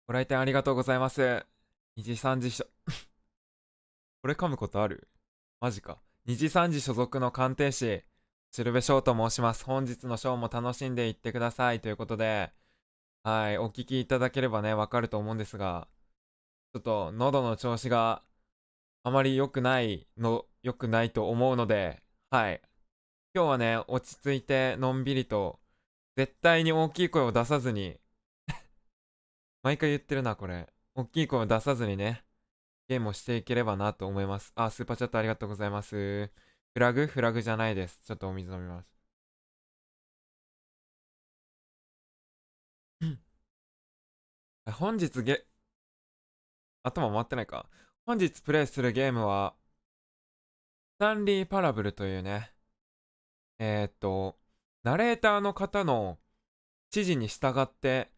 ご来店ありがとうございます。にじさんじこれ噛むことある？マジか。にじさんじ所属の鑑定士、鶴瓶翔と申します。本日のショーも楽しんでいってください。ということで、はい、お聞きいただければね、わかると思うんですが、ちょっと喉の調子があまり良くないと思うので、はい。今日はね、落ち着いてのんびりと、絶対に大きい声を出さずに、毎回言ってるな、これ。大きい声を出さずにね、ゲームをしていければなと思います。あ、スーパーチャットありがとうございます。フラグじゃないです。ちょっとお水飲みます。本日頭回ってないか。本日プレイするゲームは、スタンリー・パラブルというね、えーっと、ナレーターの方の指示に従って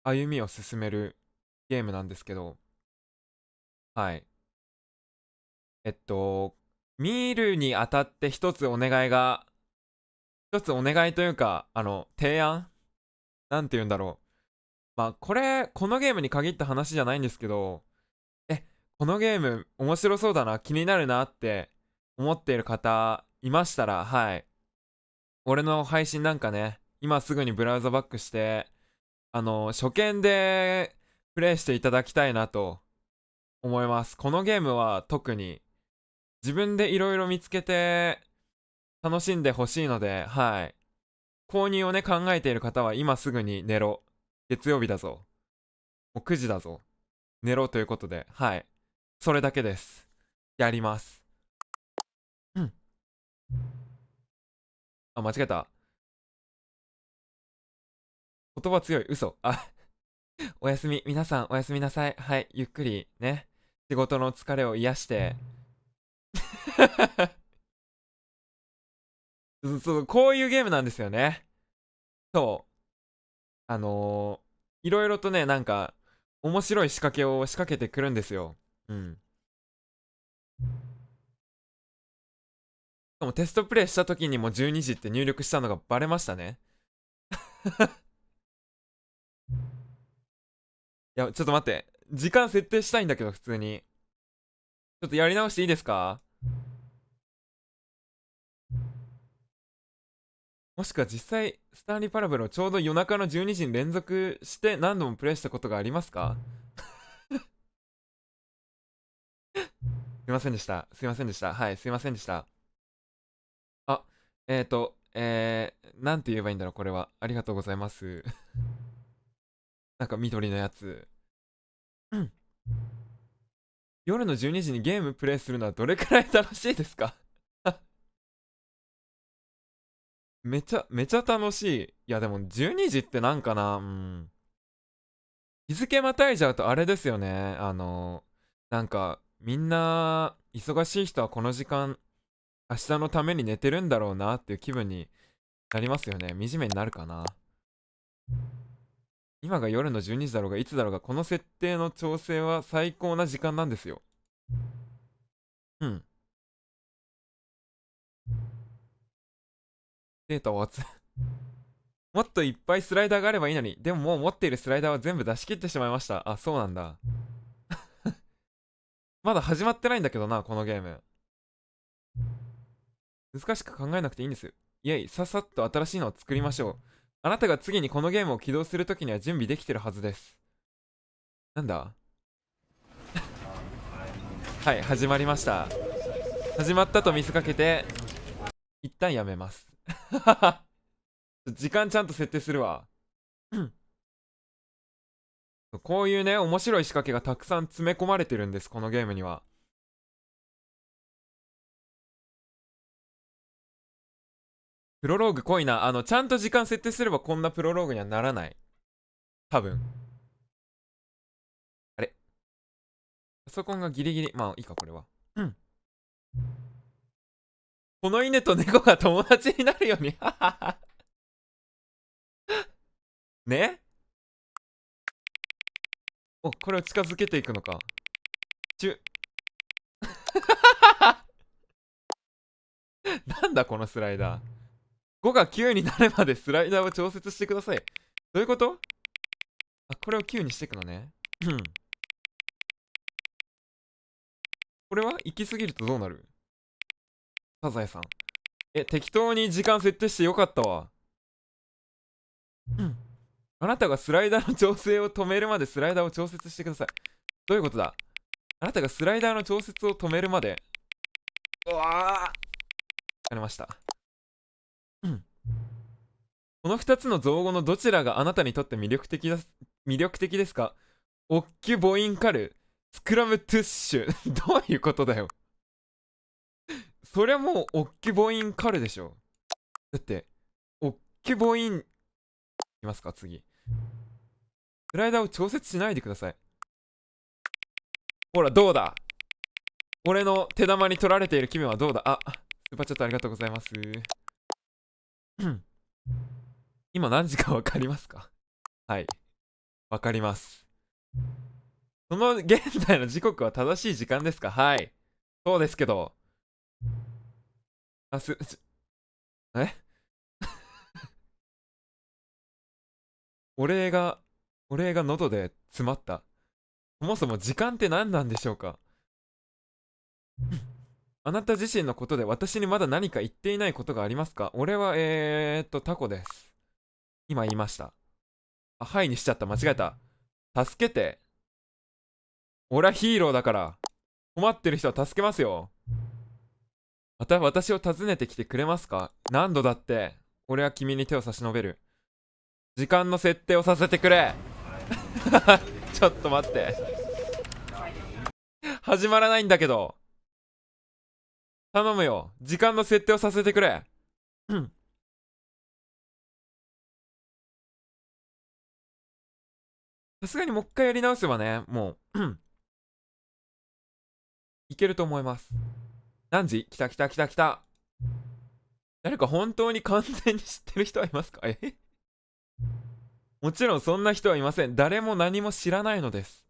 歩みを進めるゲームなんですけど、はい。えっと、見るにあたって一つお願いというか、提案なんて言うんだろう。まあ、このゲームに限った話じゃないんですけど、え、このゲーム面白そうだな、気になるなって思っている方いましたら、はい。俺の配信なんかね、今すぐにブラウザバックして、初見でプレイしていただきたいなと思います。このゲームは特に自分でいろいろ見つけて楽しんでほしいので、はい。購入をね、考えている方は今すぐに寝ろ。月曜日だぞ。もう9時だぞ。寝ろということで、はい。それだけです。やります。うん。あ、間違えた。言葉強い。嘘。あ、おやすみ。皆さん、おやすみなさい。はい。ゆっくりね。仕事の疲れを癒して。そう、こういうゲームなんですよね。そう。いろいろとね、なんか、面白い仕掛けを仕掛けてくるんですよ。うん。しかもテストプレイした時にも12時って入力したのがバレましたね。いや、ちょっと待って。時間設定したいんだけど、普通に。ちょっとやり直していいですか？もしくは実際、スターリーパラブルをちょうど夜中の12時に連続して何度もプレイしたことがありますか？すいませんでした。すいませんでした。はい、すいませんでした。あ、なんて言えばいいんだろう、これは。ありがとうございます。なんか緑のやつ。うん。夜の12時にゲームプレイするのはどれくらい楽しいですか？めちゃ楽しい。いや、でも12時ってなんかな、うん。日付またいじゃうとあれですよね。なんか、みんな、忙しい人はこの時間、明日のために寝てるんだろうなっていう気分になりますよね。惨めになるかな。今が夜の12時だろうがいつだろうが、この設定の調整は最高な時間なんですよ。うん。データを集め、もっといっぱいスライダーがあればいいのに。でももう持っているスライダーは全部出し切ってしまいました。あ、そうなんだ。まだ始まってないんだけどな、このゲーム。難しく考えなくていいんです。いえい、さっさっと新しいのを作りましょう。あなたが次にこのゲームを起動するときには準備できてるはずです。なんだ？はい、始まりました。始まったと見せかけて、一旦やめます。時間ちゃんと設定するわ。こういうね、面白い仕掛けがたくさん詰め込まれてるんです、このゲームには。プロローグ濃いな。ちゃんと時間設定すればこんなプロローグにはならない。多分。あれ、パソコンがギリギリ。まあいいか、これは。うん。この犬と猫が友達になるように。ね。お、これを近づけていくのか。チュ。なんだこのスライダー。5が9になるまでスライダーを調節してください。どういうこと？あ、これを9にしていくのね。これは行き過ぎるとどうなる？サザエさん。適当に時間設定してよかったわ。あなたがスライダーの調整を止めるまでスライダーを調節してください。どういうことだ？あなたがスライダーの調節を止めるまで。うわー、やりました。この2つの造語のどちらがあなたにとって魅力的ですか？オッキュボインカル、スクラムトゥッシュ。どういうことだよ。そりゃもうオッキュボインカルでしょ。だってオッキュボインいきますか。次スライダーを調節しないでください。ほらどうだ、俺の手玉に取られている気分はどうだ。スーパーチャットありがとうございます。今何時か分かりますか？はい、分かります。その現在の時刻は正しい時間ですか？はい、そうですけど。えお礼が喉で詰まった。そもそも時間って何なんでしょうか？あなた自身のことで私にまだ何か言っていないことがありますか？俺はタコです。今言いました。はいにしちゃった。間違えた。助けて。俺はヒーローだから困ってる人は助けますよ。また私を訪ねてきてくれますか？何度だって俺は君に手を差し伸べる。時間の設定をさせてくれ。ちょっと待って、始まらないんだけど。頼むよ、時間の設定をさせてくれ。さすがにもう一回やり直せばね、もういけると思います。何時？来た。誰か本当に完全に知ってる人はいますか？もちろんそんな人はいません。誰も何も知らないのです。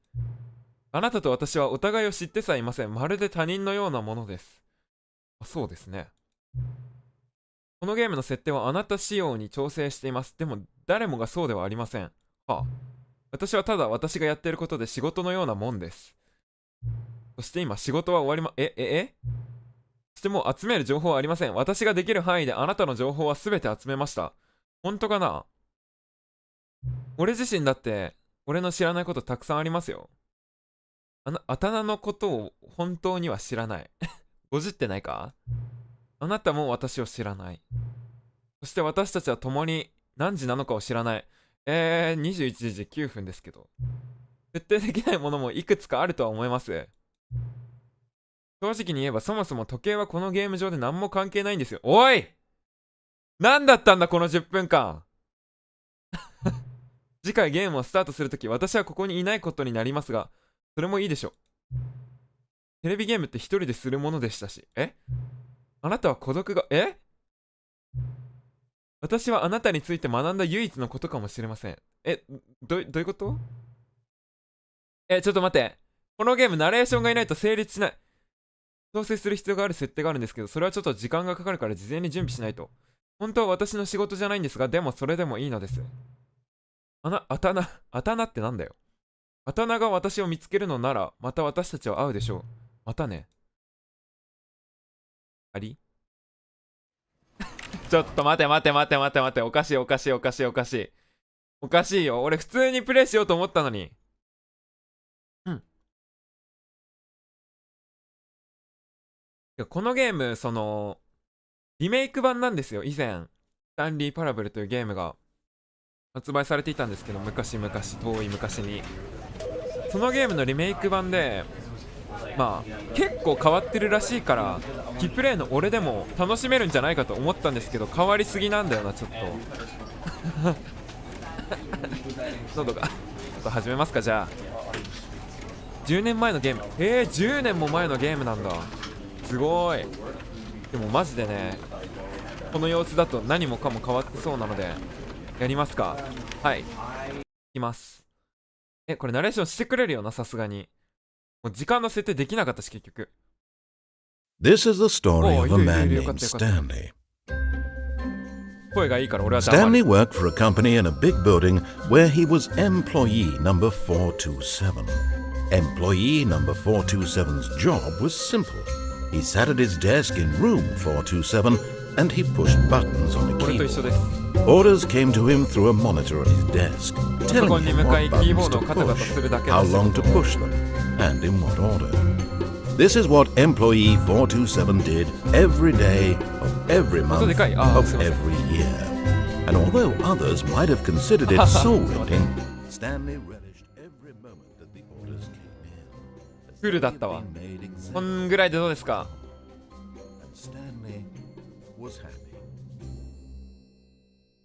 あなたと私はお互いを知ってさえいません。まるで他人のようなものです。そうですね。このゲームの設定はあなた仕様に調整しています。でも誰もがそうではありません。私はただ私がやっていることで仕事のようなもんです。そして今仕事は終わりそしてもう集める情報はありません。私ができる範囲であなたの情報は全て集めました。本当かな？俺自身だって俺の知らないことたくさんありますよ。あたなのことを本当には知らない。ごじってないか？あなたも私を知らない。そして私たちは共に何時なのかを知らない。21時9分ですけど。設定できないものもいくつかあるとは思います。正直に言えばそもそも時計はこのゲーム上で何も関係ないんですよ。おい！何だったんだこの10分間。次回ゲームをスタートするとき私はここにいないことになりますが、それもいいでしょう。テレビゲームって一人でするものでしたし。あなたは孤独が私はあなたについて学んだ唯一のことかもしれません。どういうこと？ちょっと待って。このゲームナレーションがいないと成立しない。調整する必要がある設定があるんですけど、それはちょっと時間がかかるから事前に準備しないと。本当は私の仕事じゃないんですが、でもそれでもいいのです。あたなってなんだよ。あたなが私を見つけるのなら、また私たちは会うでしょう。またね。ありちょっと待て。おかしい。おかしいよ。俺普通にプレイしようと思ったのに。このゲーム、リメイク版なんですよ。以前、スタンリー・パラブルというゲームが発売されていたんですけど、遠い昔に。そのゲームのリメイク版で、結構変わってるらしいから、キプレイの俺でも楽しめるんじゃないかと思ったんですけど、変わりすぎなんだよな、ちょっと。喉が。ちょっと始めますか、じゃあ。10年前のゲーム。10年も前のゲームなんだ。すごい。でもマジでね、この様子だと何もかも変わってそうなので、やりますか。はい。いきます。これナレーションしてくれるよな、さすがに。もう時間の設定できなかったし、結局。This is the story of a man named Stanley. 声がいいから俺は黙る。 Stanley worked for a company in a big building where he was employee number 427. Employee number 427's job was simple. He sat at his desk in room 427 and he pushed buttons on a 俺と一緒です。 keyboard. Orders came to him through a monitor on his desk, パソコン telling に him 向かい what キーボー buttons ド to をカタカタするだ push, け how の long to push them, and in what order. This is what employee 427 did every day of every month 音でかい。ああ、 of すいません。 every year. And although others might have considered it soul-whipping, Stanley relished every moment that the orders came in. フルだったわ。 Been made exactly, こんぐらいでどうですか？ and Stanley was happy.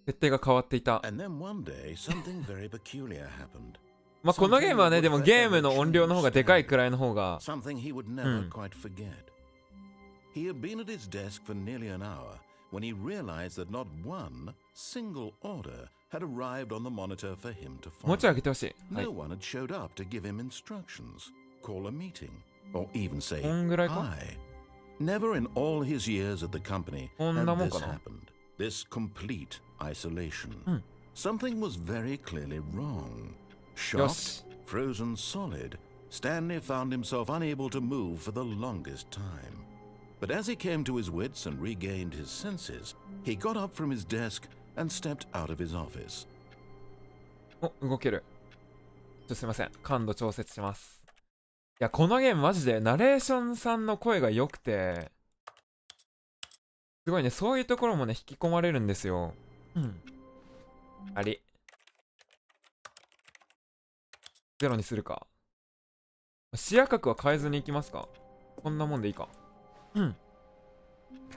設定が変わっていた。 And then one day, something very peculiar happened. まあこのゲームはね、でもゲームの音量の方がでかいくらいの方が Something he would never quite forget. He had been at his desk for nearly an hour when he realized that not one single order had arrived on the monitor for him to もう follow. ちょい上げてほしい。はい。 No one had showed up to give him instructions, call a meeting, or even say こんぐらいか？ hi. Never in all his years at the company こんな had もん this かな？ happened. This complete isolation. Something was very clearly wrong. よ Shocked, し。 frozen solid, Stanley found himself unable to move for the longest time. But as he came to his wits and regained his senses, he got up from his desk and stepped out of his office. お、動ける。すいません。感度調節します。いや、このゲームマジでナレーションさんの声が良くて、すごいね、そういうところもね、引き込まれるんですよ。あり。ゼロにするか。視野角は変えずにいきますか。こんなもんでいいか。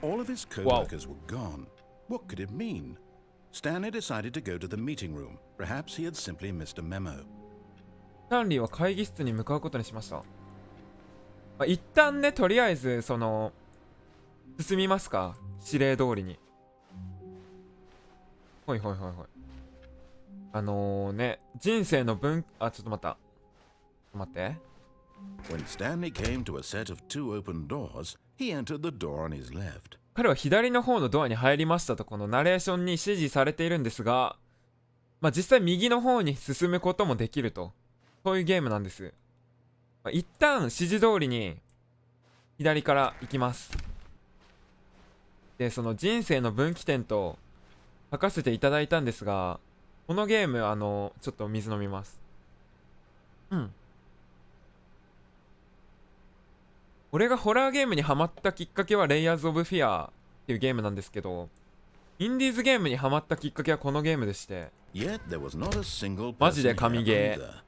All of his co-workers were gone. What could it mean? Stanley decided to go to the meeting room. Perhaps he had simply missed a memo. スタンリーは会議室に向かうことにしました。まあ、一旦ね、とりあえず、進みますか。指令通りに。ほいほいほいほい。ね、人生の分、ちょっと待った。ちょっと待って。When Stanley came to a set of two open doors, he entered the door on his left. 彼は左の方のドアに入りましたと、このナレーションに指示されているんですが、まあ実際右の方に進むこともできると。そういうゲームなんです。まあ、一旦指示通りに左から行きます。で、その人生の分岐点と書かせていただいたんですが、このゲーム、ちょっと水飲みます。俺がホラーゲームにハマったきっかけはレイヤーズ・オブ・フィアっていうゲームなんですけど、インディーズゲームにハマったきっかけはこのゲームでして、Yet there was not a single マジで person 神 here ゲー。 either.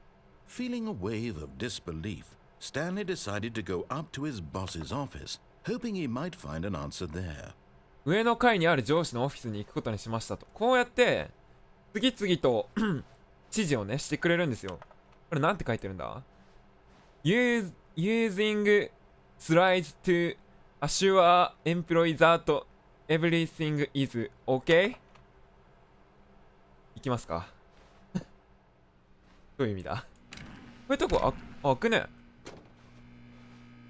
Feeling a wave of disbelief, Stanley decided to go up to his boss's office, hoping he might find an answer there. 上の階にある上司のオフィスに行くことにしましたと。こうやって次々と指示をねしてくれるんですよ。これなんて書いてるんだ？ Using slides to assure employees that everything is okay? いきますか。どういう意味だ？こういうとこ開くね。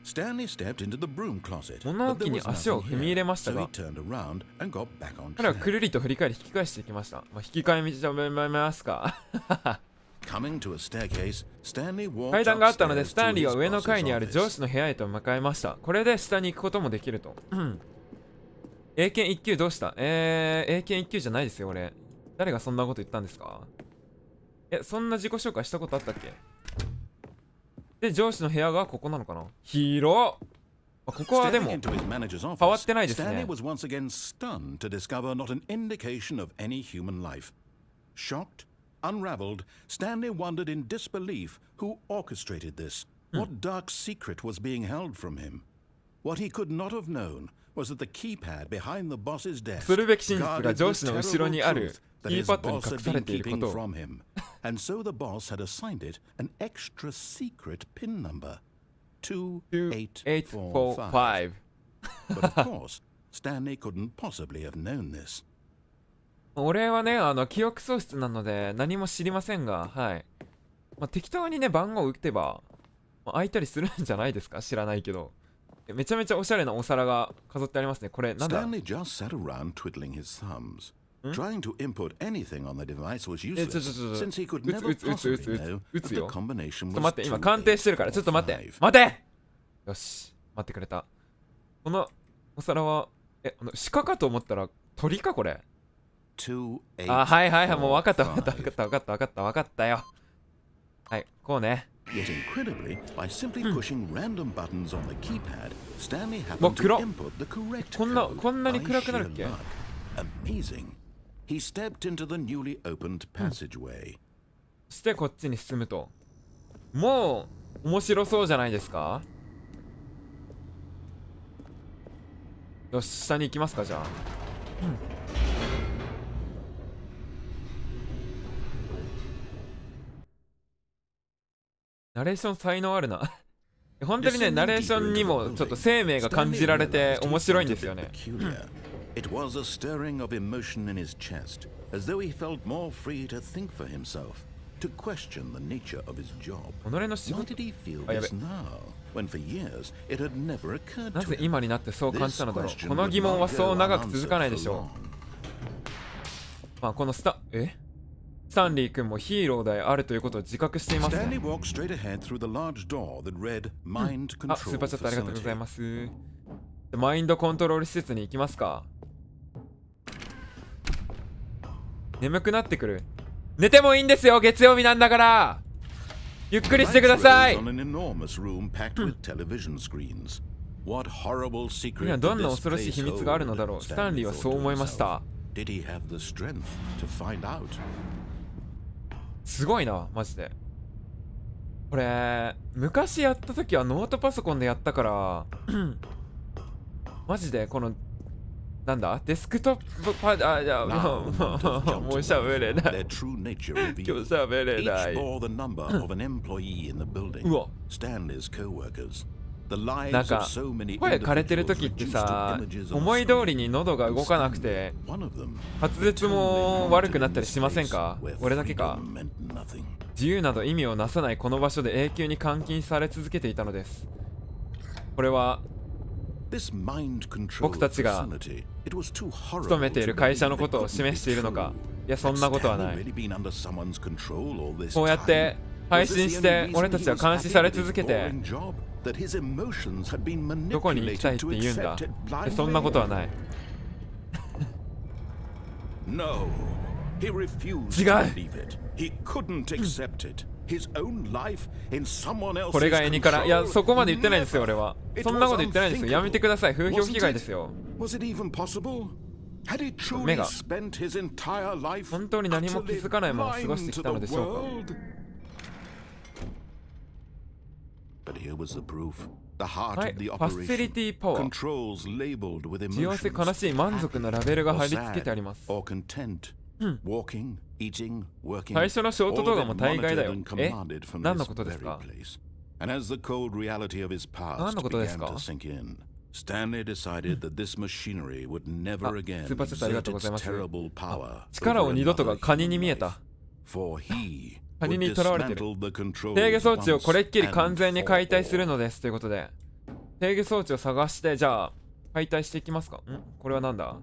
Stanley stepped into the broom closet, 物 but 置 there に was 足を nothing 踏み入れ here, ました so が he turned around and got back on 彼はく track. るりと振り返り引き返していきました。まあ、引き換え見てもらえますか。 Coming to a staircase, Stanley walked 階段があったので upstairs スタ to ンリーは his 上の boss's 階にある上 office. 司の部屋へと向かいました。これで下に行くこともできると。英検1級どうした？英検1級じゃないですよ俺。誰がそんなこと言ったんですか？そんな自己紹介したことあったっけ？で上司の部屋がここなのかな？広っ。ここはでも Stepping into his manager's 変わっ office, てないですね。 Stanley was once again stunned to discover not an indication of any human life. Shocked, unraveled, Stanley wondered in disbelief who orchestrated this. What dark secret was being held from him? What he could not have known was that the keypad behind the boss's desk するべき真実が guarded 上 the 司の後ろ terrible にある truth キ that ー his パッドに boss 隠 had され been ているこ keeping とを。 from him. And so the boss had assigned it an extra secret pin number. 2845. 2845。 But of course, Stanley couldn't possibly have known this. 俺はね、記憶喪失なので何も知りませんが、はい。まあ、適当にね、番号打てば、まあ、開いたりするんじゃないですか？知らないけど。めちゃめちゃおしゃれなお皿が飾ってありますね。これ、なんだ？ Stanley just sat around twiddling his thumbs. Trying to input anything on the device was ちょ useless since he could never 撃つ possibly know 撃 that つ the よ。ちょ combination っと was 待って、今 too 鑑定してるから、ちょっと待って 5. 待て。よし、待ってくれた。このお皿は鹿かと思ったら鳥かこれ。あ、はいはいはい、もう分かった分かった分かった分かった分かった分かったよ。はい、こうね。Yet incredibly, by simply pushing random buttons on the keypad, Stanley もう happened to 暗っ。 input the correct こんな code に by 暗くなる sheer っけ？ luck. Amazing. He stepped into the newly opened passageway. そしてこっちに進むと、もう面白そうじゃないですか。よし、下に行きますか、じゃあ。ナレーション才能あるな。本当にね、ナレーションにもちょっと生命が感じられて面白いんですよね。It was a stirring of emotion in his chest, as though he felt more free to think for himself, to question the nature of his job. 己の仕 Why 事 did he feel this now, when for years it had never occurred な to ぜ him? 今になってそう感じたのだろ This う。この question 疑問 would は not そう go 長く続かない unanswered で for しょ long. う。まあこのスタンリー君もヒーローであるということを自覚していますね。 Stanley walked straight ahead through the large door that read Mind あ、スー Control パーチャットありがとうござい Facility. ます。マインドコントロール施設に行きますか。眠くなってくる。寝てもいいんですよ、月曜日なんだから。ゆっくりしてください。 On an enormous room packed with television screens. What horrible secret には did どんな this 恐ろしい秘 place 密があるのだろう。 hold? スタンリーはそう思いました。 Did he have the strength to find out? すごいな、マジで。これ昔やった時はノートパソコンでやったからマジでこのなんだデスクトップパあ、いや、もう喋れない。 Their true nature 今 revealed. 日喋れな Each い。 bore the number of an employee in the building. うわ、 Stanley's co-workers. The なん lives か of so many 声枯れてる individuals 時って reduced さ to images on 思 a い通 screen. りに喉が動かなくて One of them 滑舌も悪くなったりしませんか。俺だけか。 meant nothing. 自由など意味をなさないこの場所で永久に監禁され続けていたのです。これは This mind control 僕たちが facility, it was too horrible 勤めている to 会社の believe こと it を couldn't 示しているの be か。 true. いや、そんなことはな Had い。 Stanley really been under someone's control all this こうやって配信して俺たちは監視され続けて time? That his emotions had been どこに行きたいって manipulated to 言うんだ。 accept it そんなことは blindly. ない。 No, he refused 違 to う。 believe it. He couldn't accept it. His own life in someone else's これが絵にから。いや、そこまで言ってないですよ、俺は。 Never. そんなこと言ってないですよ。やめてください。風評被害ですよ。 Was it even possible? Had he truly 目が spent his entire life 本当に何も気づかないまま過ごしてきたのでしょうか。 But here was the proof. The heart はい、 of the ファシリ operation. ティパワー。 Controls labeled with 幸せ、 emotions. 悲しい、満足のラベルが Or 貼り付けてあ sad, ります。 or content. Walking, eating, working. 最初のショート動画も大概だよ。 All of it monitored え and commanded from 何の this ことですか？ very place. And as the cold reality of his 何 past のことです began か？ to sink in, Stanley decided that this machinery would never あ、 again スーパーチャットありが exert とうござい its ます。 terrible power 力を over 二度とが another カニに human 見え life. た。 For he カニ would に囚われてる。 dismantle the controls 制御装置をこれっきり once 完全に and 解体 for する all. のですということで、制御装置を探して、じゃあ解体していきますか。これはなんだ？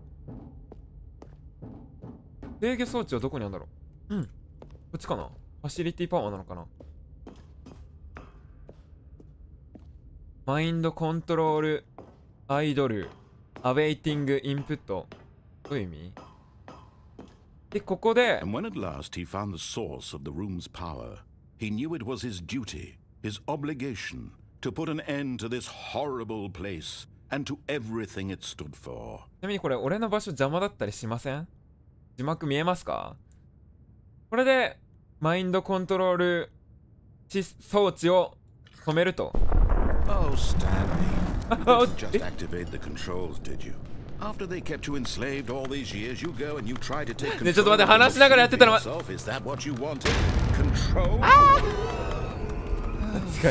制御装置はどこにあるんだろう。こっちかな。ファシリティパワーなのかな。マインドコントロールアイドルアウェイティングインプット。どういう意味？で、ここで And when at last he found the source of the room's power, he knew it was his duty, his obligation, to put an end to this horrible place and to everything it stood for. ちなみにこれ俺の場所邪魔だったりしません？字幕見えますか？これでマインドコントロール装置を止めると。 Oh, Stanley, you Oh, didn't just activate the controls, did you? After they kept you enslaved all these years, you go and you try to take ね、ちょっと control 待って、 of the 話しながらやってた machine ら for yourself. Is that what you wanted? Control?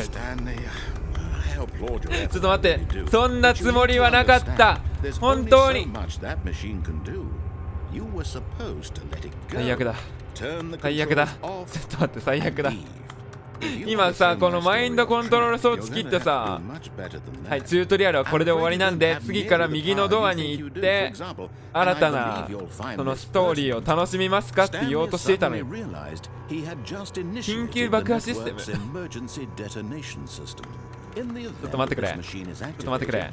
Stanley, I applaud your ちょ effort. っと待っ I て、 really do. そんな But つ you も need り to はなかった understand, there's 本 only 当 so に much that machine can do. You were supposed to let it go. 最悪だ。 Turn the 最悪だ。 controls ちょ off. っと待って、最悪だ。 Leave. 今さこのマインドコントロール装置切ってさ、はい、チュートリアルはこれで終わりなんで、次から右のドアに行って新たなそのストーリーを楽しみますかって言おうとしていたのに、緊急爆破システムちょっと待ってくれ、ちょっと待ってくれ。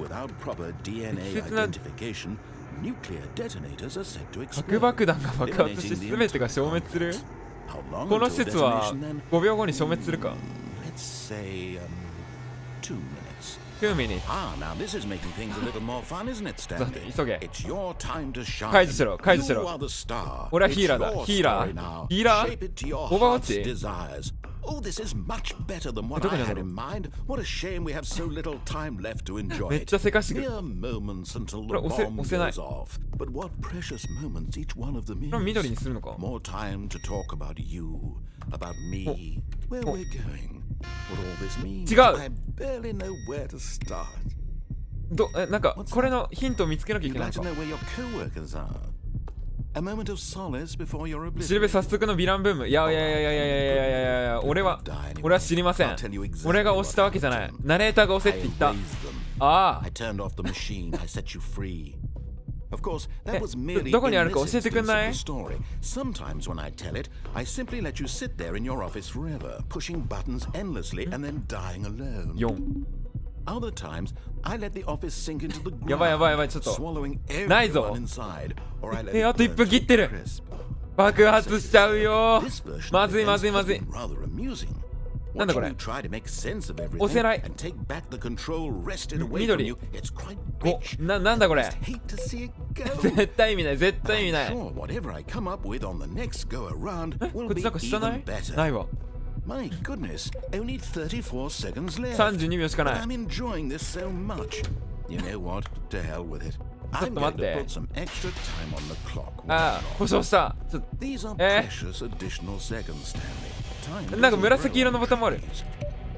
適切な核爆弾が爆発し全てが消滅する。この施設は5秒後に消滅するか。2 minutes。急げ。解除しろ、解除しろ。俺はヒーラーだ。ヒーラーヒーラーオーバーウォッチ。Oh, this is much better than what I had in mind. What a shame we have so little time left to enjoy it. Mere moments until the bomb goes off. But what precious moments each one of them is. More time to talk about you, about me, where we're going, what all this means. I barely know where to start. なんかこれのヒントを見つけなきゃいけないのか。シルベ早速のヴィランブーム。いや俺は知りません。俺が押したわけじゃない。ナレーターが押せって言った。ああ。どこにあるか教えてくんない？ Other times, I let the office sink into the ground, やばいちょっと swallowing ないぞ。 everyone inside, or I let あ it と1分切ってる。 crisp. 爆発しちゃうよ。 This version ま of ずい events まずいまずい。 has been rather amusing. なんだこれ。 Watching you try to make sense of 押せ everything ない。 and take back the control wrested away from 緑。 you, it's quite お、 rich. なんだこれ。 Hate to see it go. 絶対意味ない、絶対意味ない。 Sure, whatever I come up with on the next go around こ will っち be なんか下な even い？ better. ないわ。 My goodness, only 34 seconds left. 32秒しかない。 I'm enjoying this so much. You know what? To hell with it. ちょっ I'm と going 待っ to て。 put some extra time on the clock. ああ、故障した。ちょっ These are とprecious additional seconds, Stanley. Time なんか doesn't 紫色のボタンもある。 freeze.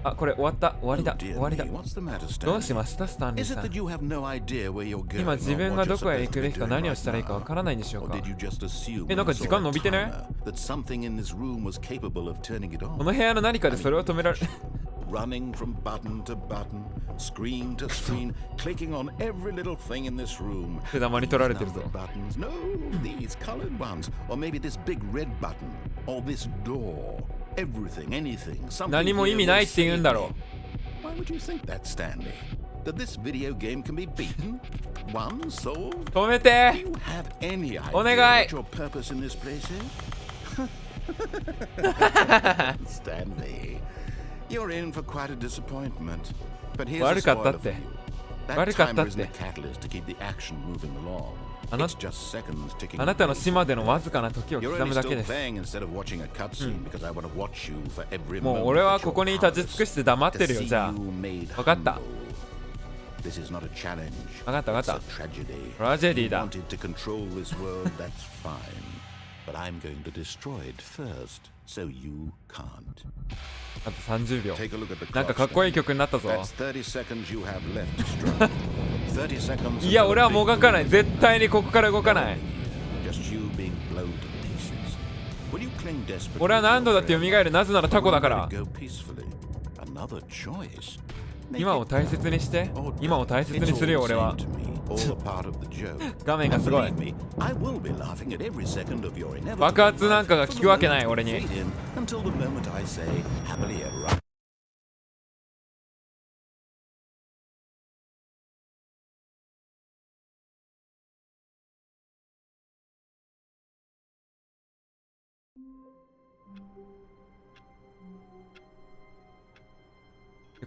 あ、これ終わった。終わりだ。 Oh, 終 dear わりだ。 me, what's the matter, どうし Stanley? ましたスタンリー Is さ it ん。 that you have no idea where you're going 今 or 自分 what が you're どこへ supposed 行く to べ be きか doing 何を right したらいいかわ now? からないんでしょう Or か。 did you just assume なん when か you 時 saw 間 a 伸びてね。 timer that something in this room was capable of turning it こ on? の部屋の何かでそれを止められる。 Running from button to button, screen to screen, clicking on every little thing in this room. 手玉に取られてる These ぞ。 numbered buttons, no, these colored ones, or maybe this big red button, or this door. Everything, anything, something 何も意 here 味 will ないって言うん save だ me. ろ Why would you think that, Stanley? That this video game can be beaten? Won? Sold? う。止め Do て。 you have any idea お願い。 what your purpose in this place is? Stanley, you're in for quite a disappointment. But here's a 悪かったっ spoiler for て。 you. That 悪かった timer っ isn't a て。 catalyst to keep the action moving along. あな It's just seconds ticking あなたの away. 島でのわずかな時を You're 刻 only むだけ still です。 playing instead of watching a cutscene because I want to watch you for every もう moment 俺は that こ you're こに立ち尽くして黙って powerless るよ。 to じゃ see you made あ。わかった。 humble. This is not a challenge. わかったわか It's っ a た。 tragedy. トラジェディ You だ。 wanted to control this world, that's fine. But I'm going to destroy it first, so you can't. あと30秒。 Take a look at the なんか clock, かっこいい Stanley. 曲になったぞ。 That's 30 seconds you have left to strike. 30 seconds. いや、 until 俺は the も big がかない。 boom. 絶対にここから動かない。 Just you being blown to pieces. Will you cling desperately 俺は何度だって蘇 to your る。なぜならタコだから friend? Or will you let it go peacefully? Another choice. Make 今を it 大切にして。 or 今を大切 it's にするよ all 俺 the は same。to me, all a part of the joke. 画面が And すごい。 believe me, I will be laughing at every second of your inevitable 爆発なんかが life 聞くわけない from the 俺 moment に。 you fade in until the moment I say happily ever after.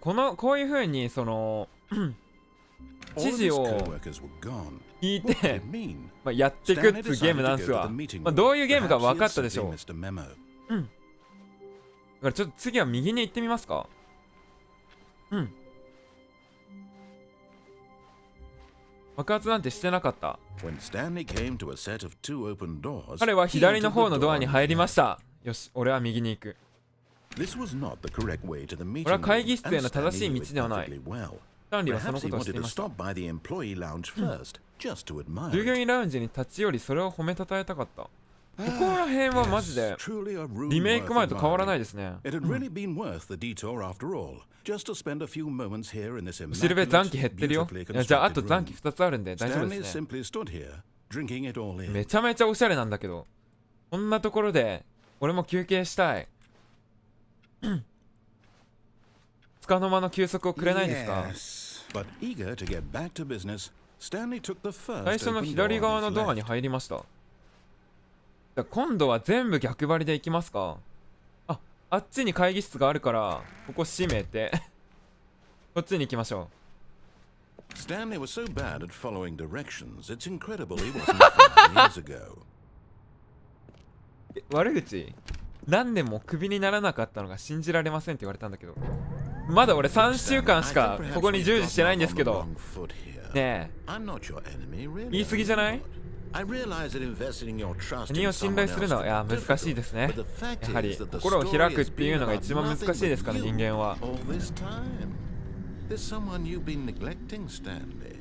こういう風にその All 指 of 示 his を co-workers were gone. 聞い What did て it mean? まあやっていくっ Stanley つうゲーム decided なん to す go to わ。 the meeting まあ room. どういうゲームか Perhaps 分 he か had ったでしょ simply う。だ missed a memo. からちょっと次は右に行ってみますか。爆発なんてしてなかった。 When Stanley came to a set of two open doors, 彼は he 左の entered 方 the のドア door に and 入りました。よし、俺は右に行く。 This was not the correct way to the meeting 俺は room, 会議室へ and の正し Stanley い knew 道ではない。 it perfectly well. スタンリーはその Perhaps こ he とをして wanted い to ました。 stop by the employee lounge first, just to admire 従業 it. 員ラウンジに立ち寄りそれを褒めたたえたかった。ここら辺はマジで Truly a room リメイク worth 前と変わらない admiring. ですね。 It had really been worth the detour after all, just to spend a few moments here in this 後ろで残 immaculate, 機減ってるよ。 beautifully いやじゃああと constructed 残機 room. 2つあるんで大丈夫 Stanley ですね。 simply stood here, drinking it all in. めちゃめちゃおしゃれなんだけど、こんなところで俺も休憩したい。束の間の休息をくれないですか？ Yes. But eager to get back to business, Stanley took the first 最初の open 左 door 側 on の his ドアに left. 入りました。じゃあ今度は全部逆張りで行きますか？あっちに会議室があるからここ閉めてこっちに行きましょ Stanley was so bad at following directions, it's incredible he wasn't 5 years ago. う。悪口？何年もクビにならなかったのが信じられませんって言われたんだけど、まだ俺3週間しかここに従事してないんですけどねえ、 I'm not your enemy, really. 言い過ぎじゃない？ I realize that investing in your trust 何 in を信 someone 頼する else のは can いや be 難しい difficult. ですね。 But the fact やはり is that the 心を開く story っていう has のが been 一番 about 難しいですから nothing 人 but 間は。 you all this time. There's someone you've been neglecting, Stanley.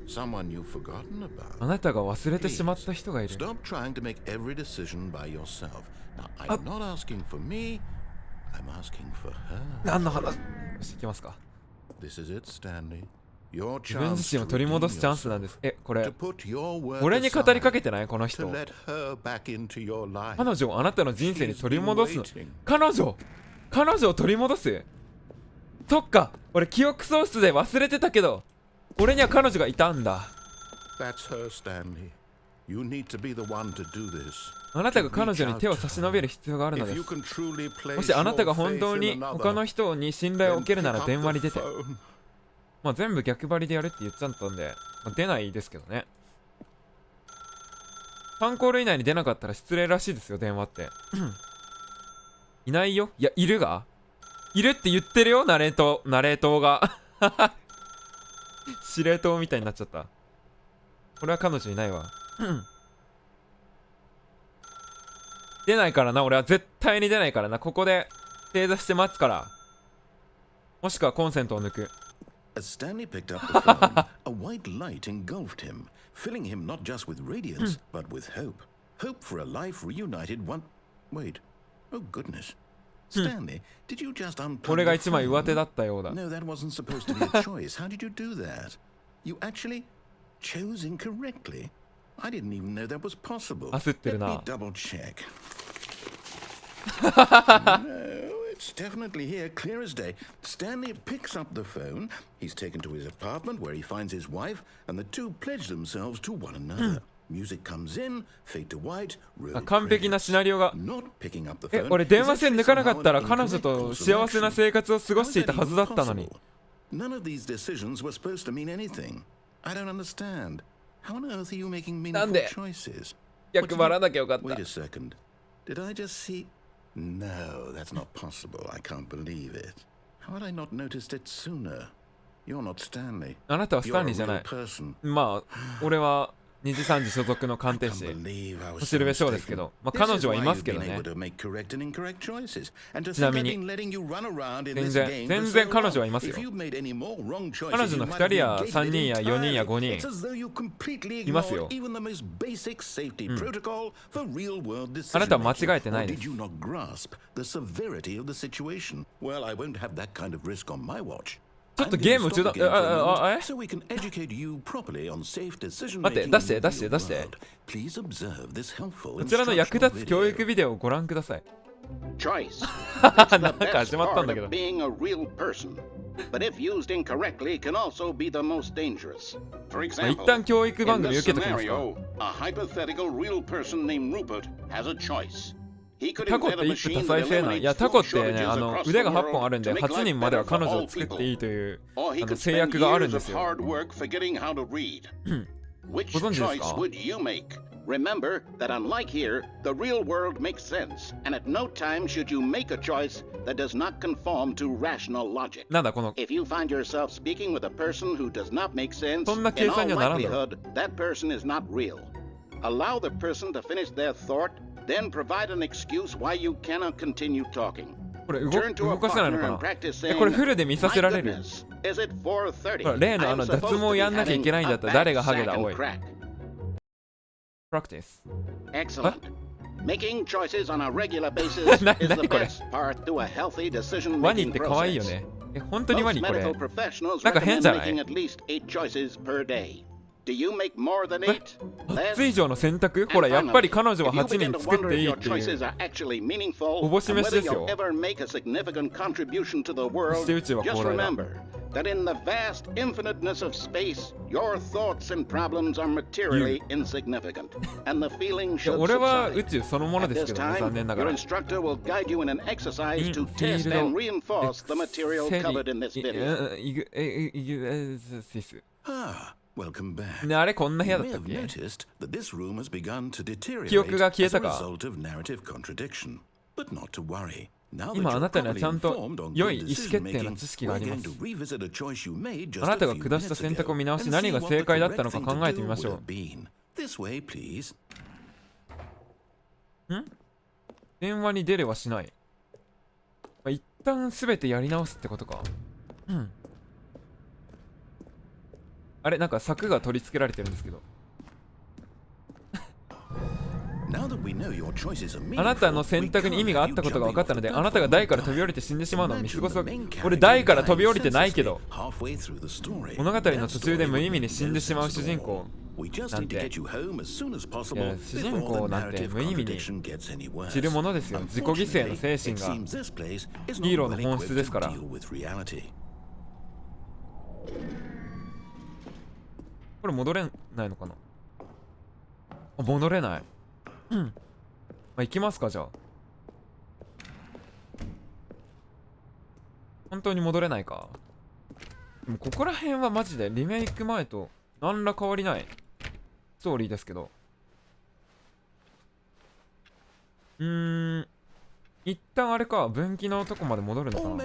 Someone you've forgotten あ about. なたが忘れてしまった人がいる。 Stop trying to make every decision by yourself. Now, I'm not asking for me. I'm asking for her. 何の話？よし行きますか。 This is it, Stanley. Your 自分 chance 自身 to を取り redeem 戻すチャンスなん yourself. です。これ To put your word 俺に語りかけ aside. てないこの To 人。 let her back into your life. 彼女をあなたの人生に She's 取り been 戻すの。 waiting. 彼女を取り戻す？そっか、俺記憶喪失で忘れてたけど俺には彼女がいたんだ。 That's her, Stanley. You need to be the one to do this. あなたが彼女に手を差し伸べる必要があるの If で you す。 can truly place もしあなたが your 本 faith 当 in に another, 他の人に信頼を then 置けるな pick ら up 電話に the 出て。 phone. まあ全部逆張りでやるって言っちゃったんで、まあ、出ないですけどね。3コール以内に出なかったら失礼らしいですよ、電話って。いないよ。いや、いるがいるって言ってるよ、ナレートが。司令塔みたいになっちゃった。これは彼女いないわ。出ないからな、俺は絶対に出ないからな。ここで正座して待つから。もしくはコンセントを抜く。As Stanley picked up the phone, a white light engulfed him, filling him not just with radiance, but with hope. Hope for a life reunited one... Wait. Oh, goodness. Stanley, did you just unplug これが the 一枚上手 phone? だったようだ。 No, that wasn't supposed to be a choice. How did you do that? You actually chose incorrectly? I didn't even know that was possible. 焦ってる Let me な。 double check. No, it's definitely here, clear as day. Stanley picks up the phone. He's taken to his apartment where he finds his wife, and the two pledge themselves to one another. Music comes in, fade to white, real 完璧な credits. シナリオが。 Not picking up the phone 俺電話 is 線 actually 抜かなかったら somehow an 彼女 incorrect と course 幸 of せな action. 生活を過ご How して is いた that はず even だったのに。 possible? None of these decisions were supposed to mean anything. I don't understand. How on earth are you making なん meaningful で choices? 逆張らなきゃよかった。 Wait a second. Did I just see? No, that's not possible. I can't believe it. How had I not noticed it sooner? You're not Stanley. あなたはス You're タ a ンリーじゃな real い。 person. まあ、俺は二次三次所属の鑑定 I 士。 can't believe I was 星部 so 翔ですけ mistaken. ど、まあ This 彼 is 女はい why ます you've けど been ね able。to make correct and incorrect choices. And to ちな think み I've に been letting you run around in 全 this 然 game 全 for 然 so 彼女 long. はいますよ。 If you've made any more wrong 彼 choices, 女 you の might 2 have 人や negated 3 it 人や4人や 5 entirely. 人 It's as though you completely いますよ。 ignored even the most basic safety protocol for real-world あなたは間 decision-making. 違えてな Or いで did す。 you not grasp the severity of the situation? Well, I won't have that kind of risk on my watch. ちょっと I'm ゲー going ム to 中 stop だ。 the game for a moment え so we can educate you properly on safe 待って、 decision-making 出して in the 出して real 出して。 world. Please observe this helpful こちらの役立 instructional つ教育 video. ビデオをご覧ください。 Choice. なんか始まったんだけ Part ど of。being a real person, but if used incorrectly, can also be the most dangerous. For まあ一 example, 旦教育番 in 組 this 受けときますか。 scenario, a hypothetical real person named Rupert has a choice. He could タコっ invent て a 一夫 machine 多 that 妻制なん。いや、 eliminates タコっ food てね、 shortages across 腕 the が8本あ world るんで、 to make 8 life 人までは better for 彼女を all 作って people. いいという Or he could 制 spend 約があるん years で of すよ。 hard work forgetting how to read. Which ご存知です choice か？ would you make? Remember that unlike here, the real world makes sense, and at no time should you make a choice that does not conform to rational logic. なんだこの If you find yourself speaking with a person who does not make sense, そんな in 計算 all にはならんだろ。 likelihood, that person is not real. Allow the person to finish their thought, then provide an excuse why you cannot continue talking. これ Turn to a 動かせないの partner か and な。 practice え、これ saying, フルで見させ My られる。 goodness, is it 4:30? ほら、例の I'm 脱 supposed 毛 to や be んなきゃい having けないんだ a ったら誰 bad がハゲだ、 sack お and い。 crack. プラクティス。 Excellent. Making choices on a regular basis is the 何これ best part to a healthy ワニっ decision-making て可愛いよ process. ね。本当にワ Most ニこれ。 medical professionals なんか変 recommend じゃない making at least 8 choices per day. Do you make more than 8? 8以上の選択ほら、やっぱり彼女は8人作っていいっていう。 おぼし飯ですよ。そして宇宙は広大だ。 That in the vast infiniteness of space, your thoughts and problems are materially insignificant, and the feeling いや should 俺は subside. 宇宙そのもの At ですけ this どね、残 time, 念なが your ら。 instructor will guide you in an exercise to test Field and reinforce the material covered in this video. Ah, welcome back. ね、あれこんな部屋 You だ may ったっ have け？ noticed that this room has begun to 記憶 deteriorate が消え as た a か？ result of narrative contradiction. But not to worry. Now that 今あ you're なたには properly ちゃんと informed on 良い good 意思決定 decision の知識が making, あり we're ま going す。 to revisit a choice you made just あなた a が few 下した minutes 選択を見直 ago し、 and 何 see が what 正 the 解だった correct のか thing 考 to えてみ do ま would しょ have been. This way, please. う。電話に出れはしない。まあ、一旦すべてやり直すってことか。あれ、なんか柵が取り付けられてるんですけど。Now that we know your choices are あなた meaningful, の選択に意味があったことが分かったので、 we あ can't なたが台から飛び降りて死んでしまうのを見過ごすわけ。俺台から飛び降りてないけど、物語の途中で無意味に死んでしまう主人公なんて、いや、主人公なんて無意味に散るものですよ。自己犠牲の精神がヒーローの本質ですから。これ戻れないのかな。あ、戻れない。まあ、行きますか、じゃあ。本当に戻れないか。でもここら辺はマジでリメイク前と何ら変わりないストーリーですけど。一旦あれか、分岐のとこまで戻るのかな。あ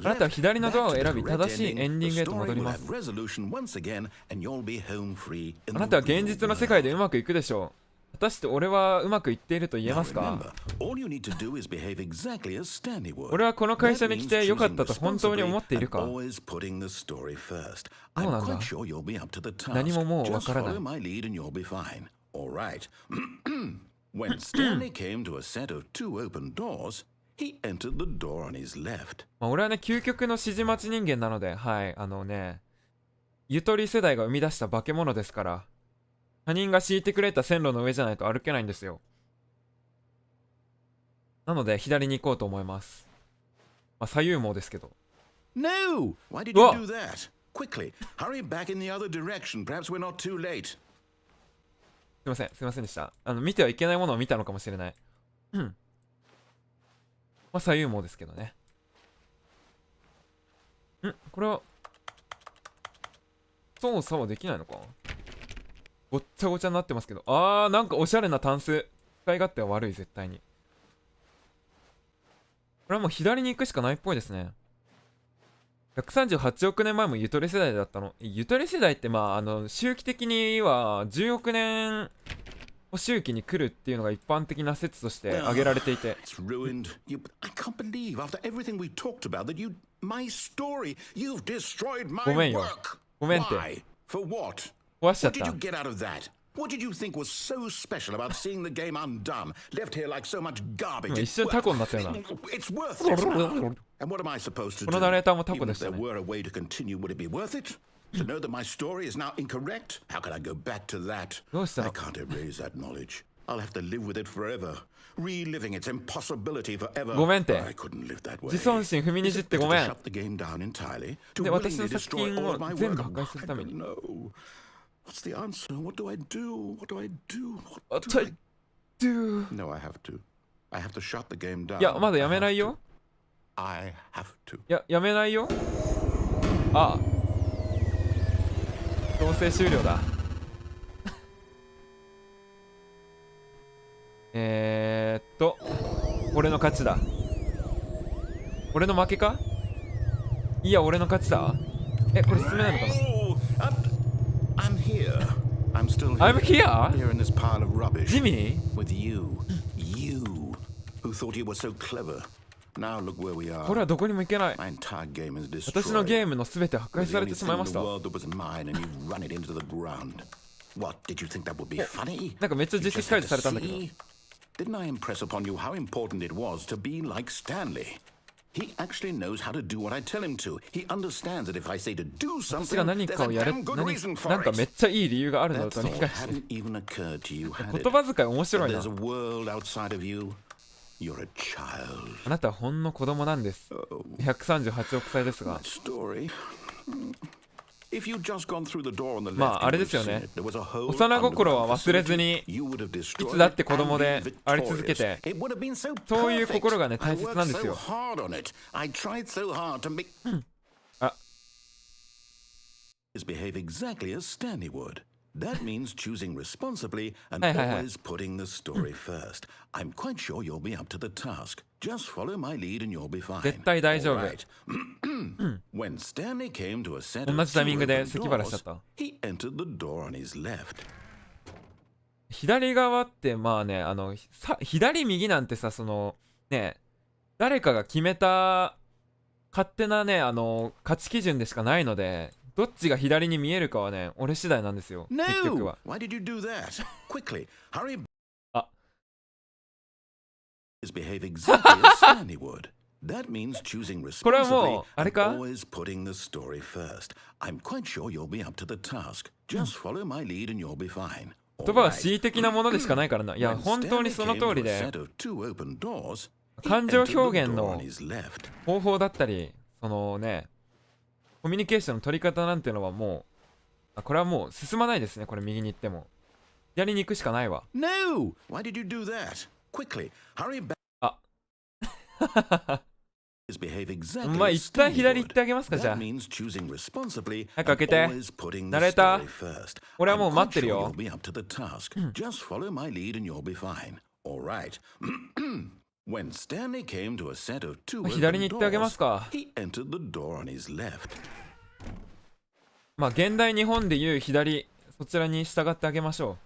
なたは左のドアを選び、正しいエンディングへと戻ります。あなたは現実の世界でうまくいくでしょう。果たして俺はうまくいっていると言えますか？俺はこの会社に来てよかったと本当に思っているか？どうなんだ？何ももうわからない。When Stanley came to a set of two open doors, he entered the door on his left. まあ俺はね、究極の指示待ち人間なので、はい、ゆとり世代が生み出した化け物ですから、他人が敷いてくれた線路の上じゃないと歩けないんですよ。なので、左に行こうと思います。まあ、左右網ですけど。No! Why did you do that? Quickly, hurry back in the other direction. Perhaps we're not too late. すいませんでした。見てはいけないものを見たのかもしれない。まあ、左右網ですけどね。これは、操作はできないのか？ごっちゃごちゃになってますけど。なんかおしゃれなタンス。使い勝手は悪い、絶対に。これはもう左に行くしかないっぽいですね。138億年前もゆとり世代だったの。ゆとり世代って周期的には10億年を周期に来るっていうのが一般的な説として挙げられていて。ごめんよ。ごめんって。壊しちゃった。一瞬タコになったよな。このナレーターもタコでしたね。どうしたのごめんって。自尊心踏みにじってごめん。で、私の作品を全部破壊するために。What's the answer? What do I do? What do I do? What do I do? No, I have to. I have to shut the game down. いや、まだやめないよ。I have to. いや、やめないよ。強制終了だ。俺の勝ちだ。俺の負けか？いや、俺の勝ちだ。これ進めないのかな？I'm here. I'm still here. I'm here? Here in this pile of rubbish. Jimmy? With you. You. Who thought you were so clever. Now look where we are. これはどこにも行けない。 My entire game is destroyed. 私のゲームのすべて破壊されてしまいました。The world that was mine and you run it into the ground. What, did you think that would be funny? なんかめっちゃ You 実 just 績解 had 除 to されたんだけど。 see? Didn't I impress upon you how important it was to be like Stanley? He actually knows how to do what I tell him to. He understands that if I say to do 私が something, 何 there's か a をやる、 damn good なん reason か for めっ it. ちゃいい理由があるの That と理 thought 解して hadn't even occurred to you, had 言 it? 葉遣い面白い That な。 there's a world outside of you. You're a child. あなたはほんの子供なんです。138億歳ですが。 That story. If you'd just gone through the door on the ま left, ああ you れ would ですよ have ね。 seen it. There was a hole 幼 under 心 the は忘れず facility. に You would have い destroyed つだって it 子供 and で been あり続け victorious. て It would have been so そういう perfect. 心がね I 大切 worked なんです so よ。 hard on it. I tried so hard to make あ behave exactly as Stanley would. That means choosing responsibly and Hey, hey, hey. always putting the story first. I'm quite sure you'll be up to the task. Just follow my lead and you'll be fine. 絶対大丈夫。 All right. When Stanley came to a set 同 of じタイミング two で open 咳払いしちゃっ doors, た。 he entered the door on his left. 左側ってまあね、左右なんてさ、そのね、誰かが決めた勝手なね、価値基準でしかないので、どっちが左に見えるかはね、俺次第なんですよ。結局 No! は。 Why did you do that? Quickly, hurry. あ、 Behave exactly as Stanley would. That means choosing これは responsibly もう、あれ and か always putting the story first. I'm quite sure you'll be up to the task. Just follow my lead and you'll be fine. 言葉は恣意的なものでしかないからな。いや、 When 本当に Stanley その came 通 to り a で、 set of two open doors, he 感情 entered the 表現 door の on his left. 方法だったり、そのね、コミュニケーションの取り方なんていうのはもう、これはもう進まないですね、これ右に行っても。左に行くしかないわ。 No! Why did you do that? Quickly, hurry back. あ、 Behave exactly まあ as 一旦 Stanley 左行 would. ってあげますか、じゃ That あ。 means choosing responsibly 早く開け and て。 always putting ナ the レータ story ー。 first. 俺はもう I'm 待っ quite てる sure よ。 you'll be up to the task. Just follow my lead and you'll be fine. All right. When Stanley came to a set of two 左 open に行ってあげます doors, か。 he entered the door on his left. まあ現代日本でいう左、そちらに従ってあげましょう。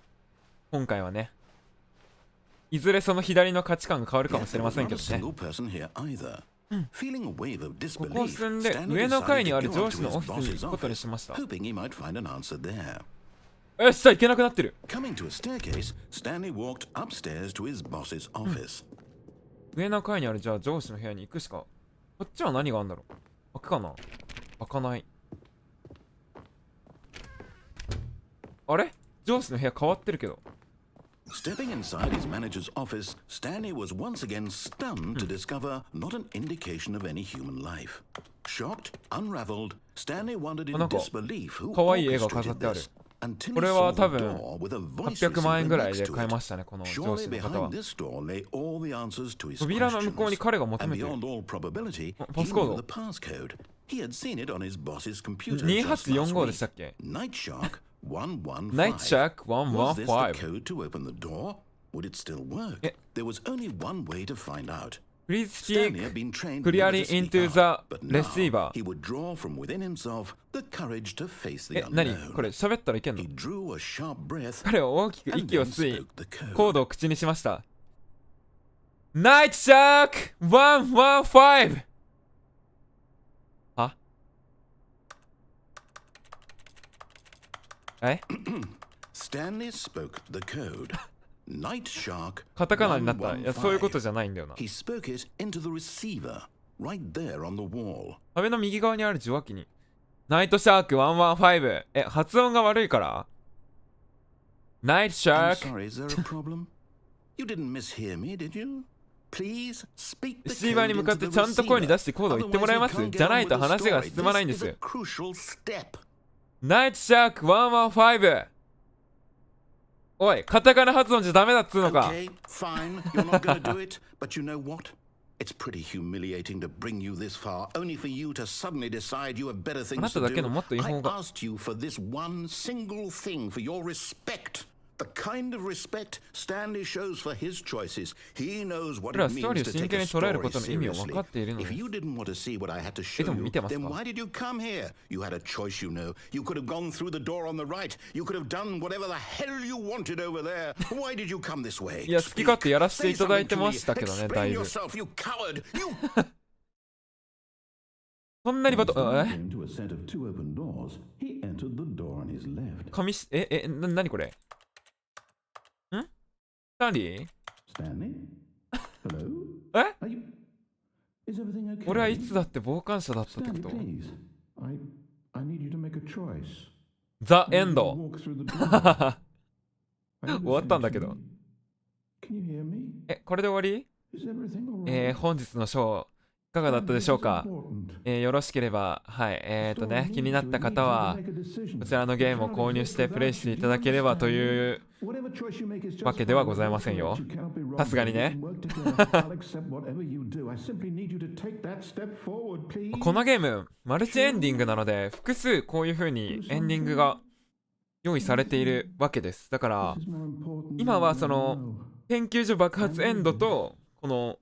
今回はね。いずれその左の価値観が変わるかも Yet しれ there ま was せん not け a どね。 single person here either. Feeling a wave of ここを disbelief, 進んで Stanley 上の階 decided に to ある go 上 up 司 to の his オフィスに boss's 行くことに office, しました。 hoping he might find an answer there. 下行けなくなってる。 Coming to a staircase, Stanley walked upstairs to his boss's office. 上の階にあるじゃあ上司の部屋に行くしか。こっちは何があるんだろう。開くかな。開かない。あれ、上司の部屋変わってるけど。 Stepping inside his manager's office, Stanley was once again stunned to discover not an indication of any human life. Shocked, unraveled, Stanley wondered in なんか disbelief who 可愛い絵が飾 orchestrated ってある。 this until こ he れ saw は the 多分 door with a voice 800万円 receiver ぐらい next で to 買い it. ましたね、この上 Surely 司の方は。 behind this door lay all the answers to his 扉の向こうに questions. 彼が求 And めてる。 beyond all probability, パ he スコー knew ド。 the passcode. He had seen it on his boss's computer just 2845 last でした week. っけ。 Night Shark 115. Night Shark Was this the 115。 code to open the door? Would it still work? Yeah. There was only one way to find out. Please Stanley speak had been trained clearly never to speak into out, the but now receiver. he would draw from within himself the courage to face the 何 unknown. これ喋ったらいけんの。 He drew a sharp breath 彼は大きく and 息を then 吸い spoke the code. コードを口にしました。ナイトシャーク115。あえ Stanley spoke the code. Night Shark カタカナになった。いや、そういうこと115. じゃないんだよな。 He spoke it into the receiver, right there on the wall. 壁の右側にある受話器に。ナイトシャーク115。え、発音が悪いからナイトシャ I'm ーク。 sorry, is there a problem? You didn't mishear me, did you? Please speak レ the シーバー code に向かっ into て the ちゃんと声に receiver. 出してコードを言ってもらえま Otherwise, す we can't じゃ get な on いと with the 話が story. 進まないんで This is す a。crucial step. ナイトシャーク115。おい、カタカナ発音じゃダメだっつうのか。 Okay, fine. You're not going to do it. But you know what? It's pretty humiliating to bring you this far, only for you to suddenly decide you have better あ things なた to だけの do. もっといい I 方が。 asked you for this one single thing, for your respect. The kind of respect Stanley shows for his choices. He knows what 彼 it はストーリー means を to 真 take 剣 a に捉える story ことの意味を分 seriously. かっているの If で you す。 didn't want to see what I had to show でも you, 見てます then か why did you come here? You had a choice, you know. You could have gone through the door on the right. You could have done whatever the hell you wanted over there. Why did you come this way? いや、好き勝手やらせて Say いただい something て to ま me. したけどね、だい Explain ぶ。 yourself, you coward. You そんなにバト When he came to a set of two open doors, he entered the door on his left. なにこれんスタンリー Stanley? Hello? え Are you... Is everything okay? 俺はいつだって傍観者だったってこ Stanley, と please. I need you to make a choice. ザ・エン You ド walk through the door. Are you 終わったんだ listening け to ど me? Can you hear me? これで終わり Is everything all right? 本日のショーいかがだったでしょうか。よろしければ気になった方はこちらのゲームを購入してプレイしていただければというわけではございませんよ。さすがにね。このゲームマルチエンディングなので複数こういう風にエンディングが用意されているわけです。だから今はその研究所爆発エンドとこの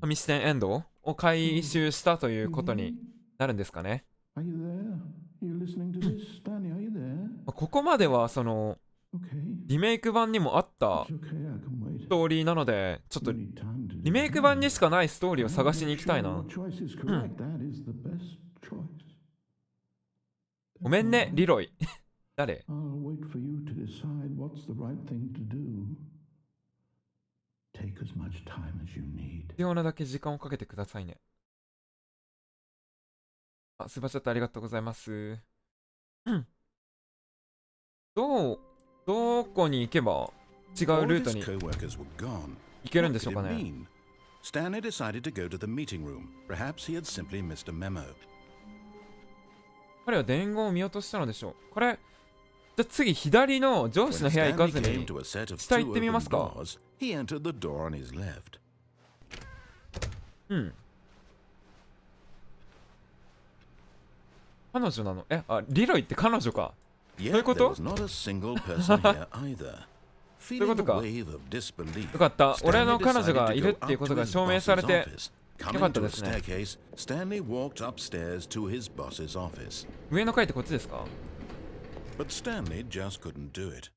紙視点エンドを回収したということになるんですかね。ここまではそのリメイク版にもあったストーリーなので、ちょっとリメイク版にしかないストーリーを探しに行きたいな。ごめんねリロイ誰？必要なだけ時間をかけてくださいね。スーパーチャットありがとうございます。どこに行けば違うルートに行けるんでしょうかね。Stanley decided to go to the meeting room. Perhaps he had simply missed a memo. 彼は伝言を見落としたのでしょう。これじゃあ次左の上司の部屋行かずに下行ってみますか。He entered the door on his left. 彼女なの？リロイって彼女か。そういうこ Yet と？ there was not a single person here either. そういうこ Feeling と a か。 wave of disbelief, よかった。俺 Stanley の彼女が decided い to る go っていう up こと to が his 証明 boss's されて office. よか Coming った to で a すね。 staircase, Stanley walked upstairs to his boss's office. 上の階ってこっちですか？ But Stanley just couldn't do it.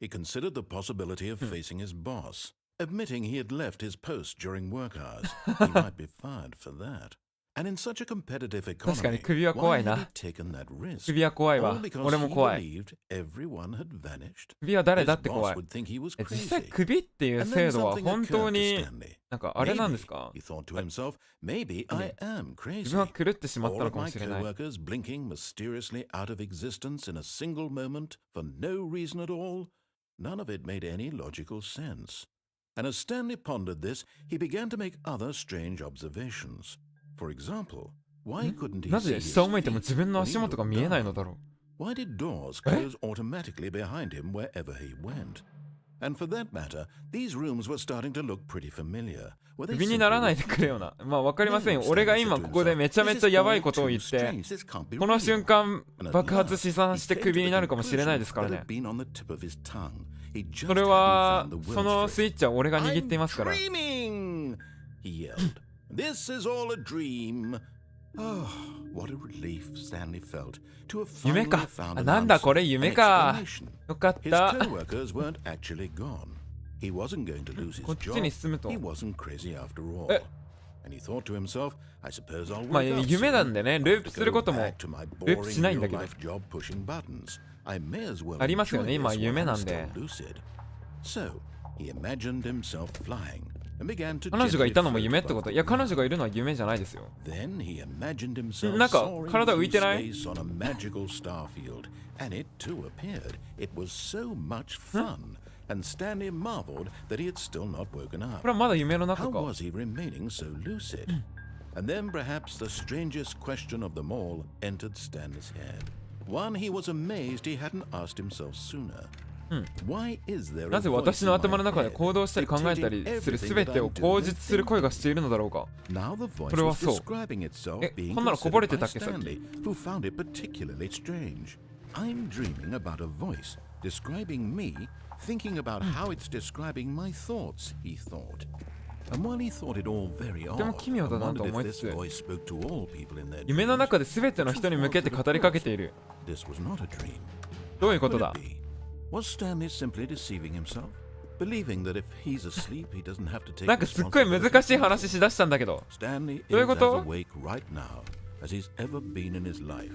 He considered the possibility of facing his boss, admitting he had left his post during work hours. He might be fired for that. And in such a competitive 確かに economy, 首は怖 why い had な。 he taken that risk? 首は怖い All わ。 because 俺も he 怖い。 believed everyone had vanished. 首は誰 His だって怖 boss い。 would think he was 実際 crazy. 首っていう And 制 then 度は something 本 occurred 当 to に Stanley. なんかあれなんで Maybe, すか？ he thought to himself, maybe I am 自分は crazy. 狂ってしまった All の of かも my しれない。 co-workers blinking mysteriously out of existence in a single moment for no reason at all. None of it made any logical sense. And as Stanley pondered this, he began to make other strange observations. For example, why couldn't he な see ぜ his 下を向いても feet 自分の when 足 he 元が looked 見えないの down? だろう。 Why did doors close automatically behind him wherever he went? And for that matter, these rooms were starting to look pretty familiar. Were they 首にならないで simply くれよな。まあわかりませんよ。俺が今ここでめちゃめちゃやばいことを言って、 This can't be この real. 瞬間 And at 爆発 last, 試算 he して came to 首に the なるかもしれないですから conclusion ね that。had been on the tip of his tongue. He just それ hadn't は found the そ words の for スイ it. ッチは俺が握ってい I'm ますから。 dreaming! He yelled. This is all a dream. Oh, what a relief Stanley felt to have 夢 finally か。 found あ、 an なんだ answer, これ an 夢か。 explanation. よかっ His た。 co-workers weren't actually gone. He wasn't going to lose his こっち job. に進むと。 He wasn't crazy after all. え And he thought to himself, I suppose I'll まあ wake up 夢なん soon. でね、 I'll ルー have プ to する go ことも back to my ループ boring しないんだけど。 real-life job pushing buttons. I may as well ありますよ enjoy ね、今 this 夢 while な I'm んで。 still lucid. So, he imagined himself flying and began to 彼女がい gently たのも float 夢ってこ above と？ the いや、彼女 ground. がいるのは夢じゃないですよ。 Then he imagined himself なんか soaring 体 through 浮いてない？ space on a magical starfield, and it too appeared. It was so much fun, and Stanley marveled that he had still not woken こ up. れはまだ夢の How 中か。 was he remaining so lucid? And then perhaps the strangest question of them all entered Stanley's head. One he was amazed he hadn't asked himself sooner. Why is there な a ぜ voice 私 in の my 頭の中で head 行動したり考えたり dictating する everything すべ that て I'm を doing 口 and 実する声がしているのだろうか。 Now the voice これは was そう。 describing itself え、 being こんなのこぼれ considered て by たっけさっき。 Stanley, who found it particularly strange. I'm dreaming about a voice describing me, thinking about how it's describing my thoughts, he thought. And while he thought it all very とても odd, 奇妙 I だなと wondered 思 if いつ this つ、 voice spoke to all people in their 夢の dreams. 中で全ての人に向けて語りかけている。 This was not a dream. どういうこ Could とだ？ it be? Was Stanley simply deceiving himself? Believing that if he's asleep, he doesn't have to take なんかすっごい難しい話しだしたんだけど。 Stanley どういう is こ as と？ awake right now as he's ever been in his life.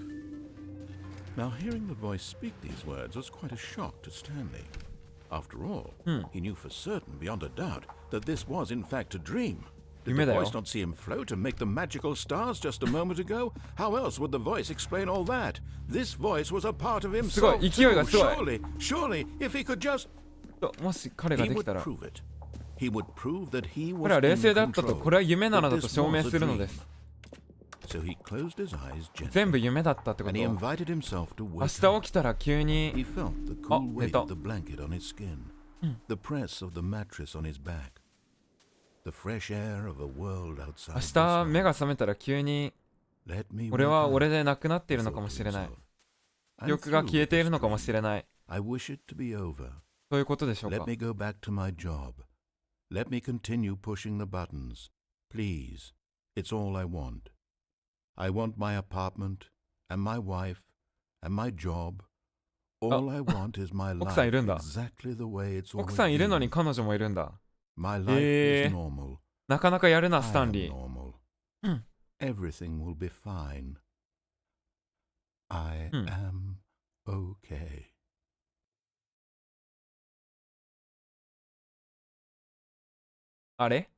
Now, hearing the voice speak these words was quite a shock to Stanley. After all, he knew for certain, beyond a doubt, that this was in fact a dream. Did the voice not see him float and make the magical stars just a moment ago? How else would the voice explain all that? This voice was a part of himself too. Surely, if he could just... もし彼ができたら、 prove it. He would prove that he これは was 冷 in 静だったと、 control. これは夢なのだ That と this 証明 was a するの dream. です。 So he closed his eyes 全 gently, 部夢だったってこ and と。 he 明 invited himself to 日 wake up. 起きたら急に He felt the cool weight 寝た。 of the blanket on his skin, the press of the mattress on his back, the fresh air of a world 明 outside. 日目が覚めたら急に Let me 俺 wake は up, 俺でなくなっている he のかも thought し to れない。 himself. 記憶が消えているのかもしれない。 I wish it to be over. そういうことでしょうか。 Let me go back to my job. Let me continue pushing the buttons. Please. It's all I want. I want my apartment, and my wife, and my job. All I want is my 奥さんい life るんだ。 exactly the way it's 奥 always さんいるの been. に彼女もいるんだ。 My life is へー normal. なかなかやるな、 I スタン am リー。 normal. うん Everything will be fine. I うん am okay. あれ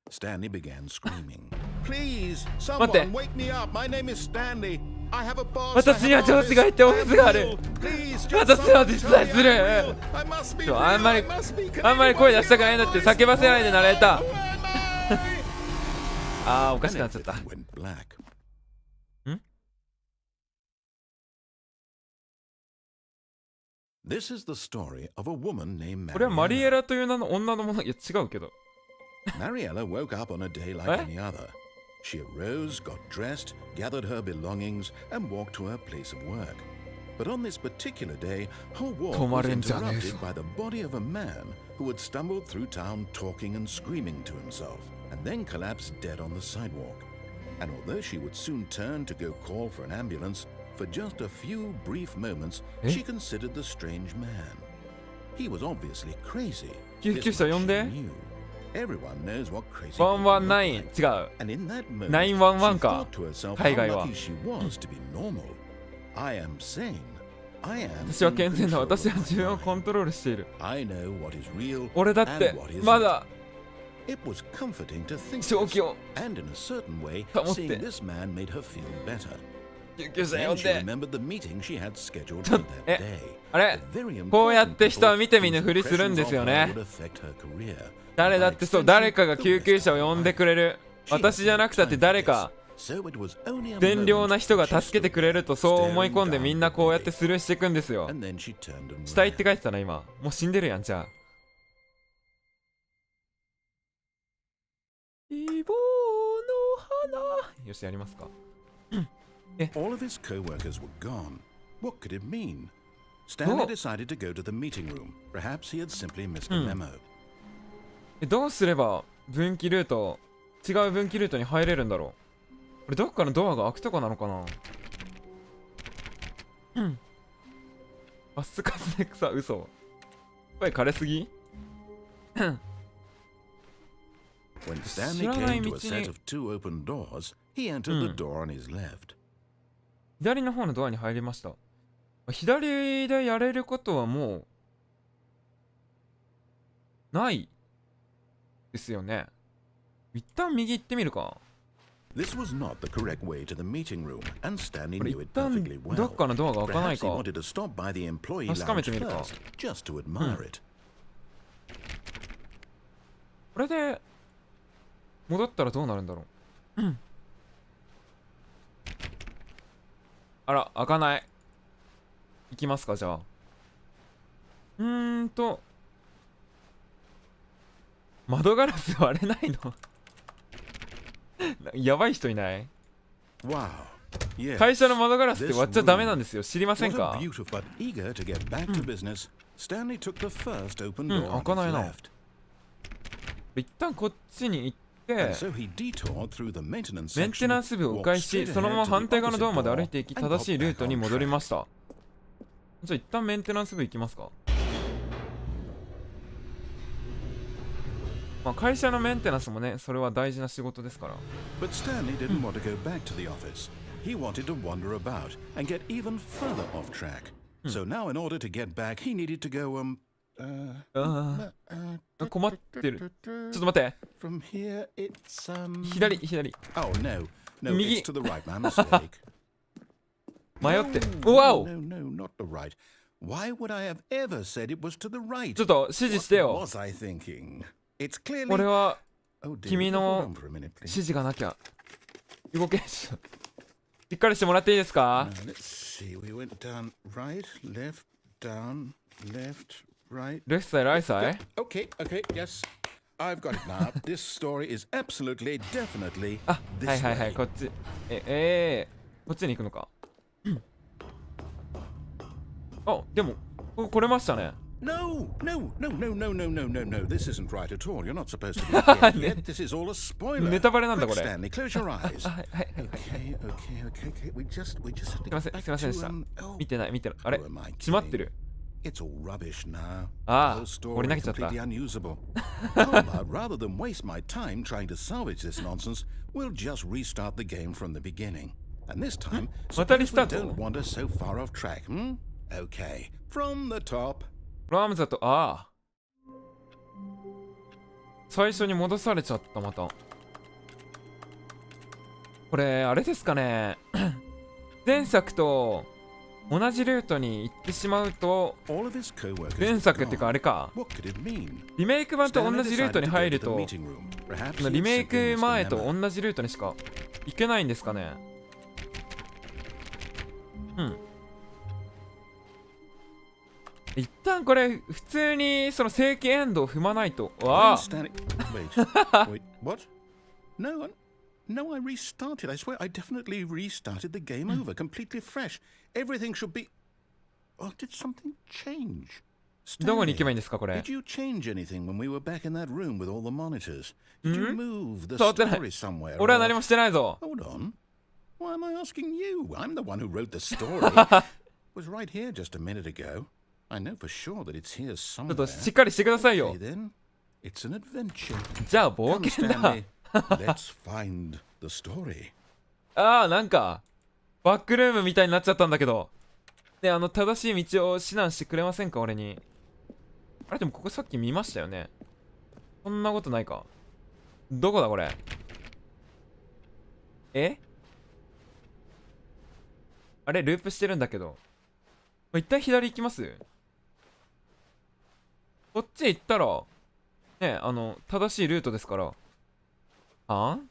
Stanley began screaming. Please, 待って。 someone wake me up. My name is Stanley. I have a boss. 私には上司がいてオフィスがある。私は実在する。あんまり声出したくないんだって叫ばせないでナレーター。あー、おかしくなっちゃった。 Went black. ん This is the story of a woman named これはマリエ Mariella. ラという名の女のもの。いや、違うけど。 Mariella woke up on a day like Eh? any other. She arose, got dressed, gathered her belongings, and walked to her place of work. But on this particular day, her walk was 止まれんじゃねえぞ。 interrupted by the body of a man who had stumbled through town talking and screaming to himself, and then collapsed dead on the sidewalk. And although she would soon turn to go call for an ambulance, for just a few brief moments, Eh? she considered the strange man. He was obviously crazy. 救急車 This 呼 much んで。 she knew. Everyone knows what crazy 119 people look like. 違う。 And in that moment, 911 she か。 thought to herself 海 how 外は。 lucky she was to be normal. I am sane. I am 私は in 健全だ。 control 私は of 自分 my をコントロールしている。 life. I know what is real 俺だっ and て what isn't. まだ It was comforting to think 正 this, 気を and in a certain way, 保って seeing this man made her feel better. 救急車 Then 呼ん she で。 remembered the meeting she had scheduled ちょ for っと that え day. あれ The very こうやっ important て人は people 見て見ぬ whose ふりするん impressions ですよ of ね her would affect her career. 誰だってそう誰かが救急車を呼んでくれる。私じゃなくたって誰か So it was only a 善良 moment な人が she 助けて stood くれるとそう思い staring 込んで down みんな the こうやって body. スルーしていくんですよ。 And then she turned and 死体って ran. 書いてたな今。もう死んでるやんじゃあ。希望の花。よしやりますか。 All of his co-workers were gone. What could it mean? Stanley Oh. decided to go to the meeting room. Perhaps he had simply missed a memo. どうすれば分岐ルート違う分岐ルートに入れるんだろう。これどっかのドアが開くとかなのかな。ガスカスで草嘘。声枯れすぎ。 When Stanley 知らない came 道 to a set に of two open doors, he entered the door on his left. 左の方のドアに入りました。左でやれることはもうないですよね。一旦右行ってみるか。 This was not the correct way to the meeting room, and Stanley これ knew 一 it 旦 perfectly どっ well. かのドアが開かない Perhaps he か。 wanted to stop by the employee 確かめ lounge てみるか。 first, just to admire it. これで戻ったらどうなるんだろう。あら開かない。行きますかじゃあ。窓ガラス割れないの。やばい人いない？ Wow. Yes. 会社の窓ガラスって割っちゃダメなんですよ。知りません What か？ a beautiful, but eager to get back to business, Stanley took the first open door on 開かない his な。 left. 一旦こっちに行って And so he detoured through the maintenance メンテ section, ナンス部を迂回 walked し straight そのまま ahead to 反 the 対側の opposite ドアまで door, 歩いていき and 正しい got ルー back トに on 戻り track. ました。じゃあ一旦メンテナンス部行きますか。まあ会社のメンテナンスもね、それは大事な仕事ですから。 But Stanley didn't want to go back to the office. He wanted to wander about and get even further off track. So now in order to get back, he needed to go, 困ってる。ちょっと待って。 from here, it's, 左。 Oh, no, 右。 it's to the right, my mistake. 迷って。うわお。 No, not the right. Why would I have ever said it was to the right? ちょっと指示してよ。 What was I thinking? It's clearly... これは Oh, dear. 君 Hold の on for a minute, 指 please. 示がなきゃ動けんし。しっかりしてもらっていいですか？ Let's see. We went down right, left, down, left, right. レフトサイライサイ？ Okay, yes. I've got it now. This story is absolutely, definitely あ、はい this はいはい、 way. こっち。こっちに行くのか。あ、でもこれましたね。 No. This isn't right at all. You're not supposed to be here yet. This is all a spoiler. ネタバレなんだこ Quick, れ。 Stanley, close your eyes. はい。 Okay. We just have to すいませ get ん、すい back ませんでし to た。 oh, 見てない。あれ who am I 閉まってる。 It's all rubbish now. あ The あ、 whole 掘り投 story げちゃった。 completely unusable. How about rather than waste my time trying to salvage this nonsense, we'll just restart the game from the beginning. And this time, またリ suppose スタ we ー don't ト。 wander so far off track, Okay, from the top. ラムザと、ああ。最初に戻されちゃった、また。これ、あれですかね。前作と同じルートに行ってしまうと、 All of his co-workers 前 were 作っていうか gone. あれか。 What could it mean? リメイク版と Stanley 同じルート decided に to 入 go る to the と、 meeting room. Perhaps he リ had メイ simply ク missed a 前と memo. 同じルートにしか行けないんですかね。一旦これ普通にその正規エンドを踏まないと。 When わあ。 Stanley... Wait, what? No, I restarted. I swear I definitely restarted the game over, completely fresh. Everything should be... Oh, did something change? どこに行けばいい Stanley, んですかこれ。 did you change anything when we were back in that room with all the monitors? Did you move the 触ってない。 story somewhere? 俺は or- 何もしてないぞ。 Hold on. Why am I asking you? I'm the one who wrote the story. It was right here just a minute ago. I know for sure that it's here ちょっ somewhere. としっかりしてくださいよ Okay,。then. It's an adventure. じゃあ冒 Come, 険だ Stanley. Let's find the story. ああ、なんかバックルームみたいになっちゃったんだけど。で、正しい道を指南してくれませんか俺に。あれでもここさっき見ましたよね。そんなことないか。どこだこれ。あれループしてるんだけど。一旦左行きます？こっち行ったらね、正しいルートですから。あん？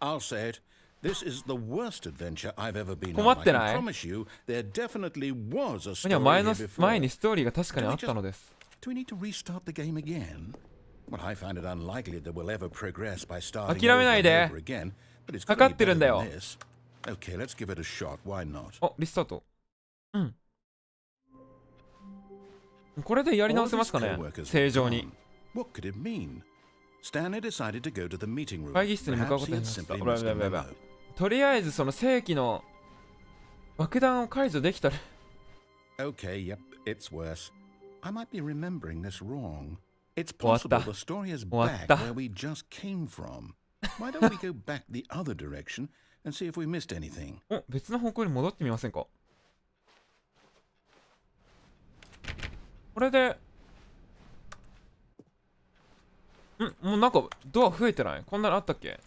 I'll say it. This is the worst adventure I've ever been 困 on. っ I て can ない？ promise you there definitely was a ここには story 前 here の before. 前にストーリーが確かにあったのです。 Do we need to restart the game again? Well, I find it unlikely that we'll ever progress by starting 諦めないで。 over and over again, but it's か got か to っ be てる better んだよ。 than this. Okay, let's give it a shot. Why not? あ、リスタート。これでやり直せますかね All of his coworkers were 正常に。 gone. What could it mean? Stanley decided to go to the meeting room. 会議室に向かうこ Perhaps と he に had なりました simply missed a memo. とりあえずその正規の爆弾を解除できたら Okay, yep, it's worse. I might be remembering this wrong. It's 終わった。 possible the story is 終わ back った。 where we just came from. Why don't we go back the other direction and see if we missed anything? お、別の方向に戻ってみませんか？これでもうなんかドア増えてない？こんなのあったっけ？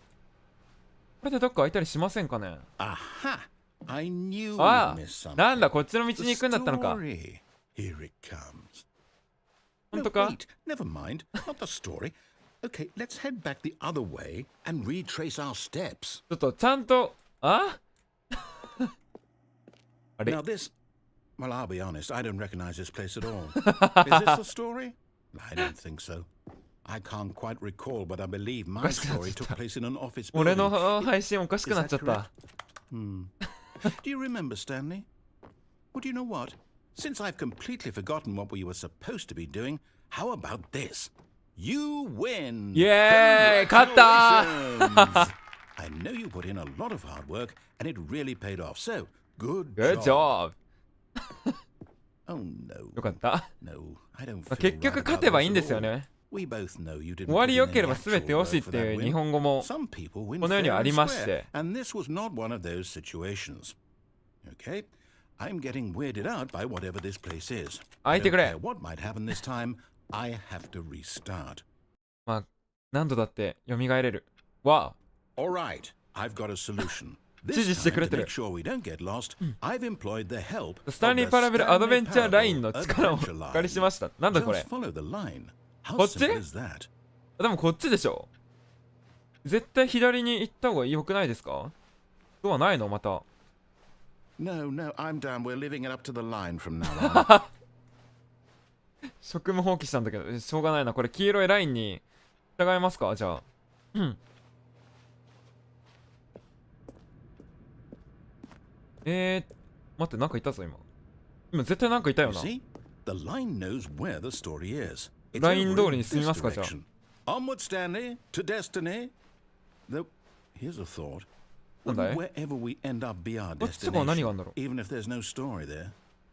これでどっか開いたりしませんかね？ Aha! I knew あ we missed あ、 something. なんだこっちの道 The に行くんだったのか。 story. Here it comes. 本 No, 当か？ wait, never mind. Not the story. Okay, let's head back the other way and retrace our steps. ちょっとちゃんと、ああれ Now this, well, I'll be honest, I don't recognize this place at all. Is this the story? I don't think so. I can't quite recall, but I believe my story took place in an office 俺 building. の配信おかしくなっちゃっ Is た。 Do you remember, Stanley? Well, do you know what? Since I've completely forgotten what we were supposed to be doing, how about this? You win! イエーイ勝った Congratulations! I know you put in a lot of hard work, and it really paid off. So, good Good job. job! Oh, よかった。 no, I don't 結 feel 局 right 勝 about てばいいん this です at よ all. ね。 We both know you didn't 終わり put 良 in け any れば全て actual よし work っ for て that いう日 win. 本語も Some people win この世には fair あり and まし square, て。 and this was not one of those situations. Okay, I'm getting weirded out by whatever this place is. 開 I いて don't くれ。 care what might happen this time. I have to restart. まあ、何度だって蘇れる。わ All right, I've got a solution. 指示 This してく time, れ to てる。 make sure we don't get lost, I've employed the help スタンリー・ of パ the ラベルアドベンチャー Stanley ラインの Parable 力をお adventure 借りし line. ました。なんだこれ。 Just follow the line. How こっち？ simple is that? でもこっちでしょ。絶対左に行った方が良くないですか？ドアないのまた。No, no, I'm done. We're leaving it up to the line from now on. 職務放棄したんだけど、しょうがないな。これ黄色いラインに従いますか？じゃあ。うん。待って、なんかいたぞ、今。今絶対なんかいたよ You な。 see, the line knows where the story is. It's ライン over 通り in に進み this ますか、じゃあ。 direction. Onward, Stanley, to destiny. Though, here's a thought. なんだい？ Wouldn't wherever we end up be our こっちとかは何があ destination, るんだろう。 even if there's no story there?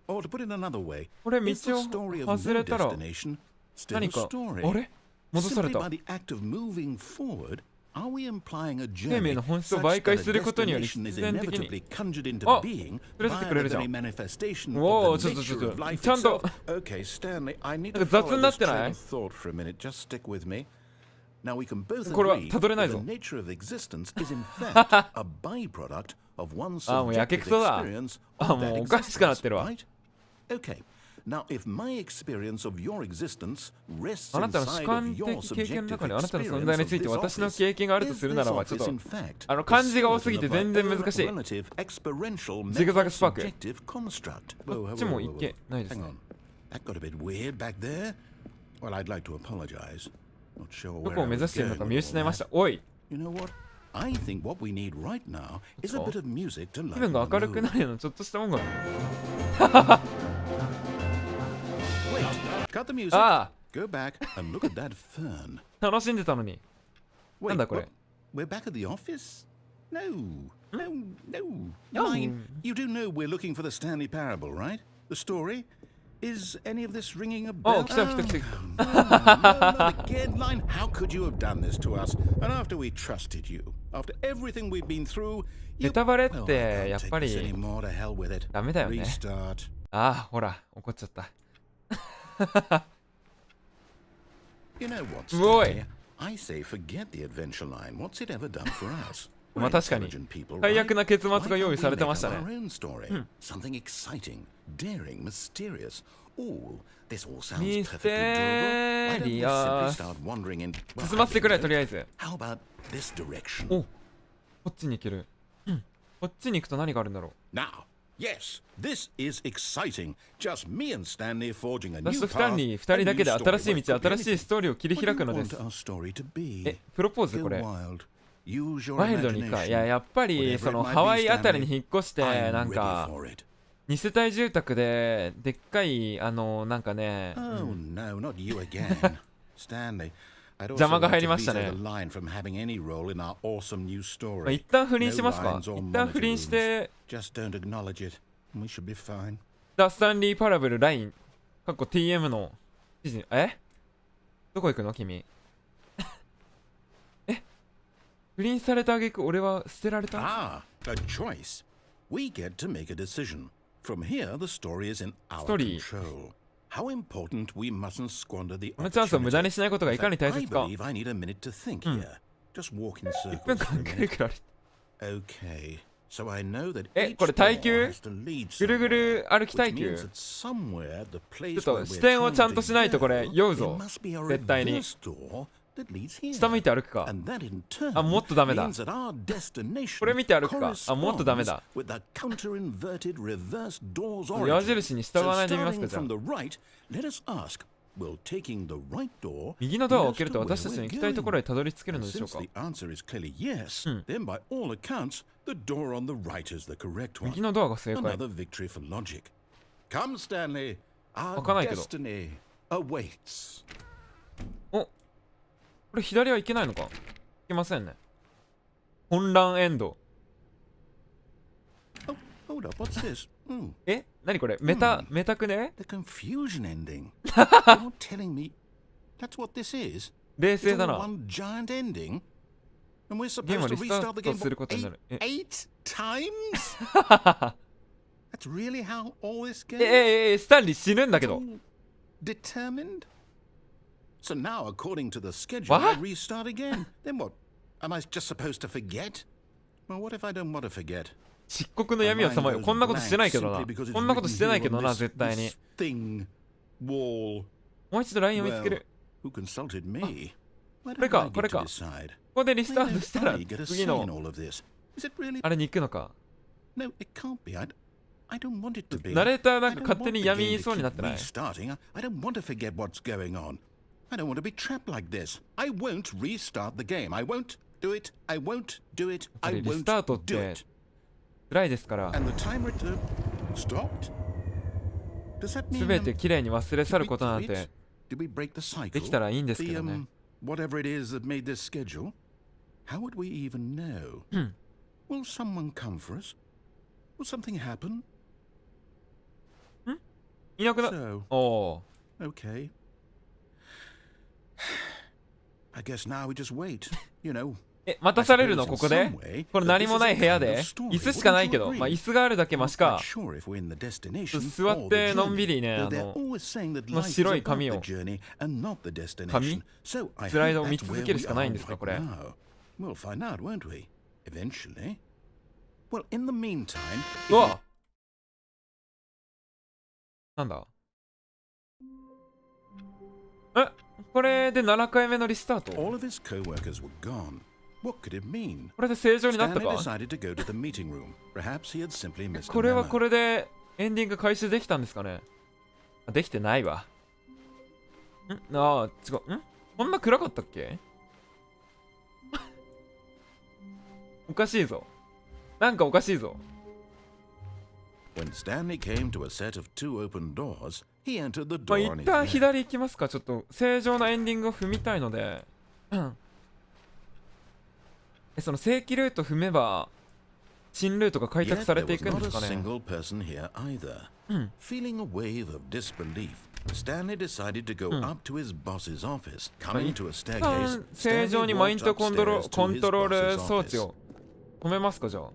Or to put it another way, これ道 is the を story of 外 no れたら destination still a 何か、 story? あれ戻され Simply た。 by the act of moving forward, are we implying a 生命 journey の本質を such 媒 that 介 a することにより destination 必 is 然的 inevitably に。 conjured into あ、 being 連れてって via くれる the じゃ very ん。 manifestation お of ー、 the ちょっ nature と of life ちゃんと itself? Okay, Stanley, I need な to んか雑 follow になっ this てな train い？ of thought for a minute. Just stick with me. Now we can both これは agree たどれない that ぞ。 the nature of existence is in fact a byproduct of one's あ、もうやけ subjective くそだ。 experience あ、 of も that うおかしくなってる existence, わ。 right? Okay. Now, if my experience of your existence rests あなたの主 inside 観 of your 的経験の subjective 中にあなたの存 experience 在に of ついて this 私の office, 経験があると is するな this らば、ちょっ office と in fact 漢字が多 the すぎて skeleton 全 of 然 my 難しい。 own relative experiential ジグザグ method スパーク。 subjective construct. こっちも行けないです Hang ね。 on. That got a bit weird back there. Well, I'd like to apologize. Not sure ど where こを I 目 was 指しているの going か with 見 all 失いまし that. た。おい、 You know what? I think what we need right now is a そう？ bit of music to 気分 lighten が the 明るくな mood. るようなちょっとした音楽。 Wait, cut the music. あ Go back and look at that fern. あ、楽しんでたのに。 Wait, なんだこれ？ what? We're back at the office? No, no, no. No. Mine, you do know we're looking for the Stanley Parable, right? The story? Is any of this ringing a bell? 来た来た来た。 No, not again, Line. How could you have done this to us? And after we trusted you, after everything we've been through, ネ you... タバレっ Oh, I て can't やっ take ぱ this り anymore. To hell with it. ダメだよね。 Restart. ああ、ほら、怒っちゃった。 You know what, Boy. Stanley? I say forget the adventure line. What's it ever done for us? まあ確かに最悪な結末が用意されてましたね。 Something exciting, daring, mysterious. Oh, this all sounds ミ perfectly ス doable. テ Why don't リ we ア simply ス。 start wandering in? 進ませてくれ、とりあえず。 How about this direction? お、こっちに行ける。こっちに行くと何があるんだろう。 Now, yes, this is exciting. Just me and Stanley forging a 私 new とスタン path. リー2人だけで新しい道、新しいストーリーを切り What do 開 you くので want す。 our story to be? え、プロポーズ Go これ。 wild. Use your ワイルドにか。いや、 imagination. やっぱり、そのハワイあたりに引っ越して、 I'm なん ready か、 for it. 2世帯住宅で、でっかい、なんかね、 Oh no, not you again. Stanley, I'd 邪 also 魔が like 入り to ました veto ね。 the line from having any role in our awesome new まあ story. 一旦不倫し No ますか？ lines or 一旦不倫し monitor て、 Just don't acknowledge it. We should be fine. ザ・スタンリー・パラブル・ライン、かっこ TM の記事、どこ行くの君。不倫された挙句俺は捨てられた？ Ah, a choice. We get to make a decision. From here, the story is in our Story. control. How important we mustn't squander the このチャンスを無駄 opportunity. にしないことが In いかに fact, 大 I 切か。 believe I need a minute to think here. Just walk in 1 circles 分 for 間 a く minute. るくる歩いて。 Okay, so I know that え、 each これ耐 door 久？ has to lead ぐるぐ somewhere, る歩き which 耐 means 久。 that somewhere the ちょ place っと where 視 we're 点を trying ちゃんとしないと to これ go, 酔う it ぞ。 must be a 絶対に。 reverse door that leads here. 下向いて歩くか。 And that in turn あ、もっとダメだ。 means that our destination これ見て歩くか。あ、もっとダメ corresponds だ。 with the counter-inverted reverse door's 矢 origin. 印に従わないでみますか、 So じゃあ starting from the right, let us ask, will taking the right door 右のドアを lead 開け us る to と where 私たちの we're 行きたいところ going? へたどり着ける And のでしょう since か。 the answer is clearly yes, then by all accounts, the door on the right is the correct one. 右のドアが正解。 Another victory for logic. Come, Stanley. Our 開かないけど。 destiny awaits. お、これ左はいけないのか？いけませんね。混乱エンド。 Oh, hold up, what's this? Hmm. え、何これメタくね？ The confusion ending. You're telling me that's what this is? 冷 It's 静だ all な。 one giant ending? And we're ゲーム supposed を to リスタ restart the ー game トすることになる。eight times? That's really how all this goes? スタンリー死ぬんだけど。 Determined? So now, according to the schedule, What? I restart again. Then what? Am I just supposed to forget? Well, what if I don't want to forget? 漆黒の闇をさまよ。こんなことしてないけどな。こんなことしてないけどな、絶対に。 Thing, wall. もう一度 LINE を見つける。 Who consulted me? Why これ don't か I これ get か to こ decide? こでリスタ Why ート don't したら I get a 次 say の in all of this? Is it really? あれに行くのか。 No, it can't be. I don't want it to be. ナレーターなん I か don't 勝手 want に the 闇 game 言い to そうになっ keep てない？ restarting. I don't want to forget what's going on. I don't want to be trapped like this. I won't restart the game. I won't do it. I won't do it. やっぱ I りリス won't タートっ do て it. 辛いですから、 And the timer stopped? Does that mean すべてきれいに忘れ去ることなんて did we break the cycle? できたらいいんですけ The どね。 whatever it is that made this schedule? How would we even know? Will someone come for us? Will something happen? いなくな So, おー okay. I guess now we just wait. You know. 待たされるのここで？これ何もない部屋で椅子しかないけど、まあ椅子があるだけマシか。座ってのんびりね、白い紙をスライドを見続けるしかないんですかこれ。 We'll find out, won't we? Eventually. Well, in the meantime, うわなんだこれで7回目のリスタート all of his co-workers were gone. What could it mean? これで正常になった Stanley か decided to go to the meeting room. Perhaps he had simply missed こ a れは memo. これでエンディング回収できたんですかねできてないわ違うこんな暗かったっけおかしいぞなんかおかしいぞ When Stanley came to a set of two open doors, he entered the まあ door on 一 his 旦 left. 左行きますかちょっと正常なエンディングを踏みたいのでその正規ルート踏めば新ルートが開拓 Yet され there てい was くん not で a すかね single person here either. Feeling a wave of disbelief, Stanley decided to go up to his boss's office. Coming to a 一 staircase, 旦正常に Stanley マイン walked ドコントロ upstairs コ to ン his トロール boss's 装置 office. を止めますかじゃあ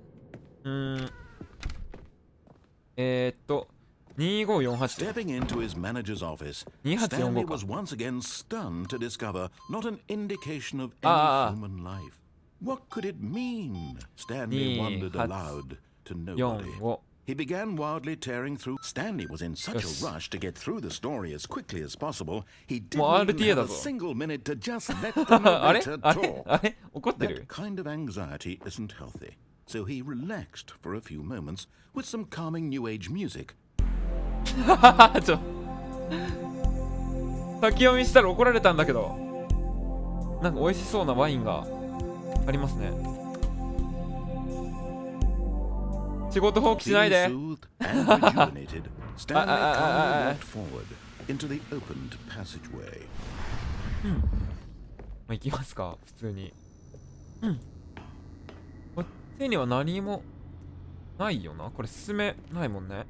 2548 Stepping into his manager's office, 2845 Stanley か was once again stunned to discover not an indication of Ah, any human life. What could it mean? Stanley wondered aloud to nobody. 45 He began wildly tearing through. Stanley was in such Yes. a rush to get through the story as quickly as possible. He もう didn't RTA even だ have a ぞ single minute to just let the あれ narrator あれ talk. あれ怒って That る kind of anxiety isn't healthy. So he relaxed for a few moments with some calming new age music. 先読みしたら怒られたんだけどなんか美味しそうなワインがありますね仕事放棄しないで Feeling soothed and rejuvenated, Stanley calmly walked forward into the opened passageway. 行きますか普通にこっちには何もないよなこれ進めないもんね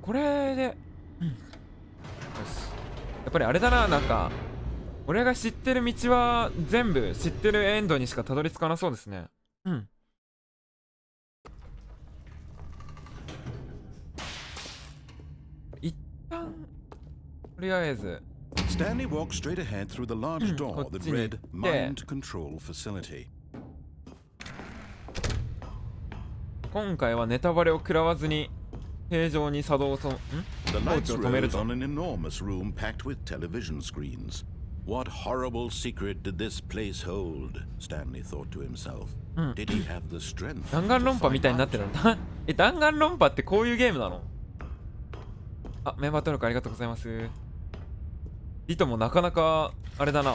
これでよしやっぱりあれだななんか俺が知ってる道は全部知ってるエンドにしかたどり着かなそうですね一旦とりあえず Stanley walked straight ahead through the large door that こっちに行って read Mind Control Facility. 今回はネタバレを食らわずに平常に作動と The 装 lights 置を止める rose と on an enormous room packed with television screens. What horrible secret did this place hold? Stanley thought to himself. Did he have the strength? 弾丸論破みたいになってるんだ弾丸論破ってこういうゲームなのメンバー登録ありがとうございますリトもなかなかあれだな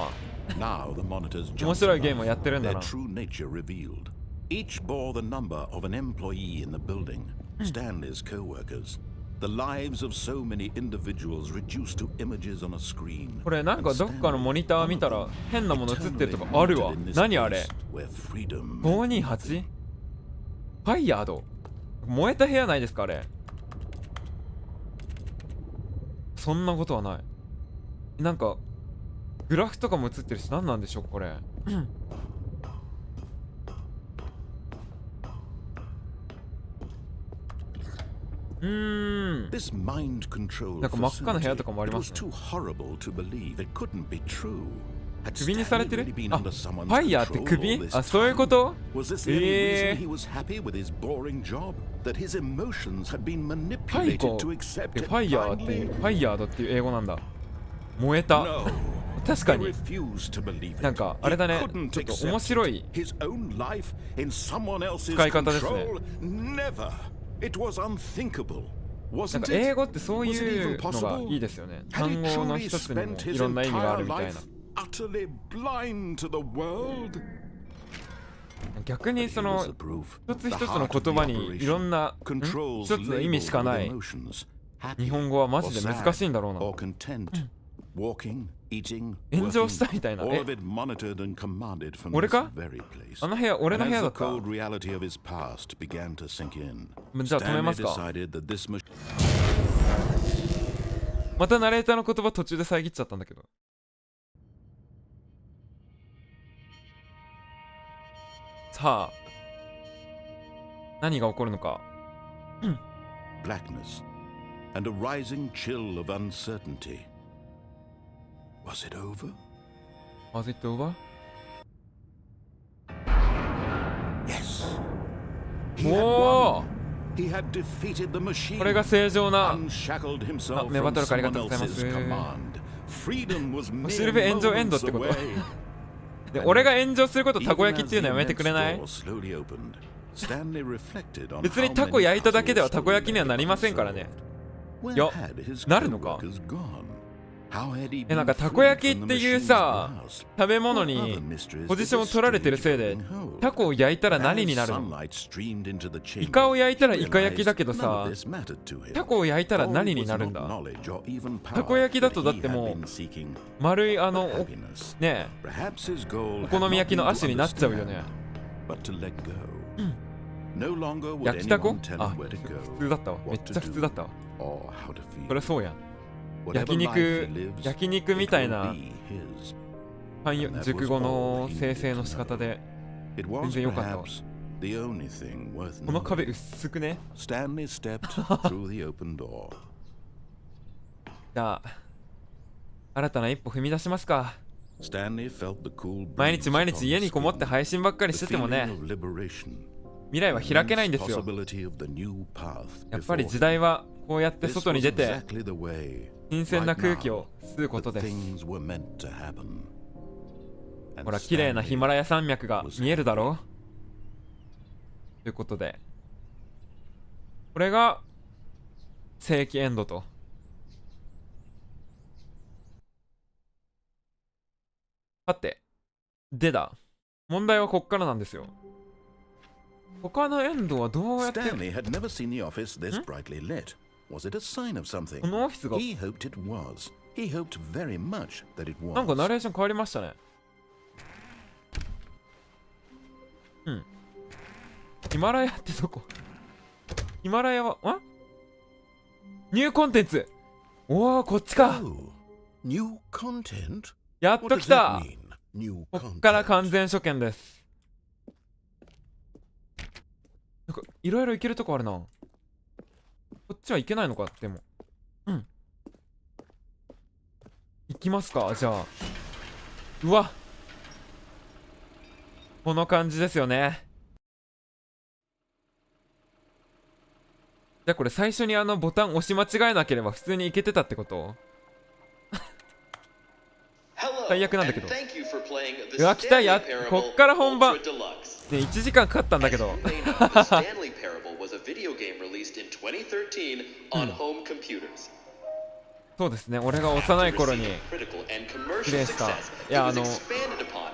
Now the monitors 面 jumped 白いゲームを above, やってるんだ their な true nature revealed. Each bore the number of an employee in the building, Stanley's co-workers. The lives of so many individuals reduced to images on a screen. これなんかどっかのモニター見たら変なもの映ってるとかあるわ何あれ Where freedom 528ファイヤード、燃えた部屋ないですかあれ。そんなことはない。なんかグラフとかも映ってるし、何なんでしょうこれ。なんか真っ赤な部屋とかもありますね。首にされてる？あ、ファイヤーって首？あ、そういうこと？ファイコってファイヤーっていう、ファイヤードっていう英語なんだ。燃えた。確かになんかあれだね、ちょっと面白い使い方ですね。なんか英語ってそういうのがいいですよね。単語の一つにもいろんな意味があるみたいな。逆にその一つ一つの言葉にいろんな一つの意味しかない日本語はマジで難しいんだろうな。炎上したみたいな。俺か？あの部屋俺の部屋だった。じゃあ止めますか。またナレーターの言葉途中で遮っちゃったんだけど。さあ何が起こるのか。Blackness and a rising chill of uncertainty. Was it over? Was it over? Yes. おお、 He had defeated the machine. これが正常な。Unshackled himself メバトルありがとうございます。シルベ炎上エンドってことで、俺が炎上することたこ焼きっていうのやめてくれない？別にタコ焼いただけではたこ焼きにはなりませんからね。いや、なるのか。なんかたこ焼きっていうさ食べ物にポジションを取られてるせいで、タコを焼いたら何になるの？イカを焼いたらイカ焼きだけどさ、タコを焼いたら何になるんだ？たこ焼きだとだってもう丸いねえお好み焼きの足になっちゃうよね。焼きタコ？あ、普通だったわ。めっちゃ普通だったわ。そりゃそうやん。焼肉みたいな熟語の生成の仕方で全然良かったわ。この壁薄くね。じゃあ新たな一歩踏み出しますか。毎日家にこもって配信ばっかりしててもね、未来は開けないんですよ。やっぱり時代はこうやって外に出て新鮮な空気を吸うことです。ほら綺麗なヒマラヤ山脈が見えるだろう。ということでこれが世紀エンドと。さてでだ、問題はこっからなんですよ。他のエンドはどうやって？このオフィスがなんかナレーション変わりましたね。ヒマラヤってどこ？ヒマラヤはニューコンテンツ。おお、こっちか。やっと来た。こっから完全初見です。なんかいろいろ行けるとこあるな。こっちは行けないのか。でも行きますか。じゃあうわこの感じですよね。じゃあこれ最初にボタン押し間違えなければ普通に行けてたってこと？最悪なんだけど。うわ来た。こっから本番ね。1時間かかったんだけどそうですね、俺が幼い頃にプレイした。いや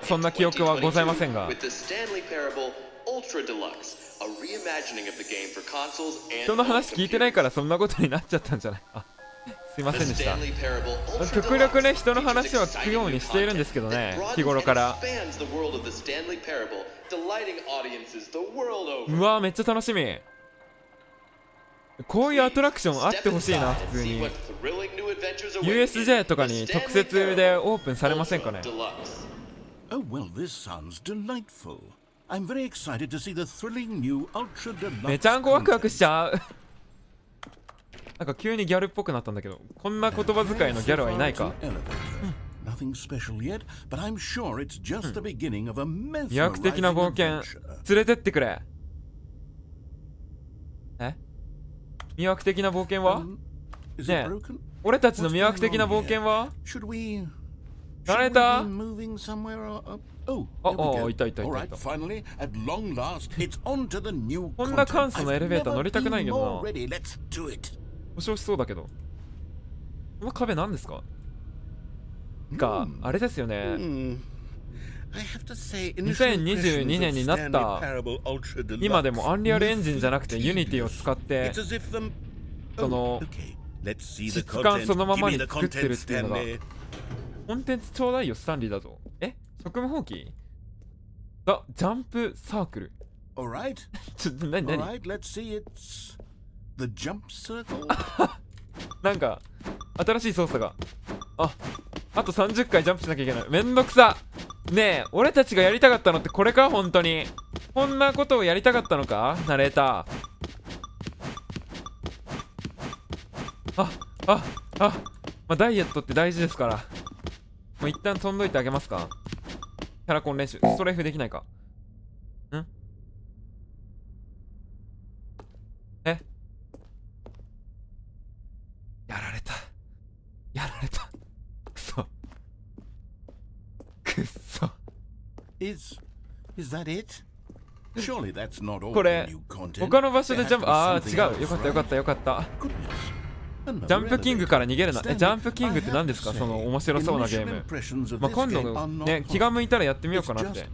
そんな記憶はございませんが、人の話聞いてないからそんなことになっちゃったんじゃない？あ、すいませんでした。極力ね、人の話は聞くようにしているんですけどね、日頃から。うわー、めっちゃ楽しみ。こういうアトラクションあってほしいな、普通に。USJ とかに特設でオープンされませんかね。Oh, well, this sounds delightful. I'm very excited to see the thrilling new ultra deluxe. めちゃんこワクワクしちゃう。なんか急にギャルっぽくなったんだけど、こんな言葉遣いのギャルはいないか。Nothing special yet, but I'm sure it's just the beginning of a 魅惑的な冒険、連れてってくれ。魅惑的な冒険は？ねえ、俺たちの魅惑的な冒険は？ナレーター？いたいたいたいた。こんな簡素なエレベーター乗りたくないけどな。押しそうだけど。この壁何ですか？あれですよね。2022年になった今でもアンリアルエンジンじゃなくてユニティを使ってその質感そのままに作ってるっていうのがコンテンツちょうだいよ、スタンリーだと。職務放棄？ジャンプサークル。ちょっと何なんか新しい操作が。あと30回ジャンプしなきゃいけない。めんどくさ。ねえ、俺たちがやりたかったのってこれか？本当にこんなことをやりたかったのか、ナレーター。まあ、ダイエットって大事ですから、もう一旦飛んどいてあげますか。キャラコン練習、ストレーフできないか。やられた。くそ。これ他の場所でジャンプ、違う。よかったよかったよかった。ジャンプキングから逃げるな。ジャンプキングって何ですか？その面白そうなゲーム。まあ、今度ね、気が向いたらやってみようかなって。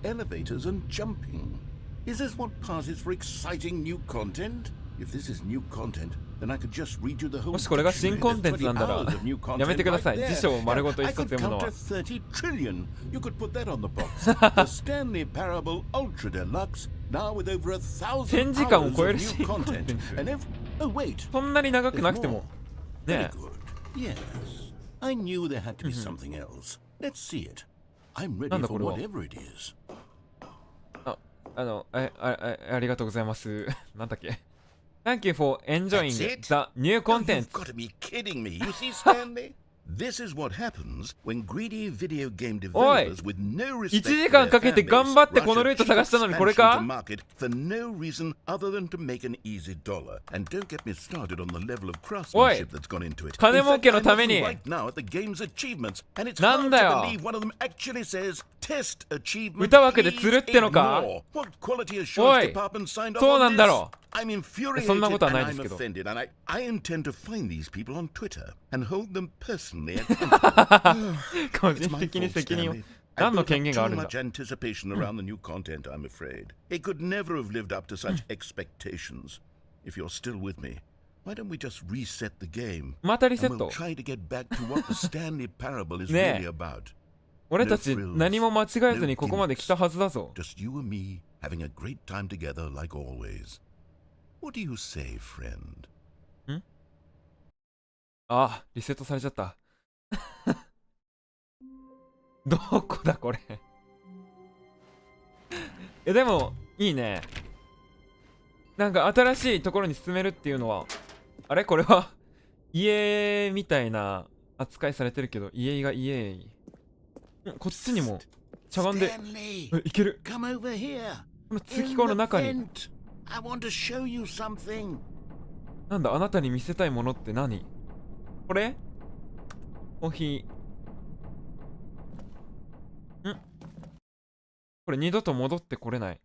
もしこれが新コンテンツなんだらやめてください。辞書を丸ごと一冊読むのは。1000時間を超える新コンテンツ。そんなに長くなくてもねえ。なんだこれは。ありがとうございます。なんだっけ。Thank you for enjoying the new content. You've got to be kidding me. You see, Stanley? This is what happens when greedy video game developers with no respect for their market for no reason other than to make an easy dollar. And don't get me started on the level of craftsmanship that's gone into it. In fact, I'm looking right now at the game's achievements, and it's hard to believe one of them actually says test achievement. Ignore. What quality assurance department signed off on this? I'm infuriated and I'm offended, and I intend to find these people on Twitter and hold them personally accountable. It's my fault, Stanley. I built up too much anticipation around the new content, I'm afraid. It could never have lived up to such expectations. If you're still with me, why don't we just reset the game? And we'll try to get back to what the Stanley Parable is really about. 俺たち何も間違えずにここまで来たはずだぞ。 Just you and me having a great time together like always.What do you say, friend? リセットされちゃった。どこだこれ。でもいいね。なんか新しいところに進めるっていうのは、あれこれは家みたいな扱いされてるけど、家が家。こっちにもしゃがんでいける。この通気口の中に。I want to show you something. なんだ、あなたに見せたいものって何？これ？コーヒー。これ二度と戻ってこれない。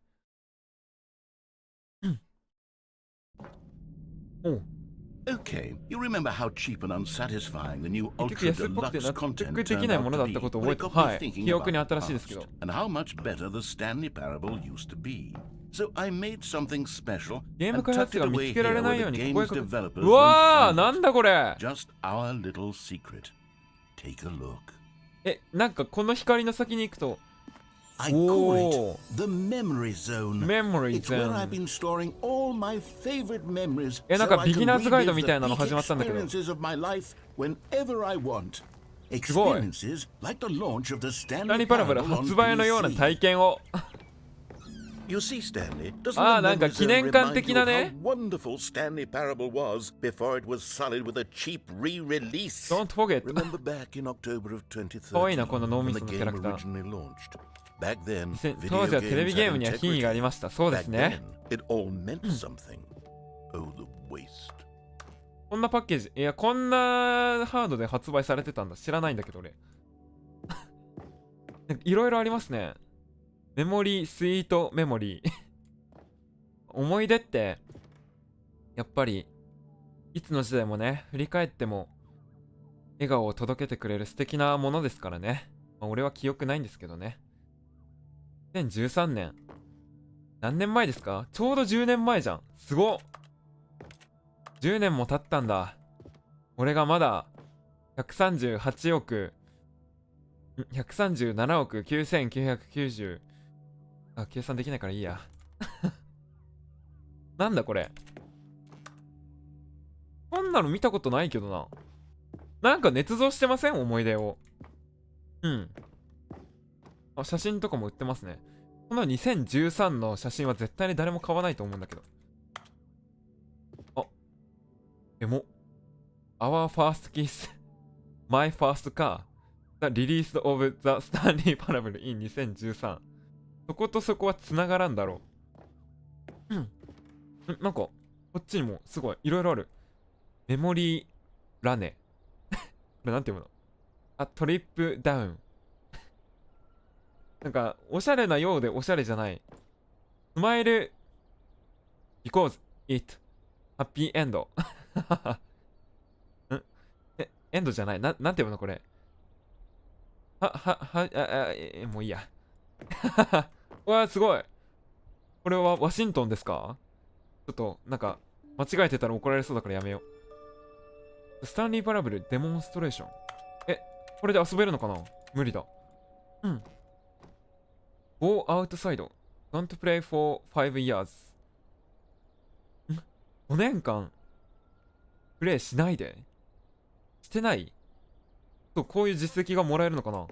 Okay, you remember how cheap and unsatisfying the new ultra deluxe content turned out to be. But it got me thinking about the past and how much better the Stanley Parable used to be. So I made something special ゲーム and 開 tucked 発 it が見 away つけら here れない where よう the にここへ game's 隠す。 developers うわー、 won't な find んだこれ。 it. Just our little secret. Take a look. なんかこの光の先に行くと I call Whoa. it the memory zone. Memory It's where zone. I've been storing all my favorite memories なん so か I ビギ can ナーズガイド relive み the たいなの peak 始まったんだけど。 experiences of my life whenever I want. すごい。 Experiences like the launch of the スタン Stanley リーパラブル Parable on 発売のような PC. 体験を。 You see, Stanley, doesn't なんか the 記 memory 念 zone 館 remind 的 you な of ね。 how wonderful Stanley Parable was before it was sullied with a cheap re-release? Don't forget. Remember back in October of かわいいな、 2013 この脳み when そ the のキャラ game クター。 originally launched. Back then, 当 video 時はテレビ games ゲー had ムには品位があり integrity. ました。そうで Back すね。 then, it all meant something. Oh, the waste. こんなパッケージ、こんなハードで発売されてたんだ。知らないんだけど俺。いろいろありますね。メモリー、スイートメモリー。思い出って、やっぱり、いつの時代もね、振り返っても、笑顔を届けてくれる素敵なものですからね。俺は記憶ないんですけどね。2013年。何年前ですか？ちょうど10年前じゃん。すごっ。10年も経ったんだ。俺がまだ137億9990。計算できないからいいや。なんだこれ。こんなの見たことないけどな。なんか捏造してません？思い出を。写真とかも売ってますね。この2013の写真は絶対に誰も買わないと思うんだけど。でも、Our first kiss, my first car, the release of the Stanley Parable in 2013。そことそこは繋がらんだろう。なんか、こっちにもすごい、いろいろある。メモリーラネ。これなんていうの？トリップダウン。なんか、おしゃれなようでおしゃれじゃない。スマイル、because it, happy end。エンドじゃない。なんていうのこれ。もういいや。うわー、すごい。これはワシントンですか？ちょっと、なんか、間違えてたら怒られそうだからやめよう。スタンリーパラブルデモンストレーション。これで遊べるのかな？無理だ。Go outside. Don't play for 5 years. 5年間、プレイしないで？してない？こういう実績がもらえるのかな？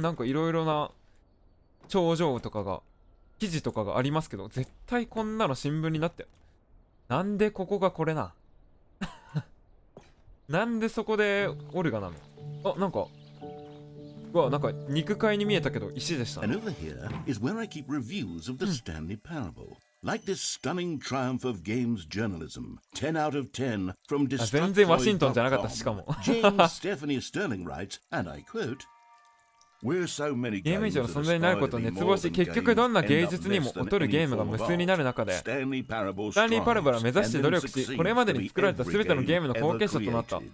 なんかいろいろな頂上とかが、記事とかがありますけど、絶対こんなの新聞になって。なんでここがこれな？なんでそこでオルガなの？なんか、うわ、なんか肉塊に見えたけど石でした。And over here is where I keep reviews of the Stanley Parable. Like this stunning triumph of games journalism, 10 out of 10 from 全然ワシントンじゃなかったしか Destructoid.com. も。James Stephanie Sterling writes, and I quote, We're so many ゲーム以 games 上の that 存在になる aspire ことを to be 熱 more 望し、 than 結局 games どんな end 芸 up 術にも less than 劣る any ゲームが form 無 of 数になる art. 中で、 Stanley Parable スタンリー・パラブルは strives 目指して and 努 then 力し、 succeeds これまでに to be 作られた every 全てのゲーム game の後 ever 継者となった。 created.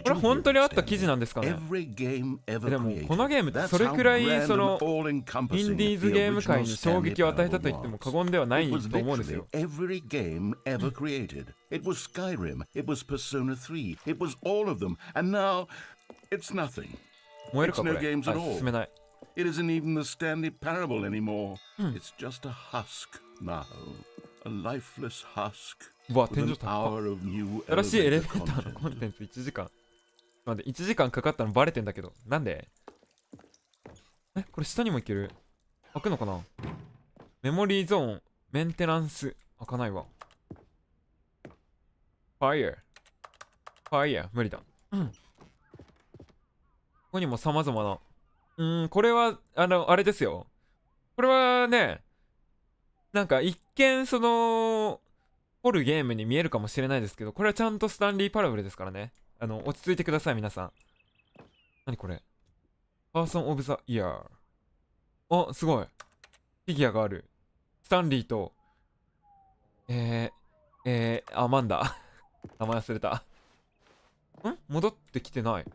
これ本当にあった記事なんですかね？ Every game ever でも created. このゲームって That's それ how くらい grand そ and の all-encompassing インディーズ the ゲーム original 界に衝撃を与えたと言って Stanley も Parable 過言ではない was. と思うんですよ。 Every game ever created. It was Skyrim. It was Persona 3. It was all of them. And now, it's nothing. 燃えるかこ It's れ？ no games at all. 進めない。 It isn't even the Stanley Parable anymore. It's just a husk now. A lifeless husk. うわ、 With 天 an 井高っ。 hour of new 新しいエレベ elevator ーターのコン content. テンツ1時間。待って、1時間かかったのバレてんだけど。なんで？これ下にも行ける？開くのかな？メモリーゾーン、メンテナンス。開かないわ。ファイヤー。ファイヤー、無理だ。ここにも様々な。これは、あれですよ。これはね、なんか一見その、掘るゲームに見えるかもしれないですけど、これはちゃんとスタンリー・パラブルですからね。落ち着いてください、皆さん。何これ？パーソン・オブ・ザ・イヤー。すごい。フィギュアがある。スタンリーと、アマンダ。名前忘れた。戻ってきてない。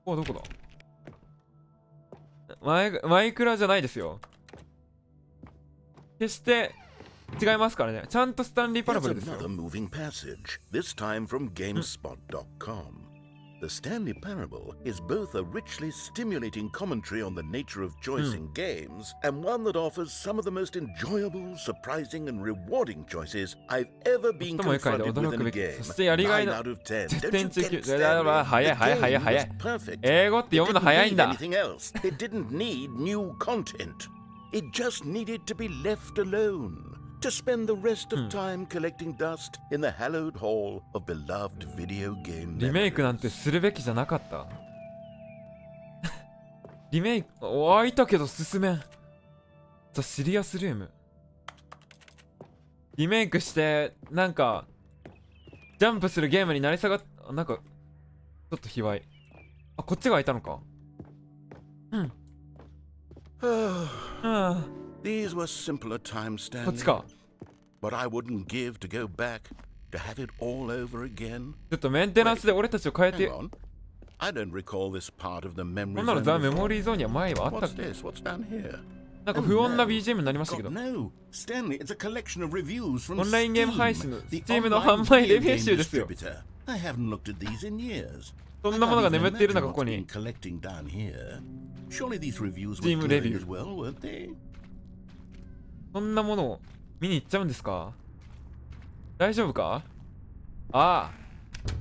どこだ？マイクラじゃないですよ。決して違いますからね。ちゃんとスタンリー・パラブルですよ。 Here's another moving passage, this time from GameSpot.com. The Stanley Parable is both a richly stimulating commentary on the nature of choice in games and one that offers some of the most enjoyable, surprising, and rewarding choices I've ever been 最も愉快で confronted 驚 with く in べ a き、 game. そしてやりがい 9 の out of 10. 10 Don't 点 you 中 get 9。 Stanley? 早い早い早い早い。 The game was perfect. 英語って読むの It 早い didn't んだ。 need anything else. It didn't need new content. It just needed to be left alone to spend the rest of time collecting dust in the hallowed hall of beloved video game リメイクなん memories. てするべきじゃなかった。リメイク、開いたけど進めん。ザ・シリアスルーム。リメイクして、なんか、ジャンプするゲームになり下がっ、なんか、ちょっと卑猥。あ、こっちが開いたのか。うん。These were simpler times, こっち Stanley. か。 But I wouldn't give to go back to have it all over again. ちょっとメンテナンスで俺たちを変え Hang て。 on. I don't recall this part of the こ memory んなの zone ザ・メ before. モリーゾーンには前はあったっ What's け。 this? What's down here? なんか不穏な BGM になりましたけ God, ど。 no. Stanley, it's a collection of reviews from オンラインゲーム配信の Steam, the Steam の online 販売レ video ビュー game 集ですよ。 distributor. I haven't looked at these in years. そんなものが眠っているのか、ここ Imagine に。 what's been collecting down here. Surely these reviews Steam were glowing review. as well, weren't they? そんなものを見に行っちゃうんですか。大丈夫か。ああ。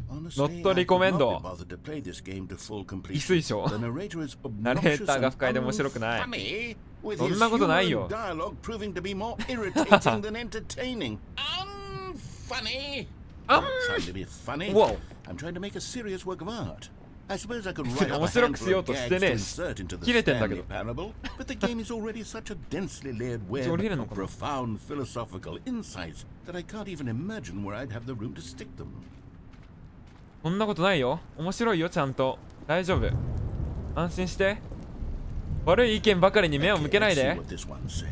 Honestly, Not I could not recommend. be bothered to play this game to full 異 completion. 水晶。 The narrator is ナレー obnoxious ターが and 不快で面白くない。 unfunny, with そん his なことない humor よ。 and dialogue proving to be more irritating than entertaining. Unfunny. I'm trying to be funny. Whoa. I'm trying to make a serious work of art. I suppose I could 別 write に up a 面白くしよ handful う of と gags して to ね。 insert into the 切れてんだけ Stanley ど。 Parable, but the game is already such a densely layered 降 web りれるの of かな。 profound philosophical insights that I can't even imagine where I'd have the room to stick them. そんなことないよ。面白いよ、ちゃんと。大丈夫。安心して。悪い意見ばかりに目を向けない Okay, let's see で。 what this one says.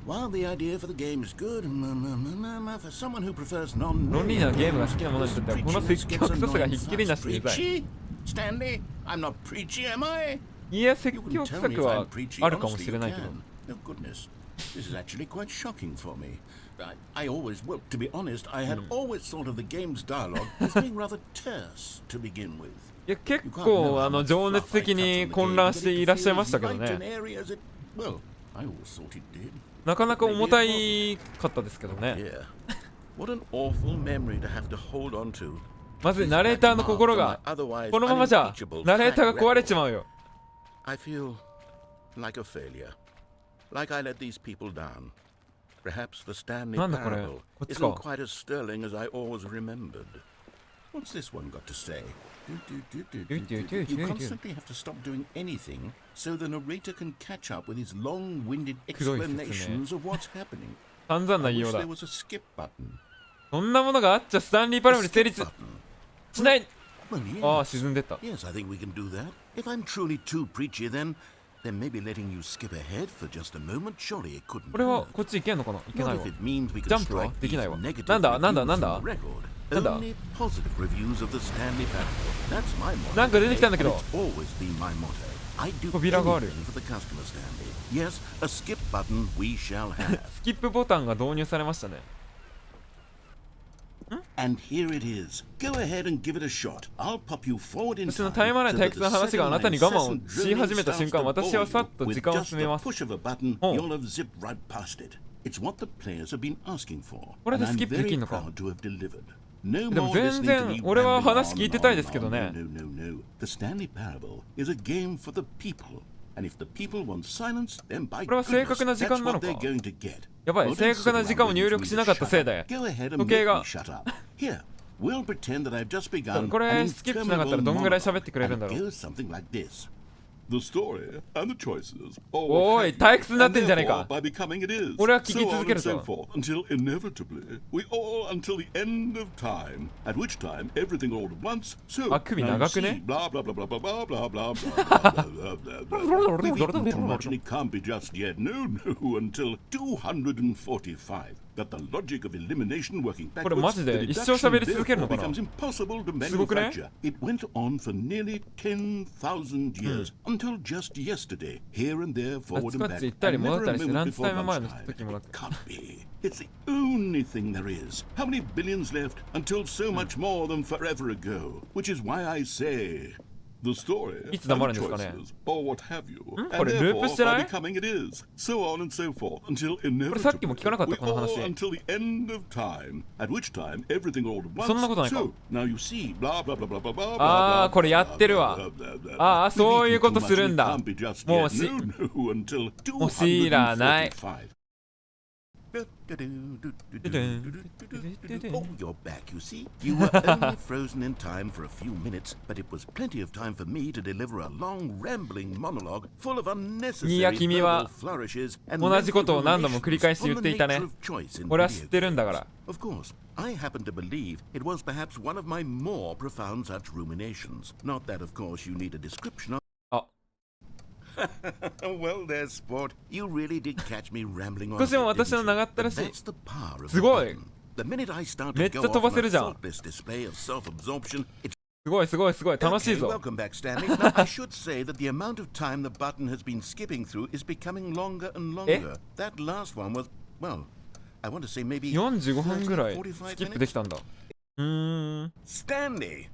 While the idea for the game is good, for someone who prefers 論理なゲームが好きな者にとってはこの説教臭さがひっきりなしにうざい。 Preachy? Stanley, I'm not preachy, am I? いや、説 You can 教 tell 臭 me く if は I'm preachy. あるかも Honestly, し you れないけど。 can. No goodness. This is actually quite shocking for me. I always, well, to be honest, I had always thought of the game's dialogue as being rather terse to begin with. いや、結構情熱的に混乱していらっしゃいましたけどね。なかなか重たいかったですけどね。まずナレーターの心がこのままじゃナレーターが壊れちまうよ。 I feel like a failure. Like I let these people down. Perhaps the Stanley なんだこれ。 Parable こっち isn't か。 quite as sterling as I always remembered. What's this one got to say? You constantly have to stop doing anything so the narrator can catch up with his long-winded explanations of what's happening. 散々な I 言いよ wish うだ there。was a skip button. そんなものがあっちゃスタンリーパラブル成 A 立 skip button. しない。 Well, ああ、 yes. 沈んでった。 Yes, I think we can do that. If I'm truly too preachy, then maybe letting you skip ahead for just a moment, surely it couldn't これは hurt. こっち行けんのかな。行けな Not いわ。 if it means we ジ can ャンプは strike でき these ないわ。 negative なんだなんだ reviews なん from だ the record. なんだ Only positive reviews of the Stanley Parable. That's my motto. なんか出てきたんだけど。 And it's always been my motto. I do 扉がある。 anything for the customer, Stanley. Yes, a skip button we shall have. スキップボタンが導入されましたね。 And here it is. Go ahead and give it a shot. I'll pop you forward in その time 絶え間ない so 退 that 屈 the な話があなたに second 我 line 慢をし始めた瞬間、 starts to 私はさっと bore 時 you. 間を With 進め just ま a す。 push of a button, ほう。 you'll have zipped right past it. It's what the players have been asking for. これで And ス I'm キップでき very んのか。 proud to have delivered. No でも more 全 listening to 然 me 俺は rambling 話 on 聞いて and たい on ですけど and ね。 on. No. The Stanley Parable is a game for the people. And if the people want silence, then by これは正 goodness, 確な時 that's 間なの what か。 they're going to get. やばい、 Well, 正 don't 確な sit 時 around 間を waiting 入 for 力 me し to なかった shut せい up. で。 Go ahead and 時計 make が me shut up. Here, we'll pretend that I've just begun これスキップしなかったらどんぐらい喋ってくれるんだろ and う。 it goes something like this. The story and the choices おい、退屈になってんじゃねえか。 by becoming it is. 俺は聞き So 続 on ける and so ぞ。 forth until inevitably we all until the end of time, at which time everything all at once. So あ、首 now you 長くね。 see, blah blah blah blah blah blah blah blah blah blah blah blah. We've eaten too much and it can't be just yet. No, until 245. got the logic of elimination working これマ backwards, ジ the で一生 deduction 喋り続けるの therefore かな。 becomes impossible to すごくね？ manufacture. It went on for nearly 10,000 years until just yesterday, here and there, あ forward ち and こ back, ち行ったり and 戻っ never た a りして moment 何 before タイム前の lunchtime. 時もなく Can't be. It's the only thing there is. How many billions left until so much more than forever ago? Which is why I say the story いつ and 黙る the んですかね。 choices, or what have you, こ and れループ therefore してな by い？ becoming it is, so on and so forth, until これさっきも inevitably 聞かなかった we この all 話。 until the end of time, at which time everything all at そんなことない once. か。 So now you see, blah blah blah blah blah blah. ああ、これやってるわ。ああ、そういうことするんだ。もうし、もう知らない。Oh, you're back, you see. You were only frozen in time for a few minutes, but it was plenty of time for me to deliver a long, rambling monologue full of unnecessary verbal flourishes and 同じことを何度も繰り返し言っていたね。 俺は知ってるんだから。 Of course, I happen to believe it was perhaps one of my more profound such ruminations. Not that, of course, you need a description of. あ、 Well, there, sport. You really did catch me rambling on. 少しも私の長ったらしい。 That's the power of すごい。 the minute I start め to っちゃ go 飛ば off せ on る a じゃん。 thoughtless display of self-absorption, it's すごいすごいすごい楽しい okay, ぞ。 welcome back, Stanley. Now, I should say that the amount of time the button has been skipping through is becoming longer and longer. That last one was, well, I want to say maybe 45分ぐらい 45スキップできたんだ。Stanley,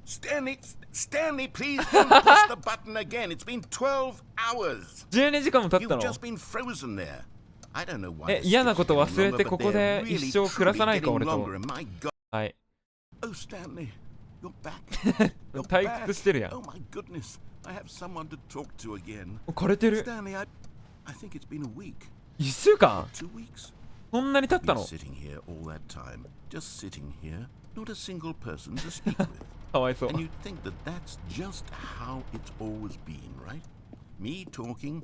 please don't push the button again. It's been 12 hours. 12時間も経った You've の？ just been frozen there. I don't know why. 嫌なこと忘れてここで一生暮らさないか俺と。はい。Oh, Stanley, you're back. 退屈してるやん。 Oh my goodness, I have someone to talk to again. 枯れてる。 Stanley, I think it's been a week. 1週間？ 2 weeks. そんなに経ったの？ Sitting here all that time, just sitting here, not a single person to speak with. かわいそう。 And you'd think that that's just how it's always been, right? Me talking.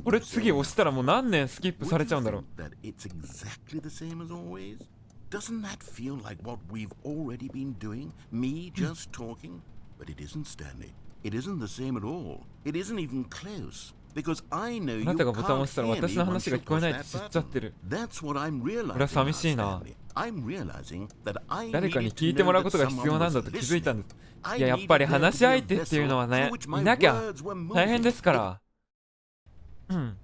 これ次押したらもう何年スキップされちゃうんだろう。 That it's exactly the same as always? Doesn't that feel like what we've already been doing? Me just talking? But it isn't, Stanley. It isn't the same at all. It isn't even close. Because I know あ you なたがボタンを can't 押したら hear 私 me の once 話が you 聞こえない push って知 that っちゃって button. る。 That's what I'm realizing. 俺は寂しいな。 I'm realizing that I 誰かに needed 聞 to いてもらう know こと that が必要 someone なんだ was と気づいたんです。 listening. いや、やっぱり話し相手っていうのはね、いなきゃ大変ですから。うん。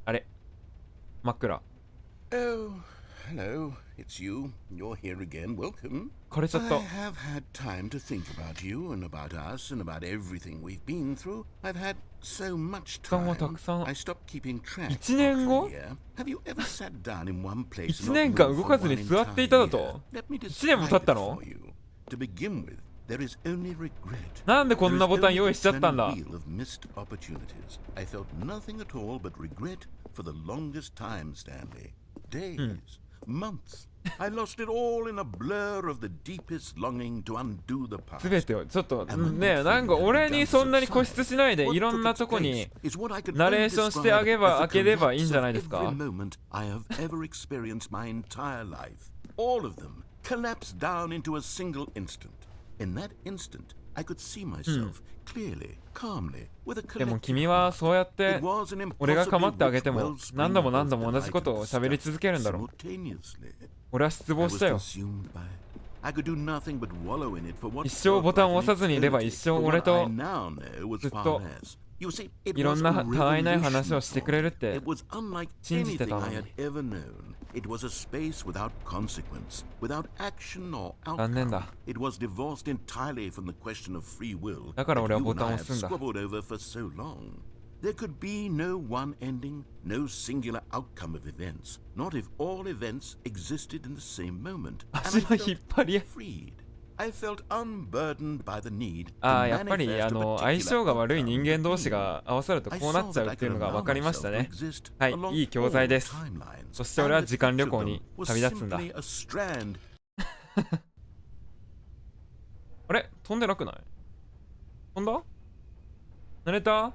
あれ、真っ暗。 Oh, hello. It's you. You're here again. Welcome. 枯れちゃっ I た。 have had time to think about you and about us and about everything we've been through. I've had so much 時間は time. たくさん。 I stopped keeping track. 1年後？ after a year. Have you ever sat down in one place 1 and 年 not 間 moved 動 for かず one に座ってい entire ただ year? と？ Let me 1年も describe 経 it ったの？ for you. To begin with, there is only regret. なんでこんなボタン There is 用意しちゃったんだ？ only a turning wheel of missed opportunities. I felt nothing at all but regret for the longest time, Stanley. Days, months. I lost it all in a blur of the deepest longing to undo the past. すべてをちょっとねえ、なんか俺にそんなに固執しないでいろんなとこにナレーションしてあげば開ければいいんじゃないですか？ Every moment I have ever experienced my entire life, all of them collapsed down into a single instant. In that instant, I could see myself clearly, calmly, with a でも collective 君は heart. そうやっ It て was an 俺が impossibly 構ってあげ rich ても wellspring 何度も of 何度も同じ delight ことを and 喋り続けるんだろう。 simultaneously. 俺は失 I 望 was したよ。 consumed by it. I could do nothing but wallow in it for what 一生ボタンを押さずにいれば felt 一 like 生 eternity, 俺 for what と I now know was ずっ far と less. You see, it いろ was ん a なたわいない話 revolution をして for くれ me. るって It was unlike 信じて anything たの I に。 had ever known. It was a space without consequence, without action or 残念 outcome. だ。 It was divorced entirely from the question of free will だから that 俺は you ボ and タン I を have 押すんだ。 squabbled over for so long. There could be no one ending, no singular outcome of events, not if all events existed in the same moment. 足の引っ張り。 Freed. I felt unburdened by the need ああ、 to やっぱり manifest a 相 particular 性が悪い outcome 人間同士が合わさるとこうなっちゃうっていうのが分かりましたね。はい、いい教材です。そして俺は時間旅行に旅立つんだ。あれ飛んでなくない？飛んだ？慣れた？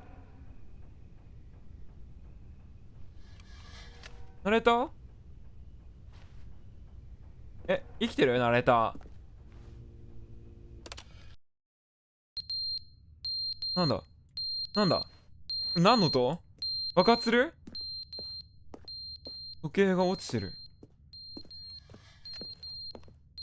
慣れた？え、生きてる？慣れた。なんだなんだ何の音？爆発する？時計が落ちてる。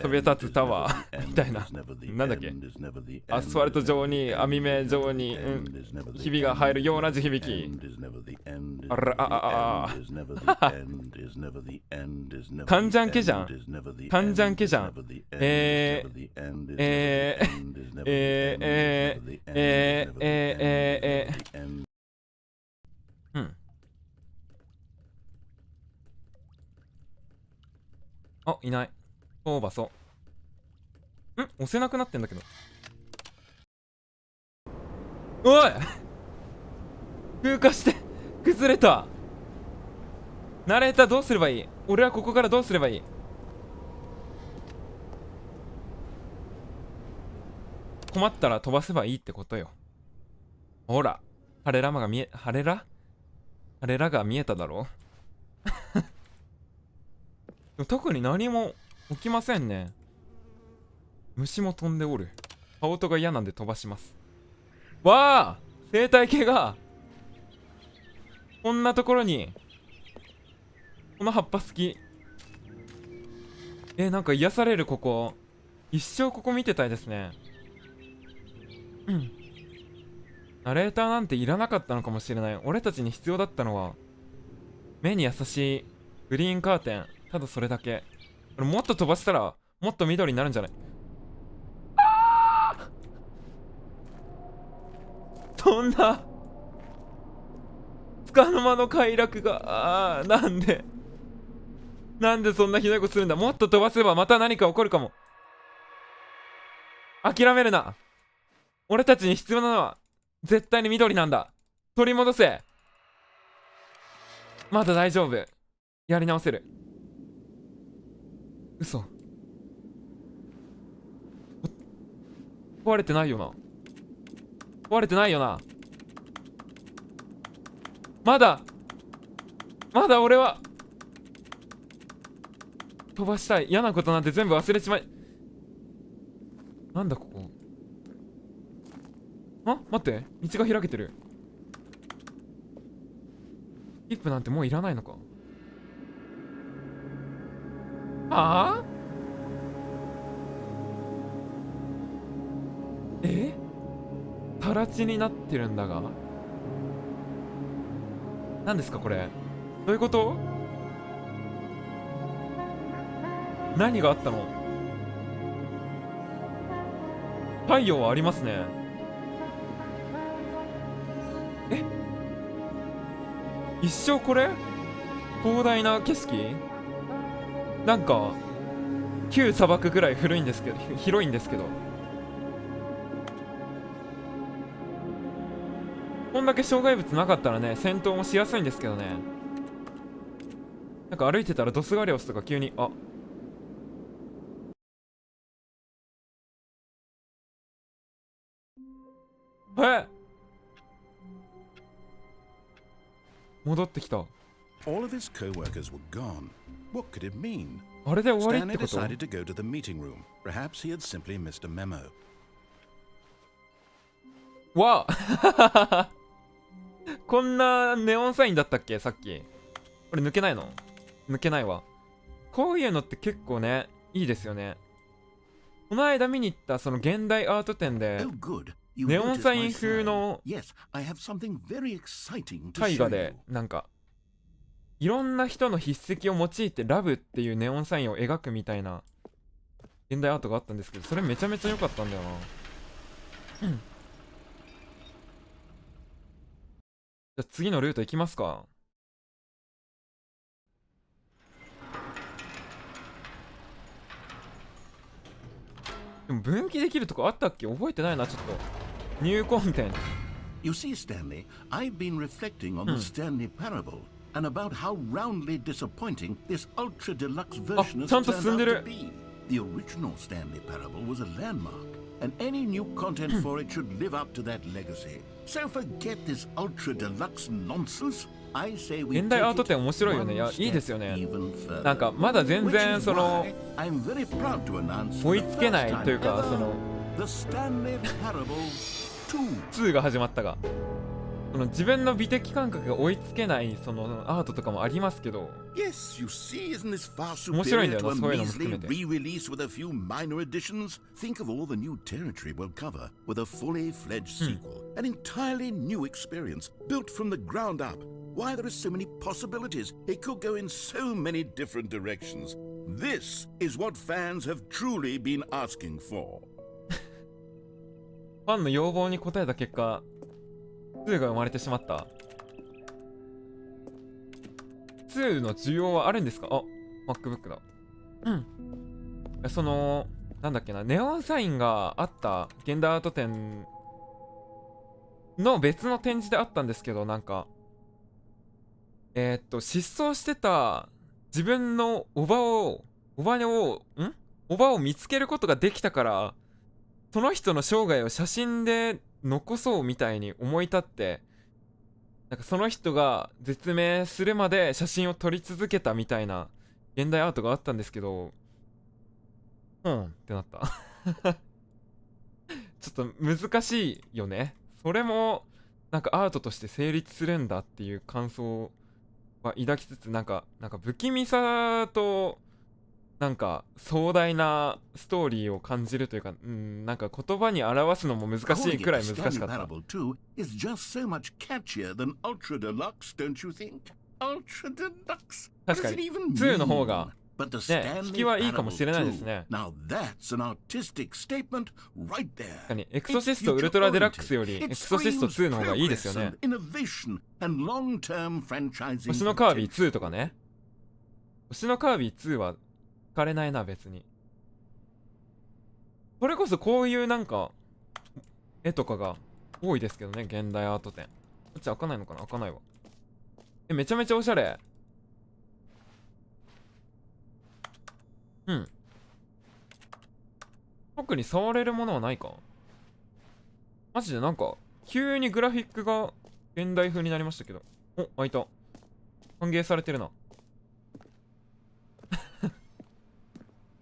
そびえ立つタワーみたいな。なんだっけ、アスファルト上に網目上に、ひびが入るような地響き。あらあカンジャンケじゃん。カンジャンケじゃん。あ、いない。そうばそう。押せなくなってんだけど。おい風化して崩れた。ナレーターどうすればいい？俺はここからどうすればいい？困ったら飛ばせばいいってことよ。ほら、ハレラが見えただろ特に何も起きませんね。虫も飛んでおる。羽音が嫌なんで飛ばします。わあ、生態系がこんなところに。この葉っぱ好き。なんか癒される。ここ一生ここ見てたいですね。ナレーターなんていらなかったのかもしれない。俺たちに必要だったのは目に優しいグリーンカーテン。ただそれだけ。これもっと飛ばしたらもっと緑になるんじゃない？そんなつかの間の快楽が。なんでそんなひどいことするんだ。もっと飛ばせばまた何か起こるかも。諦めるな。俺たちに必要なのは絶対に緑なんだ。取り戻せ。まだ大丈夫。やり直せる。嘘。壊れてないよな。壊れてないよな。まだ俺は飛ばしたい。嫌なことなんて全部忘れちまい。なんだここ。待って、道が開けてる。キップなんてもういらないのか。タラチになってるんだが。何ですかこれ。どういうこと？何があったの？太陽はありますね。一生これ？広大な景色？なんか旧砂漠ぐらい古いんですけど、広いんですけど、こんだけ障害物なかったらね、戦闘もしやすいんですけどね。なんか歩いてたらドスガレオスとか急に、戻ってきた。 All of his co-workers were gone. What could it mean? あれで終わりっ Stanley てこと？ decided to go to the meeting room. Perhaps he had simply missed a memo. わあこんなネオンサインだったっけさっき。これ抜けないの？抜けないわ。こういうのって結構ね、いいですよね。この間見に行ったその現代アート展で Oh, good. You ネオン noticed サイ my ン風 sign. の Yes, I have something very exciting to 絵 show 画 you. でなんかいろんな人の筆跡を用いてラブっていうネオンサインを描くみたいな現代アートがあったんですけど、それめちゃめちゃ良かったんだよな。じゃあ次のルート行きますか。でも分岐できるとこあったっけ？覚えてないな。ちょっとニューコンテンツ。 You see, Stanley, I've been reflecting on the Stanley Parable and about how roundly disappointing this ultra deluxe version has ちゃんと turned 進んで out る。 to be. The original Stanley Parable was a landmark, and any new content for it should live up to that legacy. So forget this ultra deluxe nonsense. I say we 現代アー take ト it 展面白いよね。い one や、いいです step よね。 even further. なんかまだ全 Which 然 is その why I'm very proud to announce 追い for つ the けな first いという time か、そ ever, の the Stanley Parable 2. 2が始まったが、その自分の美的感覚が追いつけないそのアートとかもありますけど、 Yes, you see, isn't this far 面白いん superior だよ to な、 a そういうのも含 measly めて。 re-release with a few minor additions? Think of all the new territory we'll cover with a fully fledged sequel, an entirely new experience built from the ground up. Why, there are so many possibilities. It could go in so many different directions. This is what fans have truly been asking for. ファンの要望に応えた結果、2が生まれてしまった。2の需要はあるんですか？あ、MacBook だ。その、なんだっけな、ネオンサインがあった現代アート展の別の展示であったんですけど、なんか、失踪してた自分のおばを見つけることができたから、その人の生涯を写真で残そうみたいに思い立って、なんかその人が絶命するまで写真を撮り続けたみたいな現代アートがあったんですけど、ってなった。ちょっと難しいよね。それもなんかアートとして成立するんだっていう感想は抱きつつ、なんか不気味さとなんか壮大なストーリーを感じるというか、なんか言葉に表すのも難しいくらい難しかった。 Parable 2 is just so much catchier than Ultra Deluxe, don't you think? Ultra Deluxe? 確かに2の方がね、引きはいいかもしれないですね。Now that's an artistic statement right there. 確かにエクソシストウルトラデラックスよりエクソシスト2の方がいいですよね。星のカービィ2とかね。星のカービィ2は惹かれないな、別に。それこそこういうなんか絵とかが多いですけどね、現代アート展。こっち開かないのかな？開かないわ。めちゃめちゃおしゃれ。特に触れるものはないか。マジでなんか急にグラフィックが現代風になりましたけど。お、開いた。歓迎されてるな。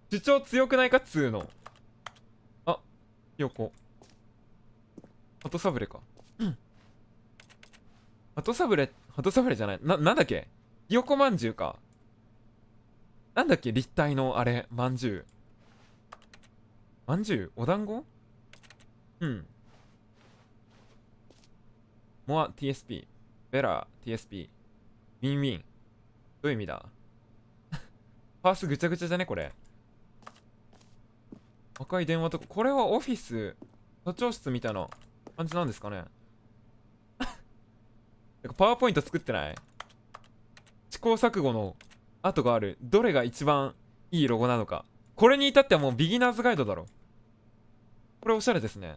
主張強くないかっつーの。あ、ひよこ。鳩サブレか。鳩サブレじゃない。なんだっけ、ひよこまんじゅうか。なんだっけ、立体のあれ、まんじゅう。まんじゅう、お団子？モア TSP、ベラ TSP、ウィンウィン。どういう意味だ？パースぐちゃぐちゃじゃねこれ。赤い電話とか、これはオフィス、社長室みたいな感じなんですかね。パワーポイント作ってない？試行錯誤の跡がある。どれが一番いいロゴなのか。これに至ってはもうビギナーズガイドだろ。これおしゃれですね。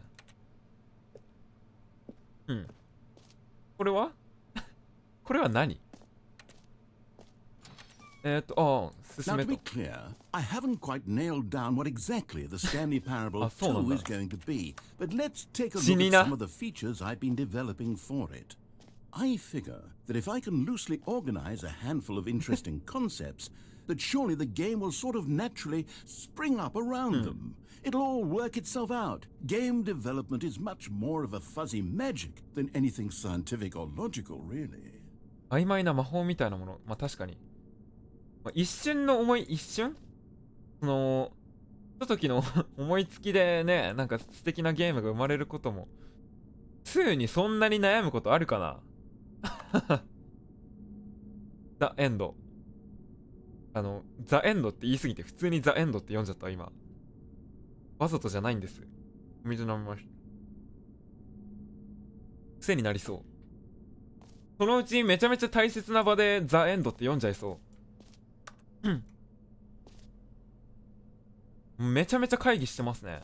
これはこれは何？進 Now, め to と be。clear, I haven't quite nailed down what exactly the Stanley Parable そうなんだ。 2 is going to be, but let's take a 死 look に at な。 some of the features I've been developing for it. I figure that if I can loosely organize a handful of interesting concepts, that surely the game will sort of naturally spring up around them. It'll all work itself out. Game development is much more of a fuzzy magic than anything scientific or logical, really. 曖昧な魔法みたいなもの。まあ確かに。一瞬の一瞬その、ひとときの思いつきでね、なんか素敵なゲームが生まれることも、2にそんなに悩むことあるかな。ザ・エンド。ザ・エンドって言いすぎて、普通にザ・エンドって読んじゃった今。わざとじゃないんです。お水飲みました。癖になりそう。そのうちめちゃめちゃ大切な場でザ・エンドって読んじゃいそう。めちゃめちゃ会議してますね。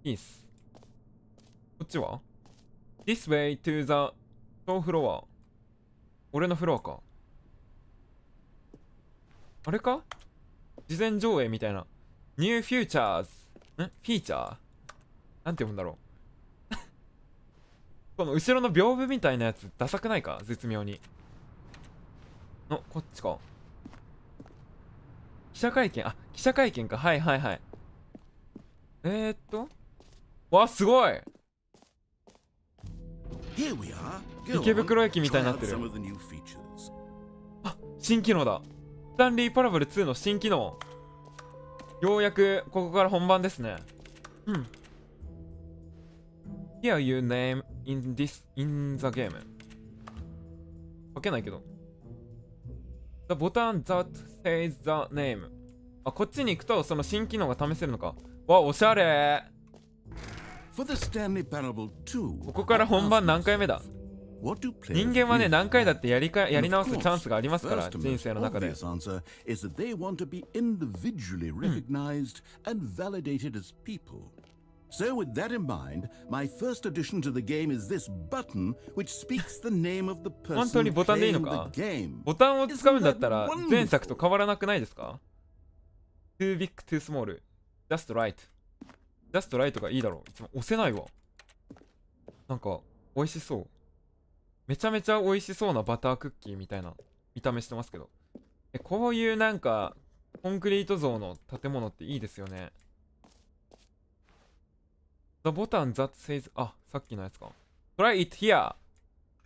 いいっす。こっちは ?This way to the show floor。俺のフロアか。あれか、事前上映みたいな。New Futures。フィーチャーなんて読むんだろう。この後ろの屏風みたいなやつダサくないか、絶妙に。こっちか。記者会見か。はいはいはい。わ、すごい。Here we are. 池袋駅みたいになってる。あ、新機能だ。スタンリーパラブル2の新機能。ようやくここから本番ですね。うん。Here you name in the game。書けないけど。The button that says the name。あ、こっちに行くとその新機能が試せるのか。わ、おしゃれ。ここから本番何回目だ。人間はね、何回だってやり直すチャンスがありますから、人生の中で。So with that in mind, my first addition to the game is this button which speaks the name of the 本当に person ボタンでいいの playing か the game. ボタンを使うんだったら前作と変わらなくないですか？ Too big, too small. Just right. Just right がいいだろう。いつも押せないわ。なんか、美味しそう。めちゃめちゃ美味しそうなバタークッキーみたいな見た目してますけど。こういうなんか、コンクリート像の建物っていいですよね。The button that says あ、さっきのやつか。Try it here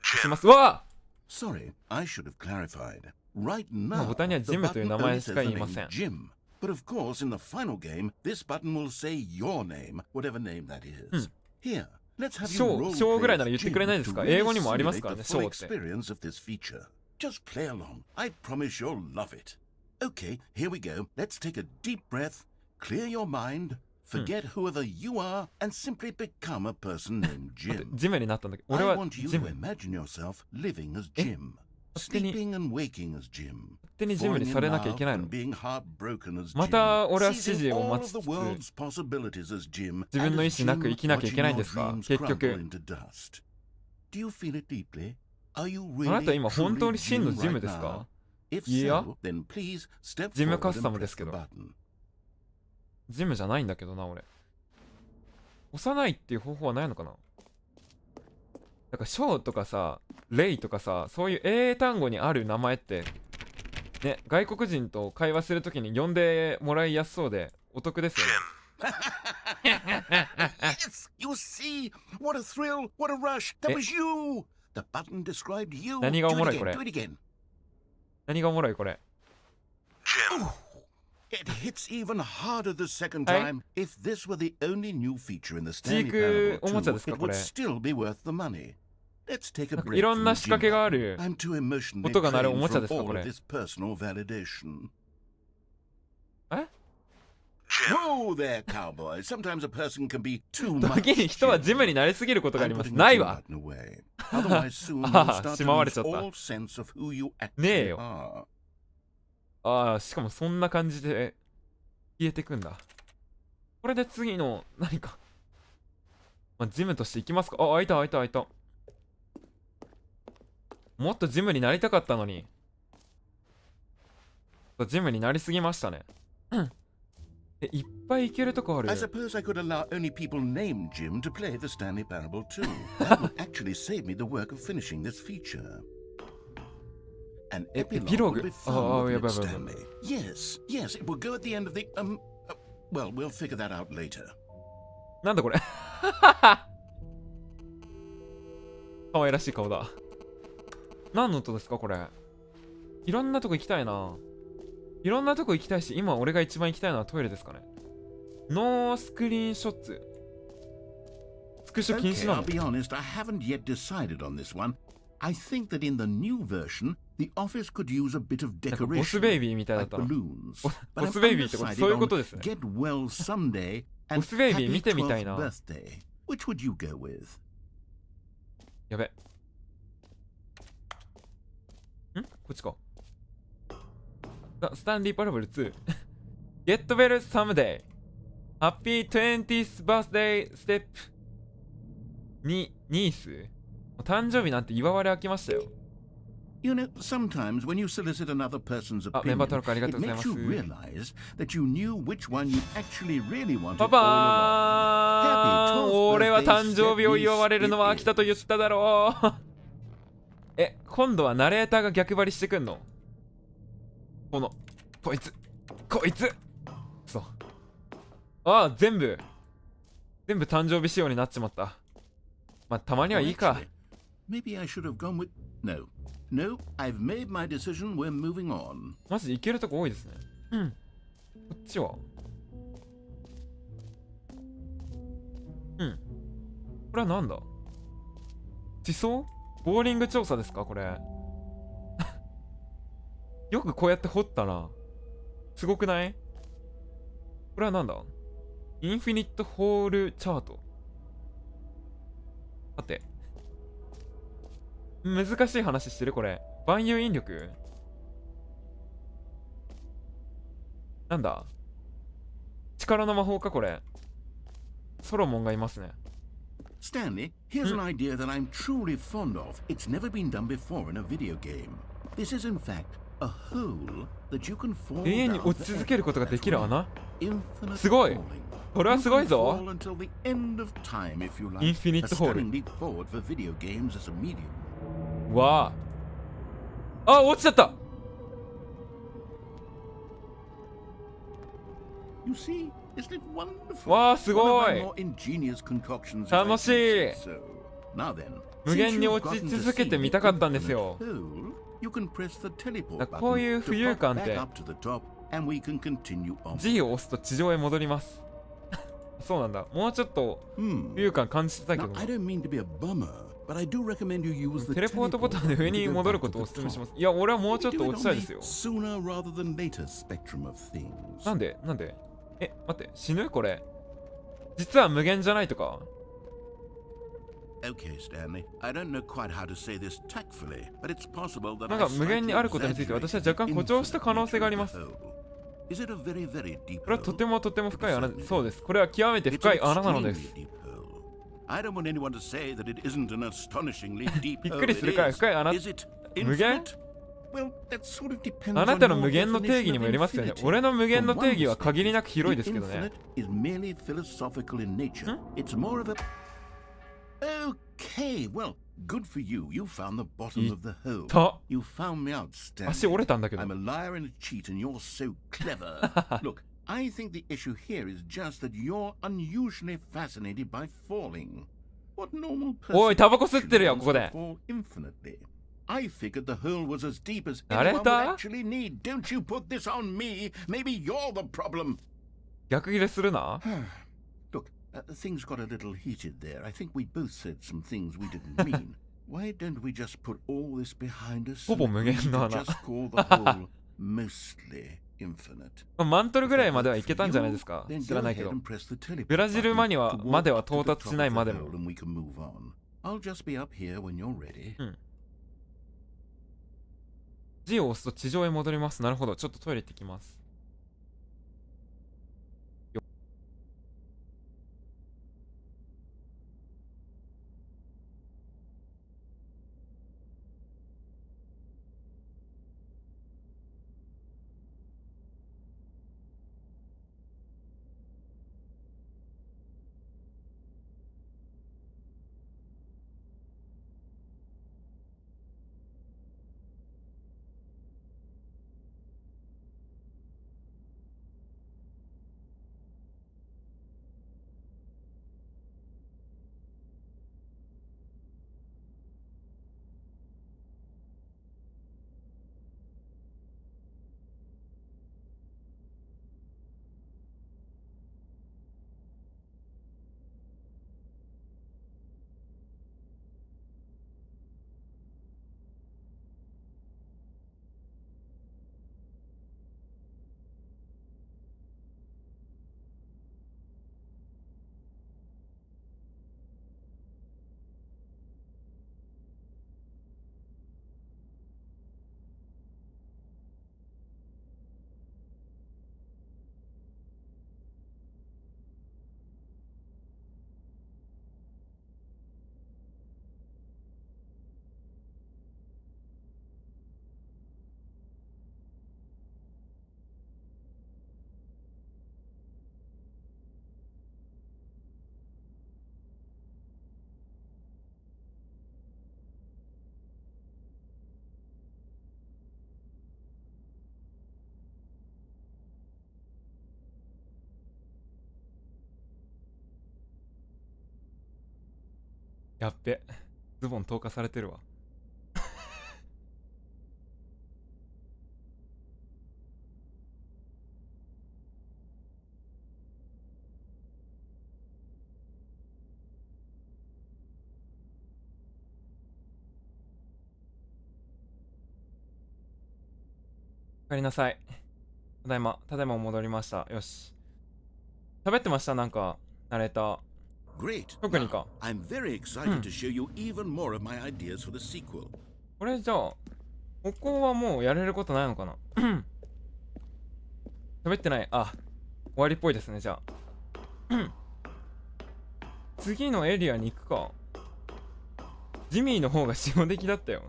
します。わあ Sorry, I should have clarified. Right now, ボタンにはジムという名前しか言いません。Jim. But of course, in the final game, this button will say your name, whatever name that is. Here, let's have you roll ショーぐらいなら言ってくれないですか？英語にもありますからね、ショーって。 experience of this feature. Just play along. I promise you'll love it. Okay, here we go. Let's take a deep breath, clear your mind, forget whoever you are, and simply become a person named Jim. ジムになったんだけど、俺 I は want you ジ to ム。 imagine yourself living as Jim, 勝手に sleeping and waking as Jim, 勝手にジムに falling され in なきゃい love けないの。 and being heartbroken as ま Jim, た俺は指 seizing 示を all 待 of ち the つつ、 world's possibilities as Jim, 自分の and 意 as 志なく Jim 生きなきゃいけないん watching で your すか？ dreams 結 crumble 局。 into dust. Do you feel it deeply? Are you あなた really 今本当 truly に真の Jim ジム right ですか？ now? If いや、 so, then please step ジム forward カスタ and ムで press すけ the ど。 button. ジムじゃないんだけどな、俺。押さないっていう方法はないのかな？なんか、ショーとかさ、レイとかさ、そういう英単語にある名前って、ね、外国人と会話するときに呼んでもらいやすそうで、お得ですよね。Yes, you see, what a thrill, what a rush. That was you. The button described you. 何がおもろい Do こ it れ？ again, do it again. 何がおもろいこれ？ It hits even harder the second はい。 time. If this were the only new feature in the チー Stanley ク Parable おもちゃ 2, ですか it こ would れ？ still be worth the money. Let's take a なんか break いろん from な the 仕掛 Jim けがあ button. る I'm too emotionally 音が鳴るお drained もちゃ from ですか all こ of れ？ this personal validation. え？ Whoa there, cowboy. Sometimes a person can be too much. 時に人はジムになりすぎることがあり I'm ます。 putting ない the わ。 Jim button away. Otherwise, soon you'll ああ、 start し to まわれ lose ちゃった。 all sense of who you ねえ actually よ。 are. ああ、しかもそんな感じで消えてくんだ。これで次の何か、まあ、ジムとしていきますか？あ、開いた開いた開いた。もっとジムになりたかったのに。ジムになりすぎましたね。いっぱい行けるとこある。 I suppose I could allow only people named Jim to play the Stanley Parable too. That would actually save me the work of finishing this feature. An epilogue would be fun, wouldn't it, Stanley? Yes, yes, it will go at the end of the well, we'll figure that out later. なんだこれ。可愛らしい顔だ。何の音ですかこれ？いろんなとこ行きたいな。いろんなとこ行きたいし、今俺が一番行きたいのはトイレですかね。ノースクリーンショッツ。スクショ禁止 Okay, な I'll の？ be honest, I haven't yet decided on this one. I think that in the new version, the office could use a bit of なんかボス decoration, ベイビーみたいだっ like たな。 balloons. ボ But ス I'm ベイビーってことそういう undecided こと on ですね。 Get Well Someday and ボスベイビー Happy 見てみたい 12th な。 Birthday. Which would you go with? やべ。こっちか。スタンリーパラブル2。Get well someday. Happy 20th birthday step. ニース。誕生日なんて祝われ飽きましたよ。You know, sometimes when you solicit another person's あ、メンバー opinion, 登録ありがと it うございま makes す。 you realize that you knew which one you actually really wanted パ all パ along. ーン、俺は誕生日を祝われるのは飽きたと言っただろう。今度はナレーターが逆張りしてくんの？こいつそう。ああ、全部誕生日仕様になっちまった。まあ、たまにはいいか。Maybe I should have gone with... No. No, I've made my decision. We're moving on. マジで行けるとこ多いですね。うん。こっちはうん。これはなんだ？地層？ボーリング調査ですかこれ。よくこうやって掘ったな。すごくない？これはなんだ？インフィニットホールチャート。さて。難しい話してるこれ。万有引力？なんだ？力の魔法かこれ。ソロモンがいますね。Stanley, here's an idea that I'm truly fond of. It's never been done before in a video game. This is in fact a hole that you can fall 永遠に down 落ち続けることができる forever. 穴？ Infinite すごい。 falling. これはすごい You can ぞ。 fall until the end of time, if you like. インフィニッ A トホー stunning leap forward for video games as a medium. ル。わあ。あ、落ちちゃった。 You see, isn't it wonderful? わあ、すご One of my い。 more ingenious concoctions, if I 楽し say い。 so. Now then, 無 since 限に you've 落ち gotten to 続け see て the みたかったんです infinite よ。 hole, you can press the teleport だこういう button 浮 to 遊 pop 感っ back て up to the top, and we can continue on. G を押すと地上へ戻ります。そうなんだ。もうちょっと浮遊感感じてたけ Now, どな I don't mean to be a bummer, but I do recommend you use the テレポートボタンで teleport 上に button to 戻 go る back こ to とをお the 勧めし top. ます。いや、俺はもうちょっ Maybe と do 落 it ちたい on です the よ。 sooner rather than later spectrum of things. なんでえ、待って、死ぬこれ。実は無限じゃないとか Okay, Stanley. I don't know quite how to say this tactfully, but it's possible that なん I か無限 slightly にあることについて私は exaggerated 若干 the 誇張した可能性があります。 infinite nature of the hole. Is it a very, very deep これはと hole? てもとても深い穴です。そうです。これは極めて深い穴なのです。 It's an extremely deep hole. I don't want anyone to say that it isn't an astonishingly deep びっ hole. くりするくらい深い穴。 Is it 無限 infinite? Well, that sort of depends あな on たの your 無限の定義 definition に of もよりますよね。 infinity. 俺の無限の From 定 one 義は限りなく perspective, 広いで the すけどね。 infinite is merely philosophical in nature. It's more of a... Okay, well, good for you. You found the bottom of the hole. た You found me out, Stanley. 足折れたんだけど I'm a liar and a cheat, and you're so clever. Look, I think the issue here is just that you're unusually fascinated by falling. What normal person おい、タバコ吸ってるよ、 wants ここ to で。 fall infinitely? I figured the hole was as deep as 慣れ anyone would た actually need. Don't you put this on me. Maybe you're the problem. 逆切れするな。 Look, things got a little heated there. I think we both said some things we didn't mean. Why don't we just put all this behind us ほぼ and 無 agree 限の to 穴。 just call the hole mostly infinite? マントルぐらいまではいけたんじゃないですか。 Then 知 go らないけ ahead ど。 and press the teleport ブラジル button マニア to ま walk では up to 到 the 達し top ない of ま the でも。 hole and we can move on. I'll just be up here when you're ready. G を押すと地上へ戻ります。なるほど。ちょっとトイレ行ってきます。やっべ。ズボン投下されてるわ。おかえりなさい。ただいま戻りました。よし。喋ってました、なんか、ナレーター。Great. 特にか。I'm very excited to show you even more of my ideas for the sequel. これじゃあ、ここはもうやれることないのかな。喋ってない。あ、終わりっぽいですね、じゃあ。次のエリアに行くか。ジミーの方が下出来だったよ。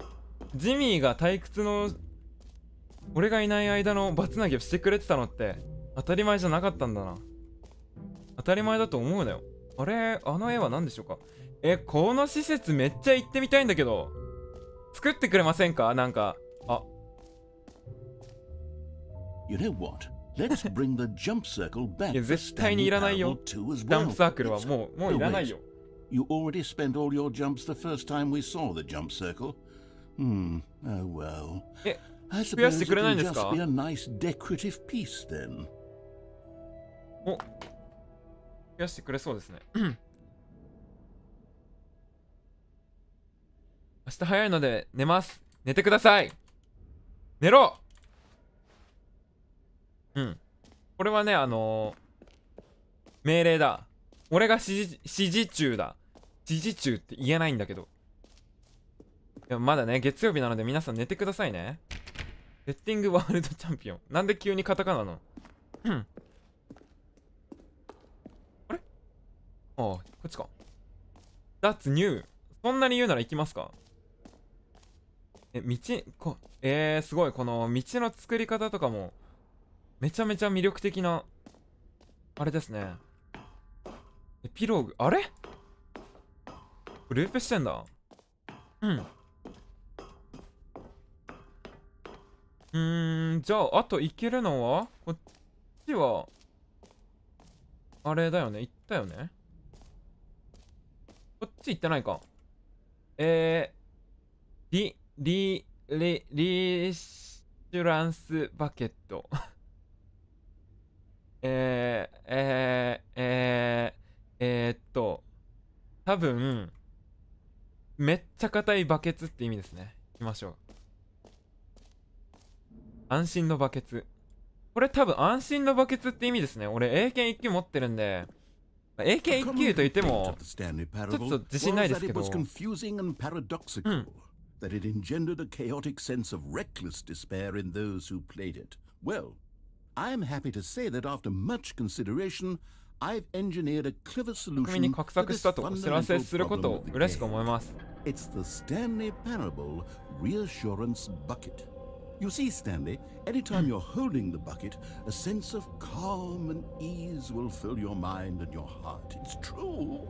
ジミーが退屈の俺がいない間のバツナギをしてくれてたのって当たり前じゃなかったんだな。当たり前だと思うなよ。あれ、あの絵は何でしょうか。この施設めっちゃ行ってみたいんだけど、作ってくれませんか。なんか、あ、You know what? Let's bring the jump circle back. いや絶対にいらないよ。ジャンプサークルはもういらないよ。You already spent all your jumps the first time we saw the jump circle. Oh well. I 増やし suppose て it くれないん will ですか。 just be a nice decorative piece then. お、増やしてくれそうですね。明日早いので寝ます。寝てください。寝ろ。これはね、命令だ。俺が指示中だ。指示中って言えないんだけど。いや、まだね、月曜日なので皆さん寝てくださいね。セッティングワールドチャンピオン。なんで急にカタカナの。あれ、ああ、こっちか。That's new。そんなに言うなら行きますか。すごい。この道の作り方とかも、めちゃめちゃ魅力的な、あれですね。エピローグ、あれループしてんだ。じゃあ、あと行けるのはこっちは、あれだよね。行ったよね。こっち行ってないか。リシュランスバケット。多分、めっちゃ硬いバケツって意味ですね。行きましょう。安心のバケツ。これ多分安心のバケツって意味ですね。俺、英検1級持ってるんで、英検1級と言っても、ちょっと自信ないですけど。That it engendered a chaotic sense of reckless despair in those who played it. Well, I am happy to say that after much consideration, I've engineered a clever 国民に solution 画 to 策 this したとお知らせ fundamental すること problem を of the 嬉しく game. 思います。 It's the Stanley Parable Reassurance Bucket. You see, Stanley, anytime you're holding the bucket, a sense of calm and ease will fill your mind and your heart. It's true.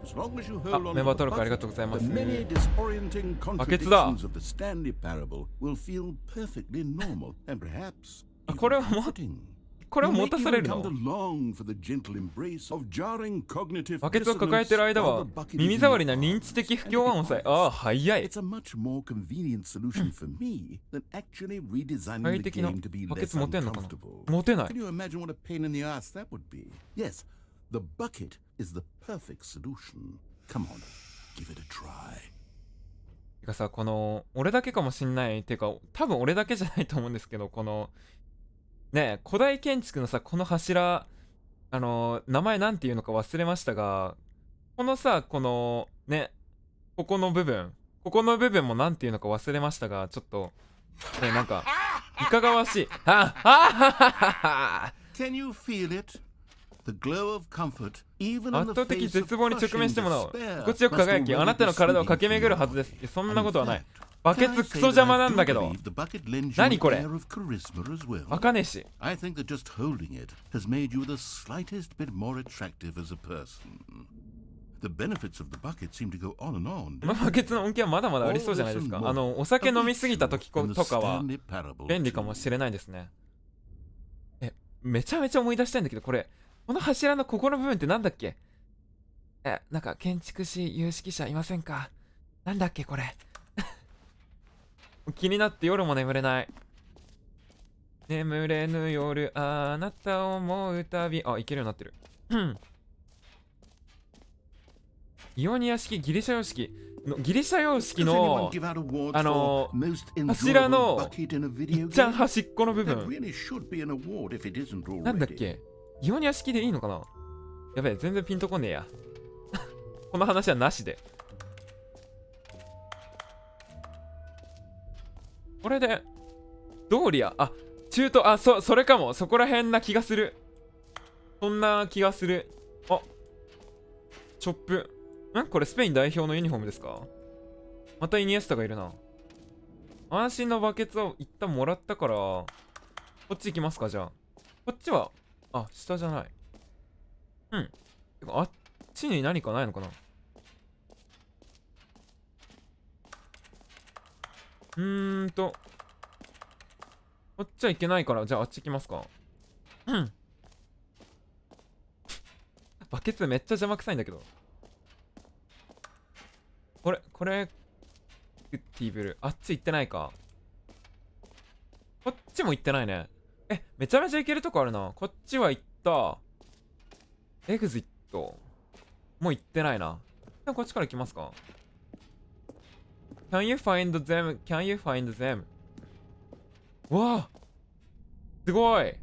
As long as you hold on メンバー to 登 the 録ありが bucket, とうございま the す。 many disorienting バケツだ。 contradictions of the Stanley Parable will feel perfectly normal and perhaps これ even はも comforting. これを You 持 may たされ even る come の。 to long for the gentle embrace of jarring cognitive バケツを抱えてる間 dissonance は while the bucket is 耳 in 障り your な認 arms. 知的不協和音さえ、ああ、早い。 It's a much more convenient solution for me than actually 快 redesigning the 適な game to be バケ less ツ持てんのかな。 uncomfortable. 持てない。 Can you imagine what a pain in the ass that would be? Yes, the bucket is the perfect solution. Come on, give it a try. てかさ、この俺だけかもしんないっていうか、多分俺だけじゃないと思うんですけど、このね、古代建築のさ、この柱、名前なんていうのか忘れましたが、このさ、このね、ここの部分もなんていうのか忘れましたが、ちょっとね、なんかいかがわしい。Can you feel it? The glow of comfort, even in 圧 the 倒的 face of 絶望に直面 crushing してもなお despair, 心地よく輝き、 must あなたの体を already 駆け巡るはずです。いやそんなことはない。バケツクソ邪魔なんだけど。何これ。開かねえし。I think that just holding it has made you the slightest bit more attractive as a person. The benefits of the bucket seem to go on and on. このバケツの恩恵はまだまだありそうじゃないですか。お酒飲みすぎた時とかは便利かもしれないですね。めちゃめちゃ思い出したいんだけど、この柱のここの部分ってなんだっけ。なんか建築士有識者いませんか。なんだっけこれ。気になって夜も眠れない。眠れぬ夜あなたを思うたび。あ、いけるようになってる。イオニア式ギリシャ様式の柱のいっちゃん端っこの部分なんだっけ。イオニア式でいいのかな。やべえ、全然ピンとこねえや。この話はなしで。これでドーリア、あ、中東、あ、それかも。そこら辺な気がする。そんな気がする。あ、チョップ。これスペイン代表のユニフォームですか。またイニエスタがいるな。安心のバケツを一旦もらったから、こっち行きますか。じゃあこっちは、あ、下じゃない。てかあっちに何かないのかな。こっちは行けないから、じゃああっち行きますか。バケツめっちゃ邪魔くさいんだけど。これティーブル、あっち行ってないか。こっちも行ってないね。めちゃめちゃ行けるとこあるな。こっちは行った。エグジットもう行ってないな。でもこっちから行きますか。 Can you find them? Can you find them? わあ、すごい。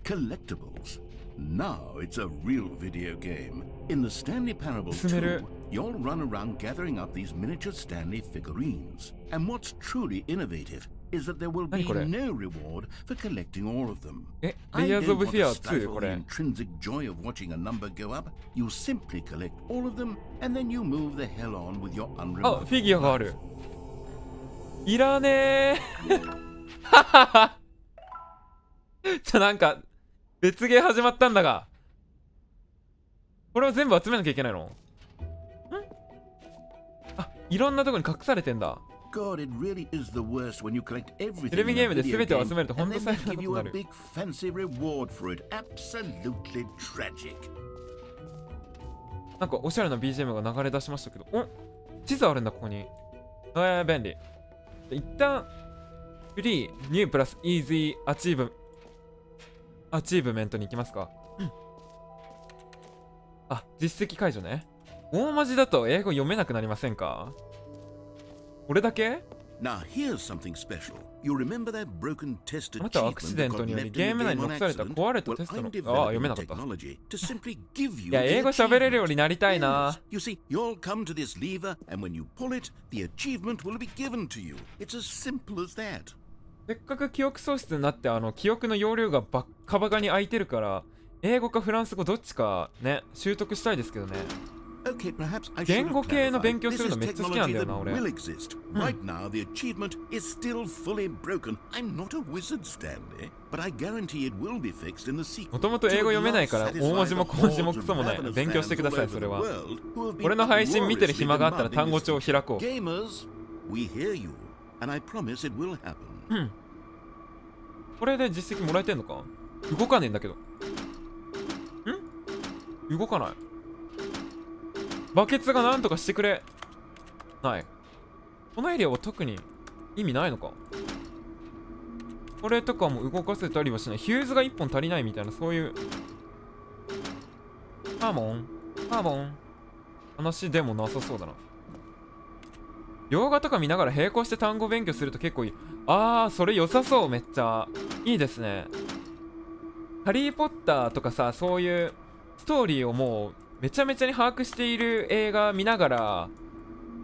Collectibles. Now it's a real video game. In the Stanley Parable 2, you'll run around gathering up these miniature Stanley figurines. And what's truly innovative is that there will be no reward for collecting all of them. I don't want to stifle the intrinsic joy of watching a number go up. You simply collect all of them, and then you move the hell on with your unremarkable. あ、フィギュアがある。いらねー。なんか別ゲー始まったんだが、これを全部集めなきゃいけないの？あ、いろんなとこに隠されてんだ。テレビゲームで全てを集めるとほんと最悪なことになる。なんかおしゃれな BGM が流れ出しましたけど、地図あるんだここに。便利。一旦フリーニュープラスイージーアチーブメントに行きますか。あ、実績解除ね。大文字だと英語読めなくなりませんか。これだけ。Now here's something special. You remember that broken test あなたはアクシデントによりゲーム内に残された壊れたテストの、読めなかった。いや、英語喋れるようになりたいな。You see, you'll come to this lever, and when you pull it, the achievement will be given to you. It's as simple as that. せっかく記憶喪失になって記憶の容量がバッカバカに空いてるから、英語かフランス語どっちかね、習得したいですけどね。言語系の勉強するのめっちゃ好きなんだよな、俺。もともと英語読めないから、大文字も小文字もクソもない。勉強してください、それは。俺の配信見てる暇があったら単語帳を開こう。これで実績もらえてんのか。動かねえんだけど。動かない。バケツがなんとかしてくれない。このエリアは特に意味ないのか。これとかも動かせたりはしない。ヒューズが1本足りないみたいな、そういうカモン話でもなさそうだな。洋画とか見ながら並行して単語勉強すると結構いい。それ良さそう。めっちゃいいですね。ハリーポッターとかさ、そういうストーリーをもうめちゃめちゃに把握している映画見ながら、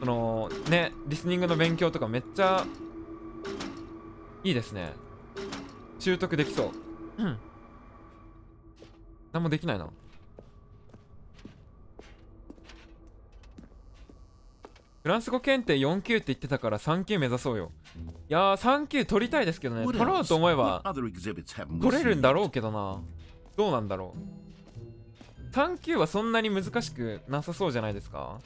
そのね、リスニングの勉強とかめっちゃいいですね。習得できそう。何もできないな。フランス語検定4級って言ってたから3級目指そうよ。いやー、3級取りたいですけどね。取ろうと思えば取れるんだろうけどな。どうなんだろう。3級はそんなに難しくなさそうじゃないですか。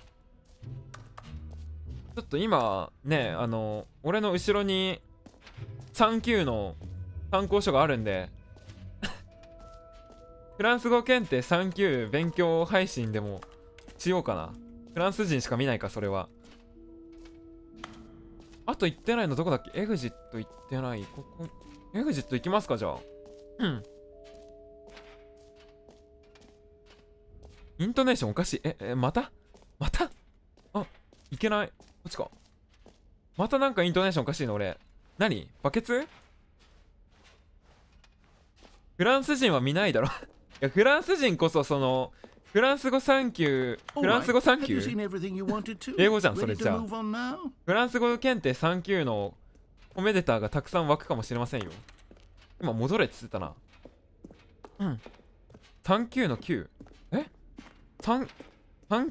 ちょっと今ね、俺の後ろに3級の参考書があるんでフランス語検定3級勉強配信でもしようかな。フランス人しか見ないか、それは。あと行ってないのどこだっけ？エグジット行ってない。ここ。エグジット行きますか、じゃあ。イントネーションおかしい。またあ、いけない。こっちか。またなんかイントネーションおかしいの、俺。何？バケツ？フランス人は見ないだろ。いや、フランス人こそ、フランス語サンキュー、フランス語サンキュー英語じゃん、それじゃあ。フランス語検定3級のコメデターがたくさん湧くかもしれませんよ。今、戻れって言ってたな。3級の9。3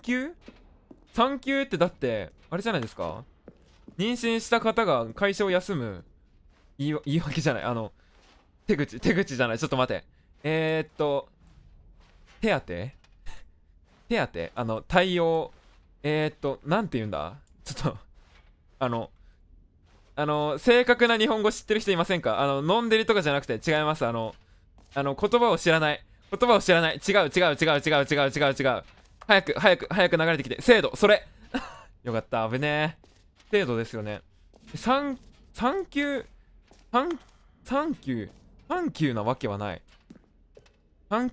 級 ?3 級ってだって、あれじゃないですか？妊娠した方が会社を休む言い訳じゃない。手口じゃない。ちょっと待て。手当対応。なんて言うんだ？ちょっと、正確な日本語知ってる人いませんか？飲んでるとかじゃなくて違います。言葉を知らない。違う。早く流れてきて。制度、それよかった、危ねえ。制度ですよね。3級なわけはない。3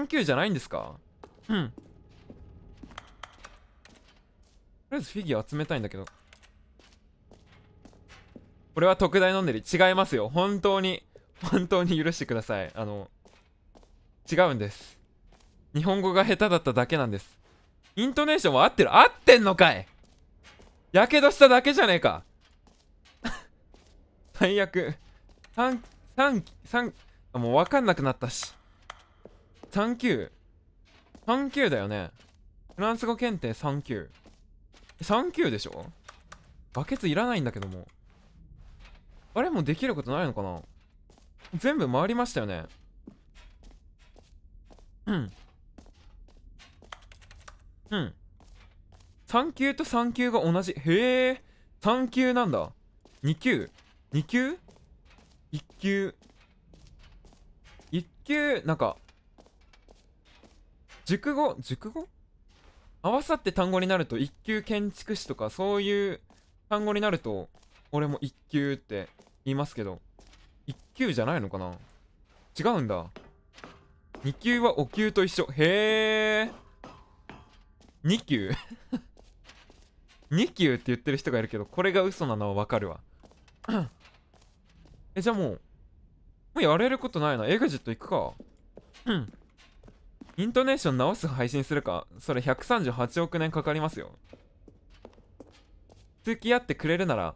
級じゃないんですか？とりあえずフィギュア集めたいんだけど。これは特大飲んでる。違いますよ。本当に許してください。違うんです。日本語が下手だっただけなんです。イントネーションは合ってんのかい？やけどしただけじゃねえか。最悪。もう分かんなくなったし。3級だよね。フランス語検定3級。3級でしょ？バケツいらないんだけども。あれもうできることないのかな？全部回りましたよね。3級と3級が同じ。へえ。3級なんだ。2級 ?2 級 ?1 級。1級、なんか、熟語合わさって単語になると1級建築士とかそういう単語になると俺も1級って言いますけど、1級じゃないのかな？違うんだ。2級はお級と一緒。へえ。2級2級って言ってる人がいるけど、これが嘘なのはわかるわ。じゃあもうやれることないな。エグジット行くか。イントネーション直す配信するか。それ138億年かかりますよ。付き合ってくれるなら、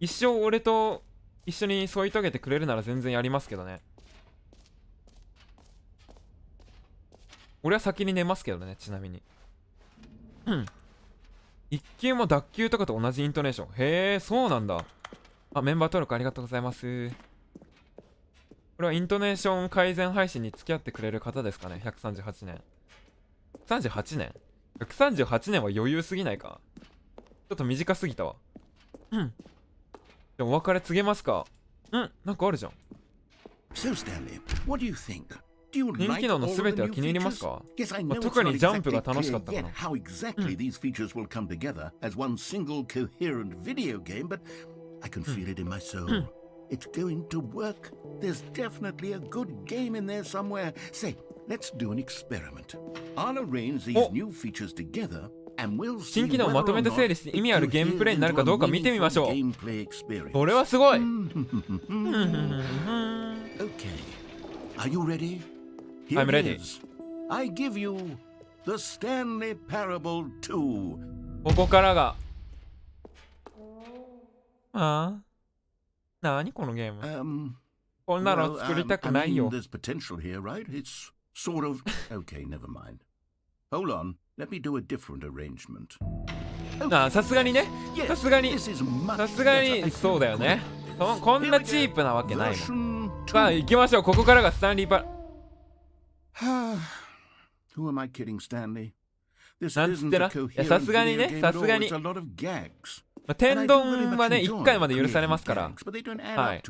一生俺と一緒に添い遂げてくれるなら全然やりますけどね。俺は先に寝ますけどね、ちなみに。一級も脱級とかと同じイントネーション。へえ、そうなんだ。あ、メンバー登録ありがとうございます。これはイントネーション改善配信に付き合ってくれる方ですかね。138年。138年 ?138 年は余裕すぎないか？ちょっと短すぎたわ。でもお別れ告げますか？なんかあるじゃん。人気能のすべては気に入りますか？特にジャンプが楽しかったかな。It's going to work. There's definitely a good game in there somewhere. Say, let's do an experiment. I'll arrange these new features together, and we'll see 新機能をまとめて整理して意味あるゲームプレイになるかどうか見てみましょう。これはすごい。Okay. Are you ready? I'm ready. I give you the Stanley Parable 2. ここからが。なにこのゲーム。こんなの作りたくないよ。There's potential here, right? It's sort of. Okay, never mind. Hold on. Let me do a different arrangement. さすがにね。さすがにそうだよね。こんなチープなわけないもん。さあ行きましょう。ここからがスタンリーパWho am I kidding, Stanley? なんつってな。さすがにね。さすがに。天丼はね、1回まで許されますから。はい。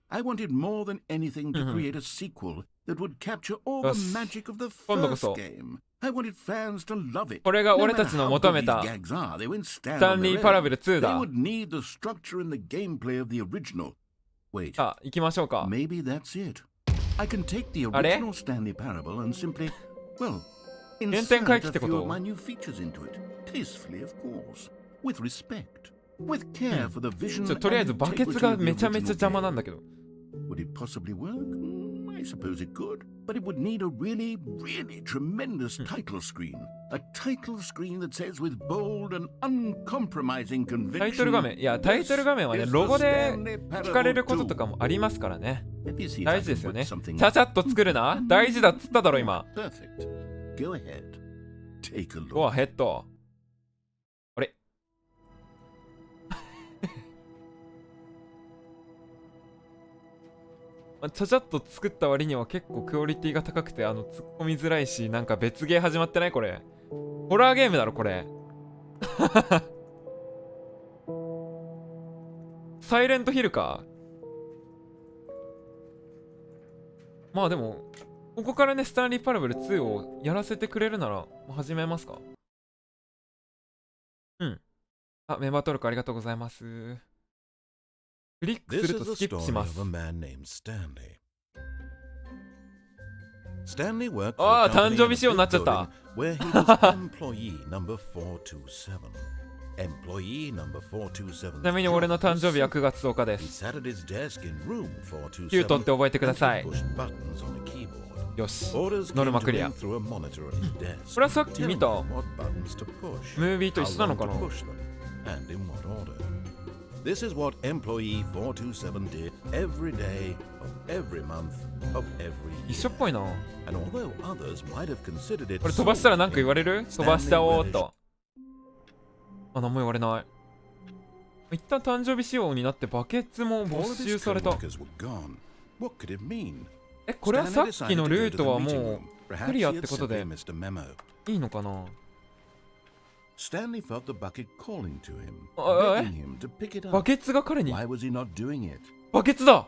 I wanted more than anything to create a sequel that would capture all the magic of the 今度こ first そ game. I wanted fans to love it. これが No 俺た matter ちの how 求 good め these た gags are, they wouldn't stand ス on タンリ their ー・パラ own. ベル2 They だ。 would need the structure and the gameplay of the original. Wait, さあ行きましょうか。 maybe that's it. I can take the あれ original Stanley Parable and simply, well, 原点回 insert 帰っ a てこ few と of my new features into it. Tastefully, of course. With respect. With care for the vision とりあえ and ずバケツ integrity が of the めちゃめちゃ original 邪魔 game. なんだけど。 Would it possibly work? I suppose it could. But it would need a really, really tremendous title screen. A title screen that says with bold and uncompromising タイトル画 conviction. 面、いやタイトル画面はね、 This is ロゴ the で Stanley 聞かれる Parable こととかもありますからね。 Let me see if 大 I 事で can すよ put ね。 something ちゃちゃっと作るな。大事だっつっただろ今。 Perfect. Go ahead. Take a ゴア look. ヘッド。あれちゃちゃっと作った割には結構クオリティが高くて突っ込みづらいし、なんか別ゲー始まってないこれ。ホラーゲームだろこれ。サイレントヒルか。まあでもここからねスタンリーパラブル2をやらせてくれるならもう始めますか。うん。あ、メンバー登録ありがとうございます。クリック This する is と the スキップし story ま of す。 a man named Stanley. Stanley worked ああ、 for a 誕 company 生 in 日 a 仕様になっ big ちゃった。 building where he was employee number 427. Employee number 427. ちなみに俺の誕生日は9月10日で He す。 sat at his desk in room キュートン 427って覚えてください。 and pushed buttons on a keyboard. よし。 Orders ノル came マ to クリ him ア。 through a monitor at his desk. これはさっき見 telling た him what buttons to push, ムービーと一緒なの how か long な。 to push them, and in what order. This is what employee 427 did every day of every month of every 一 year. 緒っぽいな。 And although others might have considered it これ飛ばしたらなんか言われる？ so 飛ばしたおーっと。あ、何も言われない。一旦誕生日仕様になってバケツも all 没 of his 収された。 coworkers were gone. What could it mean? え、これはさっきのルートはも Stanley う decided to go to the meeting room. Perhaps クリアっ he て had ことで simply missed a memo. いいのかな。 Stanley felt the bucket calling to him, あ、 begging him to pick it バ up. ケツが彼に Why was he not doing it? バケツだ。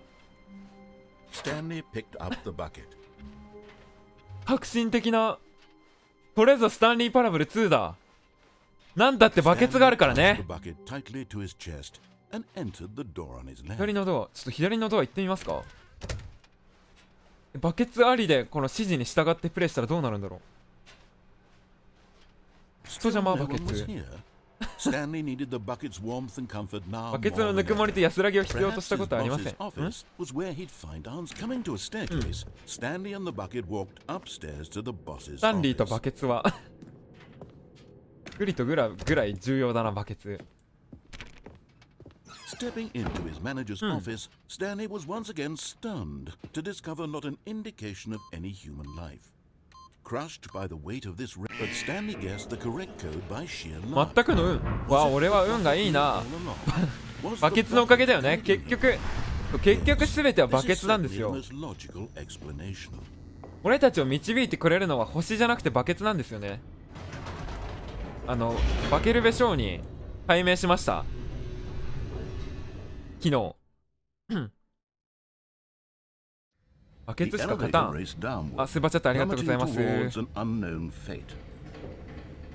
Stanley picked up the bucket. 革新的な。これぞスタンリーパラブル2だ。なんだってバケツがあるからね。 Stanley pressed the bucket tightly to his chest and entered the door on his left. 左のドア、ちょっと左のドア行ってみますか。バケツありでこの指示に従ってプレイしたらどうなるんだろう。人 Still 邪魔 no バケ one was ツ。 here. Stanley needed the bucket's warmth and comfort now バケツの more ぬ than くもり ever. と安らぎを必要とし Perhaps た his ことはありません。 boss's office was where he'd find answers. Coming to a staircase, Stanley and the bucket walked upstairs to the boss's スタンリーと office. バケツはグリとぐらい重要だなバケツ。 Stepping into his manager's office, Stanley was once again stunned to discover not an indication of any human life. Crushed by the weight of this, but Stanley guessed the correct code by sheer luck. 全くの運。わあ、俺は運がいいな。 Was バ the ケツのおかげだよ bucket ね。 leading 結局全ては him? バ This ケ is ツなんです certainly よ。 the most logical explanation. 俺たちを導いてくれるのは星じゃなくてバケツなんですよね。バケルベショーに解明しました。昨日。バケ The ツしか勝 elevator たん。 raced downward, あ、スーパーチャットありがとうございます plummeting。towards an unknown fate.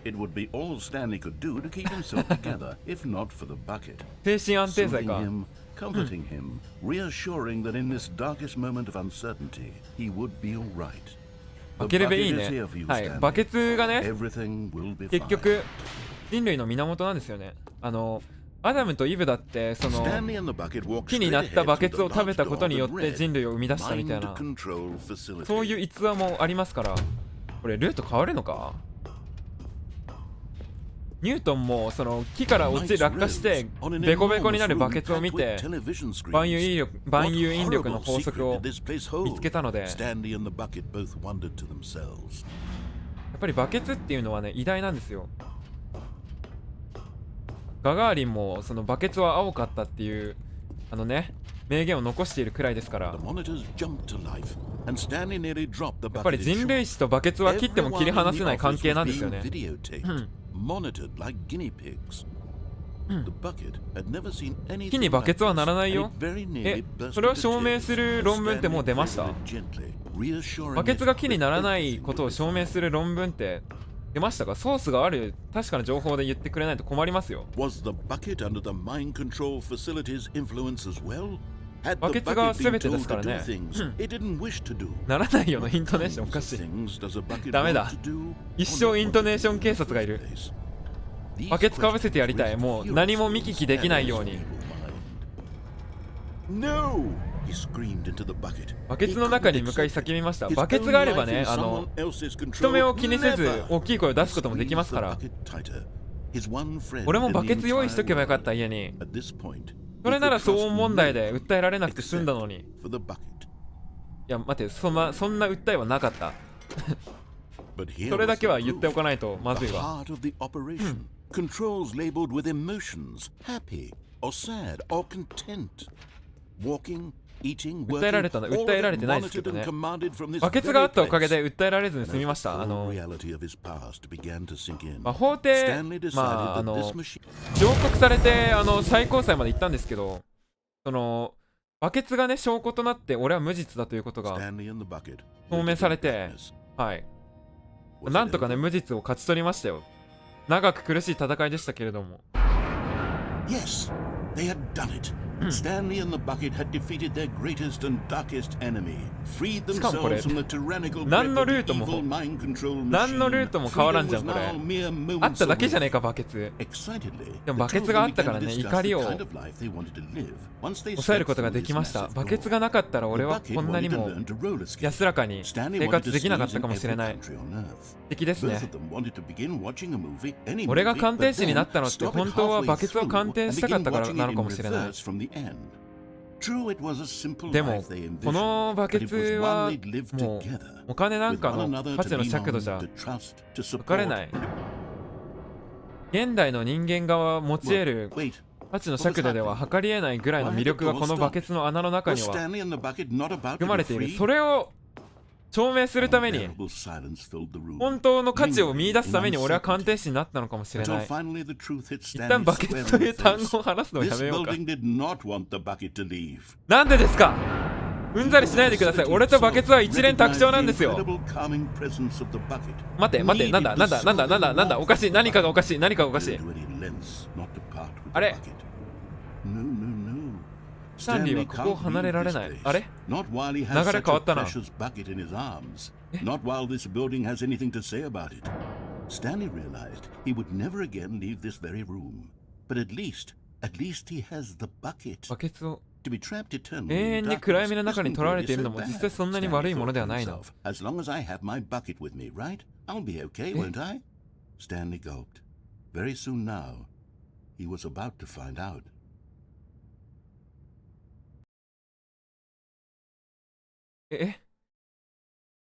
It would be all Stanley could do to keep himself together, if not for the bucket. 精神安定剤 Soothing か。 him, comforting him, reassuring that in this darkest moment of uncertainty, he would be all right. バ The ケルベいい bucket ね is here for you, はい。 Stanley. バケツがね、 Everything will be 結 fine. 局人類の源なんですよね。アダムとイブだってその Stanley and the bucket walked 木に straight なった ahead バケ through ツ the を食べ large たこと door によっ that て read 人類を生み出したみたい Mind な、 Control Facility. そういう逸話もありますから。これルート変わるのか。ニュートンもその木から落ち落下してベコベコになるバケツを見て万有引力の法則を見つけたので、やっ Stanley and the bucket both wondered to themselves. ぱりバケツっていうのはね偉大なんですよ。ガガーリンもそのバケツは青かったっていう名言を残しているくらいですから。 The monitors jumped to life, and Stanley nearly dropped the やっぱり bucket. 人類史とバケツは切っても切り離せない関係なんですよね。 Videotaped, monitored like guinea pigs. The bucket had never seen 木 anything にバケ like ツは this, ならない and よ it。very nearly burst それを into 証明 tears する論文ってもう出ました？ as Stanley folded it gently reassuring バケツ it が木になら with ない everything ことを it 証明 said. する論文って出ましたか？ソースがある確かな情報で言ってくれないと困りますよ。 Was the bucket under the mind control facility's influence as well? Had バ the ケツが bucket 全 been てです told か to ら do ね。 things it didn't wish to do? ならないよのイントネーションお What かしい。 things does a bucket ダメ want だ。 to do 一 or 生 not イン want ト to ネーション do 警察がいる。 in the first place? バケツかぶせてやりたい。もう何も見聞きできないように。 No! He screamed into the bucket. バケツの中に向かい叫びました。バケツがあればね、人目を気にせず大きい声を出すこともできますから。俺もバケツ用意しとけばよかった、家に。それなら騒音問題で訴えられなくて済んだのに。いや待って、そんな訴えはなかった。それだけは言っておかないとまずいわ。 Controls labeled with emotions, happy or sad or content. Walking, eating, 訴えられたの、訴えられてないですけどね。バケツがあったおかげで訴えられずに済みました。法廷、上告されて最高裁まで行ったんですけど、バケツがね証拠となって俺は無実だということが証明されて、はい、なんとかね無実を勝ち取りましたよ。長く苦しい戦いでしたけれども。 Yes, they had done it. Stanley and the bucket had defeated their greatest and darkest enemy, freed themselves from the tyrannical grip of the evil mind control machine. 何のルートも変わらんじゃんこれ。あっただけじゃねえかバケツ。でもバケツがあったからね、怒りを抑えることができました。バケツがなかったら俺はこんなにも安らかに生活できなかったかもしれない。素敵ですね。俺が鑑定士になったのって本当はバケツを鑑定したかったからなのかもしれない。でもこのバケツはもうお金なんかの価値の尺度じゃ測れない。現代の人間が持ち得る価値の尺度では測り得ないぐらいの魅力がこのバケツの穴の中には含まれている。それを証明するために本当の価値を見出すために俺は鑑定士になったのかもしれない。一旦バケツという単語を話すのをやめようか。なんでですか。うんざりしないでください。俺とバケツは一連卓上なんですよ。待て待て、なんだおかしい。何かがおかしい。あれ、スタンリーはここを離れられない。あれ、流れ変わったな。Stanley realized he would never again leave this very room. But at least he has the bucket. バケツを To be trapped eternally 永 in 遠に darkness 暗闇の中に isn't 取られ really ている so のも bad. 実際そんなに悪いものではないな。 As long as I have my bucket with me, right? I'll be okay, won't I? Stanley gulped. Very soon now, he was about to find out.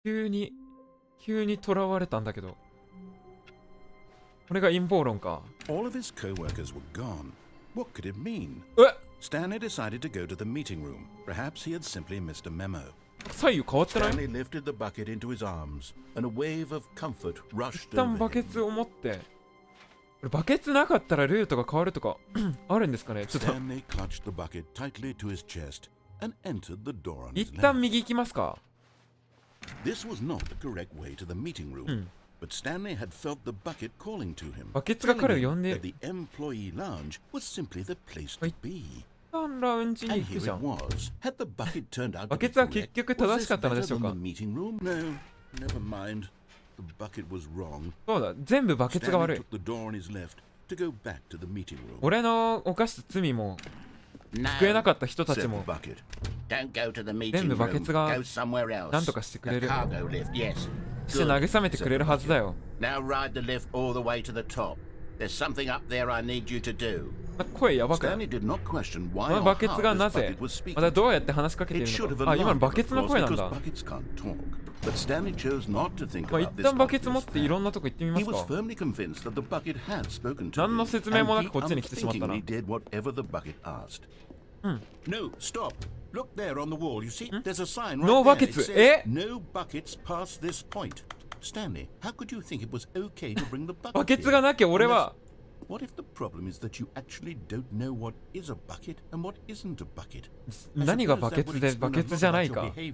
急に囚われたんだけど。これが陰謀論か。 All of his co-workers were gone. What could it mean? Stanley decided to go to the meeting room. Perhaps he had simply missed a memo. 左右変わってない？ Stanley lifted the bucket into his arms, and a wave of comfort 一 rushed 旦 over バケ him. ツを持って。これバケツなかったらルートが変わるとかあるんですかね。ちょっと Stanley clutched the bucket tightly to his chest and entered the door on 一 his 旦 left. 右行きますか。 This was not the correct way to the meeting room, but Stanley had felt the bucket calling to him, バケツが telling 彼を him 呼んで that the employee lounge was simply the place to be. 一旦ラウンジに And 行く here じゃ it ん。 was. Had the bucket turned out バ to ケ be ツは結 correct? 局 Was 正し this かったの better でしょう than か。 the meeting room? No, never mind. The bucket was wrong. そうだ、全部バケツが Stanley 悪い。 took the door on his left to go back to the meeting room. 俺の犯した罪も救えなかった人たち Said も the bucket. Don't go to the meeting 全部バケ room. ツが Go somewhere else. なんとかしてくれ The る。 cargo lift, yes. そして慰めてくれるはずだよ。 Now ride the lift all the way to the top. There's something up there I need you to do. 声やばくない？ Stanley did not question こ why の or バケツ how が this なぜ bucket was speaking. またどうやって話しかけてい It る should の have か。あ、今の alarmed バ him, ケ of ツの course, 声なん because だ。 buckets can't talk. But Stanley chose not to think まあ、 about 一 this 旦バケツ obvious 持っていろん fact. なとこ行ってみま He す was か。 firmly convinced that the bucket had spoken to 何の him, 説明もな and くこっちに来てしまったな。 he unthinkingly did whatever the bucket asked. No, stop. Look there on the wall. You see, there's a sign right No there. buckets. It says, え？ No buckets past this point. Stanley, how could you think it was okay to bring the bucket バケツ here? がなきゃ俺は What if the problem is that you actually don't know what is a bucket and what isn't a bucket? 何がバケツでバケツじゃないか。で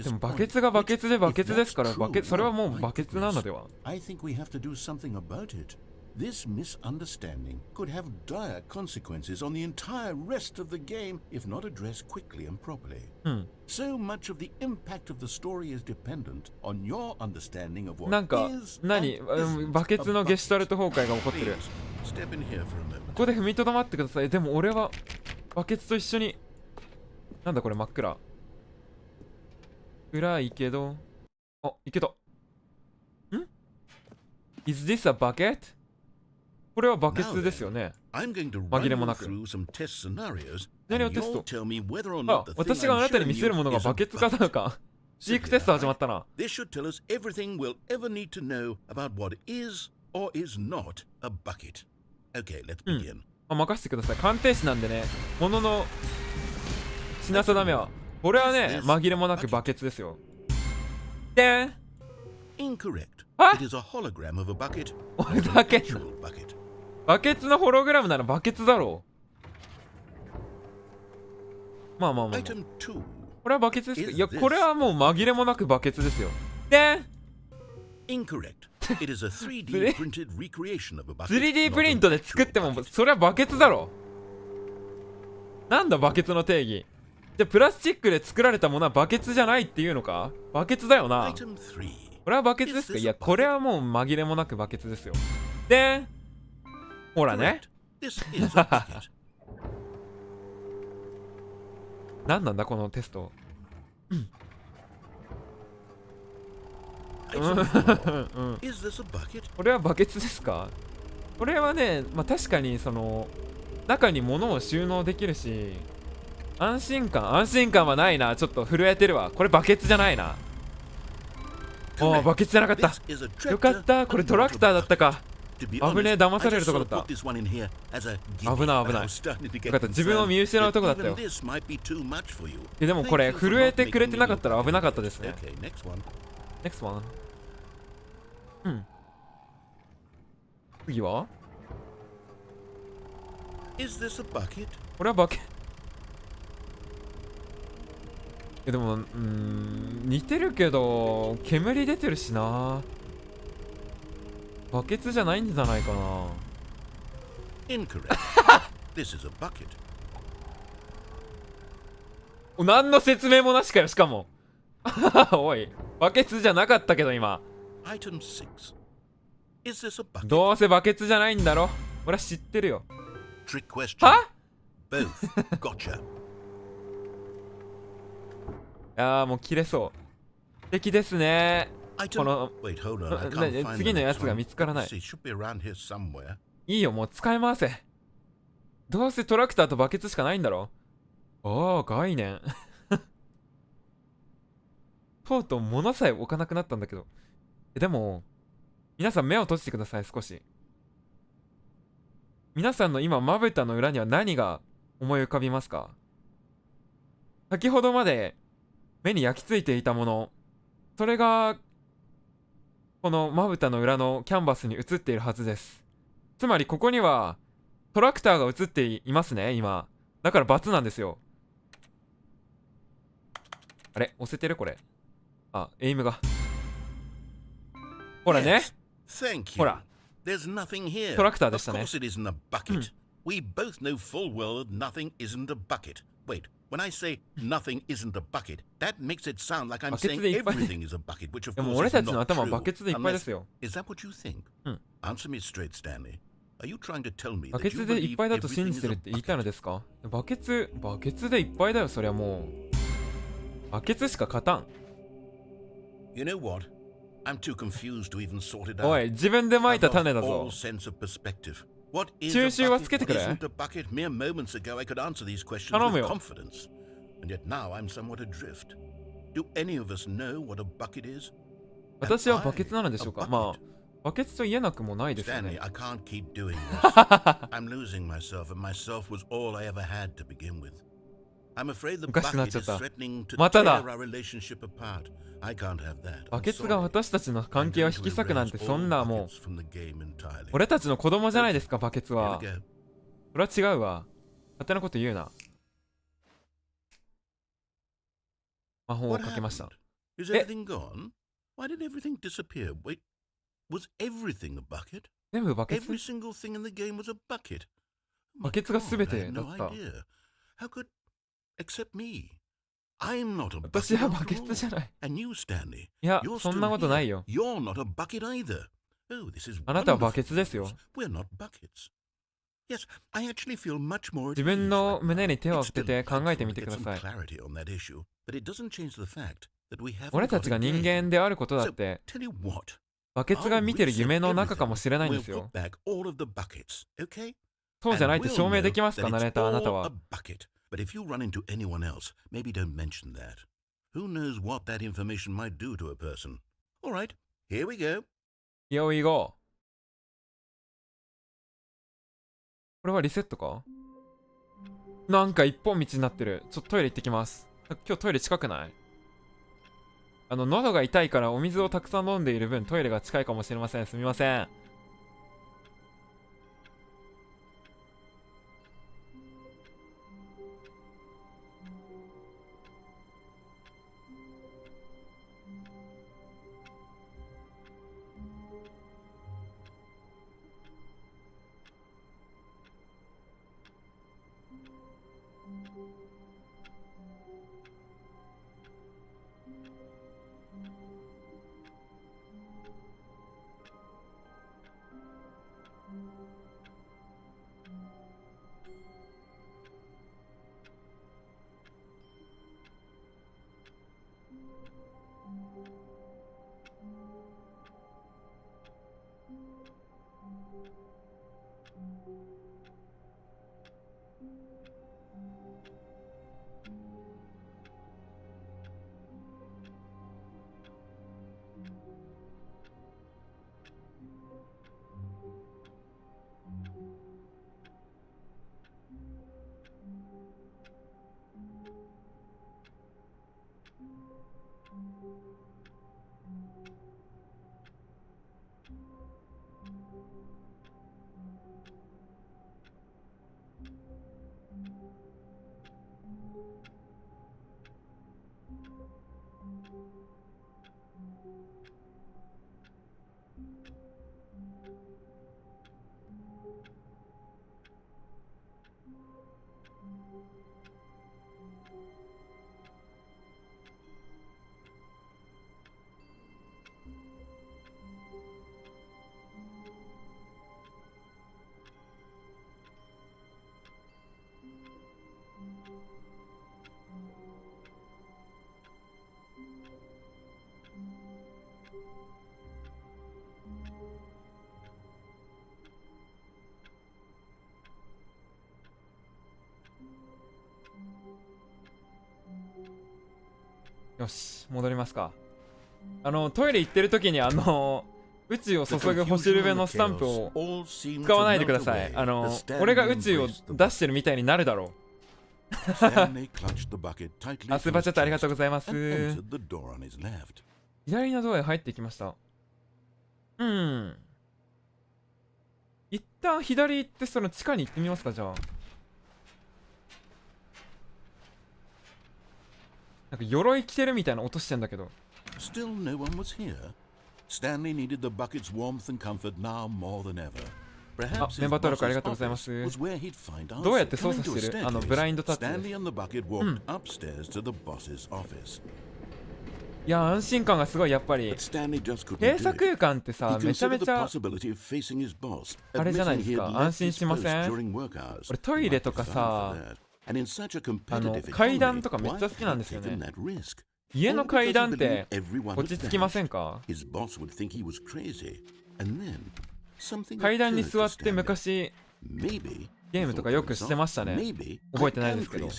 もバケツがバケツでバケツですから、それはもうバケツなのでは。 I think we have to do something about it. This misunderstanding could have dire consequences on the entire rest of the game if not addressed quickly and properly. So much of the impact of the story is dependent on your understanding of what なんか is 何、バケツのゲシュタルト崩壊が起こってる。 Step in here for a moment. ここで踏みとどまってください。でも俺はバケツと一緒に、なんだこれ真っ暗。暗いけど、あ、いけた。ん？ Is this a bucket? これはバケツですよね。紛れもなく。何をテスト？あ、私があなたに見せるものがバケツかどうか。飼育テスト始まったな。This should tell us everything we'll ever need to know about what is or is not a bucket. Okay, let's begin. 任せてください。鑑定士なんでね、ものの品定めは、これはね、紛れもなくバケツですよ。でん。 Incorrect. It is a hologram of a bucket. バケツ。バケツのホログラムならバケツだろう。まあまあまあ、まあ。これはバケツですか？いや、これはもう紛れもなくバケツですよ。でん。 Incorrect. It is a 3D printed recreation of a bucket. 3D プリントで作ってもそれはバケツだろ。なんだバケツの定義。じゃあプラスチックで作られたものはバケツじゃないっていうのか？バケツだよな。これはバケツですか？いや、これはもう紛れもなくバケツですよ。で、ほらね。何なんだこのテスト。これはバケツですか？これはね、まあ確かにその中に物を収納できるし、安心感はないな。ちょっと震えてるわ。これバケツじゃないな。おお、バケツじゃなかった。よかった、これトラクターだったか。危ねえ、騙されるとこだった。危ない危ない。よかった、自分を見失うとこだったよ。でもこれ震えてくれてなかったら危なかったですね。Next one。次はこれはバケでも似てるけど煙出てるしな。バケツじゃないんじゃないかな。何の説明もなしかよ。しかもおい、バケツじゃなかったけど今。どうせバケツじゃないんだろ。俺は知ってるよ。は？ああ、もう切れそう。素敵ですね。この次のやつが見つからない。いいよ、もう使い回せ。どうせトラクターとバケツしかないんだろ。ああ、概念とうとう物さえ置かなくなったんだけど。でも皆さん目を閉じてください。少し。皆さんの今まぶたの裏には何が思い浮かびますか？先ほどまで目に焼き付いていたもの、それがこのまぶたの裏のキャンバスに映っているはずです。つまりここにはトラクターが映っていますね、今。だから×なんですよ。あれ、押せてるこれ。あ、エイムが。ほらね。ほら。トラクターでしたね。When I say nothing isn't a bucket, that makes it sound like I'm saying everything is a bucket, which of course is not true. でも俺たちの頭はバケツでいっぱいですよ。Is that what you think? Answer me straight, Stanley. Are you trying to tell me バケツでいっぱいだと信じてるって言いたのですか？バケツでいっぱいだよ、そりゃもう。バケツしか勝たん。You know what? I'm too confused to even sort it out. おい、自分で撒いた種だぞ。収集はつけてくれ。頼むよ。私はバケツなのでしょうか。まあバケツと言えなくもないですよね。おかしくなっちゃった。まただ。バケツが私たちの関係を引き裂くなんて、そんなもう俺たちの子供じゃないですか、バケツは。それは違うわ。勝手なこと言うな。魔法をかけました。全部バケツ？バケツが全てだった。私はバケツじゃない。いや、そんなことないよ。あなたはバケツですよ。自分の胸に手を当てて考えてみてください。俺たちが人間であることだって、バケツが見てる夢の中かもしれないんですよ。そうじゃないって証明できますか、ナレーターあなたは。But if you run into anyone else, maybe don't mention that. Who knows what that information might do to a person? All right, here we go. Here we go. これはリセットか？なんか一本道になってる。ちょっとトイレ行ってきます。今日トイレ近くない？喉が痛いからお水をたくさん飲んでいる分トイレが近いかもしれません。すみません。よし、戻りますか。トイレ行ってる時に宇宙を注ぐ星ルベのスタンプを使わないでください。俺が宇宙を出してるみたいになるだろう。あ、スーパーチャットありがとうございます。左のドアへ入ってきました。一旦左行ってその地下に行ってみますか、じゃあ。なんか鎧着てるみたいな音してんだけど。Still no one was here. Stanley needed the bucket's warmth and comfort now more than ever. あ、メンバー登録ありがとうございます。どうやって操作してる？ブラインドタッチです。いや、安心感がすごい、やっぱり。閉鎖空間ってさ、めちゃめちゃあれじゃないですか。安心しません？俺トイレとかさ、階段とかめっちゃ好きなんですよね。家の階段って落ち着きませんか？階段に座って昔ゲームとかよくしてましたね。覚えてないですけど。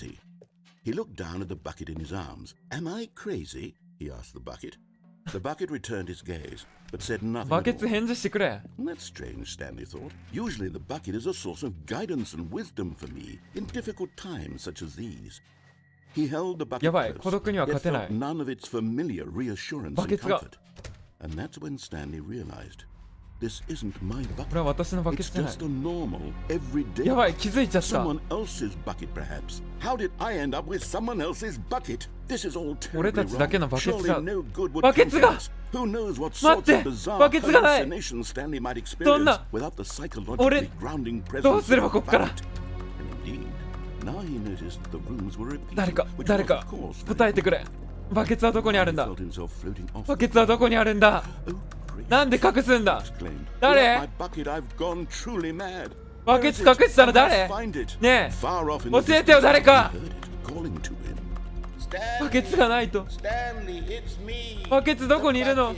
バケツ返事してくれ。That's strange, Stanley thought. Usually the bucket is a source of guidance and wisdom for me in difficult times such as these. He held the bucket やばい、 close, 孤独には yet 勝てない。 felt none of its familiar reassurance and バケツが。 comfort. And that's when Stanley realized, this isn't my こ bucket. れは私のバケ It's ツじゃない。 just a normal, everyday やばい、気づいちゃった。 someone else's bucket, perhaps. How did I end up with someone else's bucket? This is all 俺 terribly たちだけの wrong. バケツだ。 Surely no good would バケ come ツ from が。 this. Who knows what 待っ sorts て、 of bizarre バケツがない。 hallucinations Stanley might どん experience な。 without the 俺 psychologically grounding presence どうすれば of こっから。 the bucket. And indeed, now he noticed that the rooms were repeating, 誰か、 which 誰 was, か of course, 答えてくれ。バケツはどこにあるん He だ。 felt himself floating off バ the ケツはどこにあるんだ。 Oh, great. なんで隠すんだ。 Exclaimed, 誰。 "Without my bucket, I've gone truly mad." バケツ隠したの誰。 I must find it. ね Far off in え、 the 教えてよ distance, 誰か。 he heard it calling to him. バケツがないと。 Stanley, it's me. バケツどこにいるの。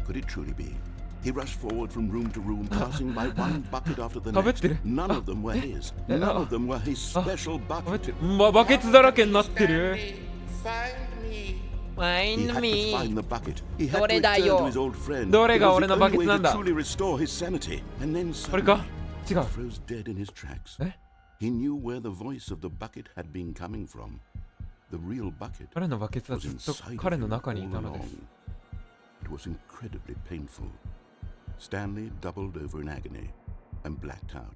Could it truly be? He rushed forward from room to room, passing by one bucket after the かぶっ next. てる。 None of them were his. None of them were his special かぶっ bucket. てる。バケツだらけになってる。 Find me. He had to find the bucket. He had ど to れだ return よ。 to his old friend. どれ It が was 俺 the のバ only ケツ way なん to だ。 truly restore his sanity. And then これか。 suddenly, 違う。 he froze dead in his tracks. え。 He knew where the voice of the bucket had been coming from. The real bucket 彼のバケツは was ずっと inside 彼 of の him 中にい all たので along. す。 It was incredibly painful. Stanley doubled over in agony and blacked out.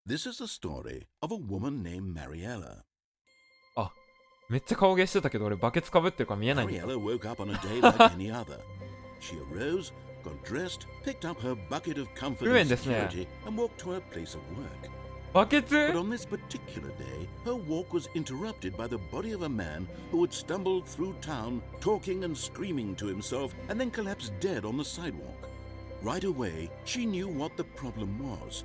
This is the story of a woman named Mariella. あ、めっちゃ顔芸してたけど俺バケツかぶってるから見えないんだ。 Mariella woke up on a day like any other. She arose, got dressed, picked up her bucket of comfort 不便 and ですね。 security, and walked to her place of work. バケツ。 But on this particular day, her walk was interrupted by the body of a man who had stumbled through town, talking and screaming to himself, and then collapsed dead on the sidewalk. Right away, she knew what the problem was.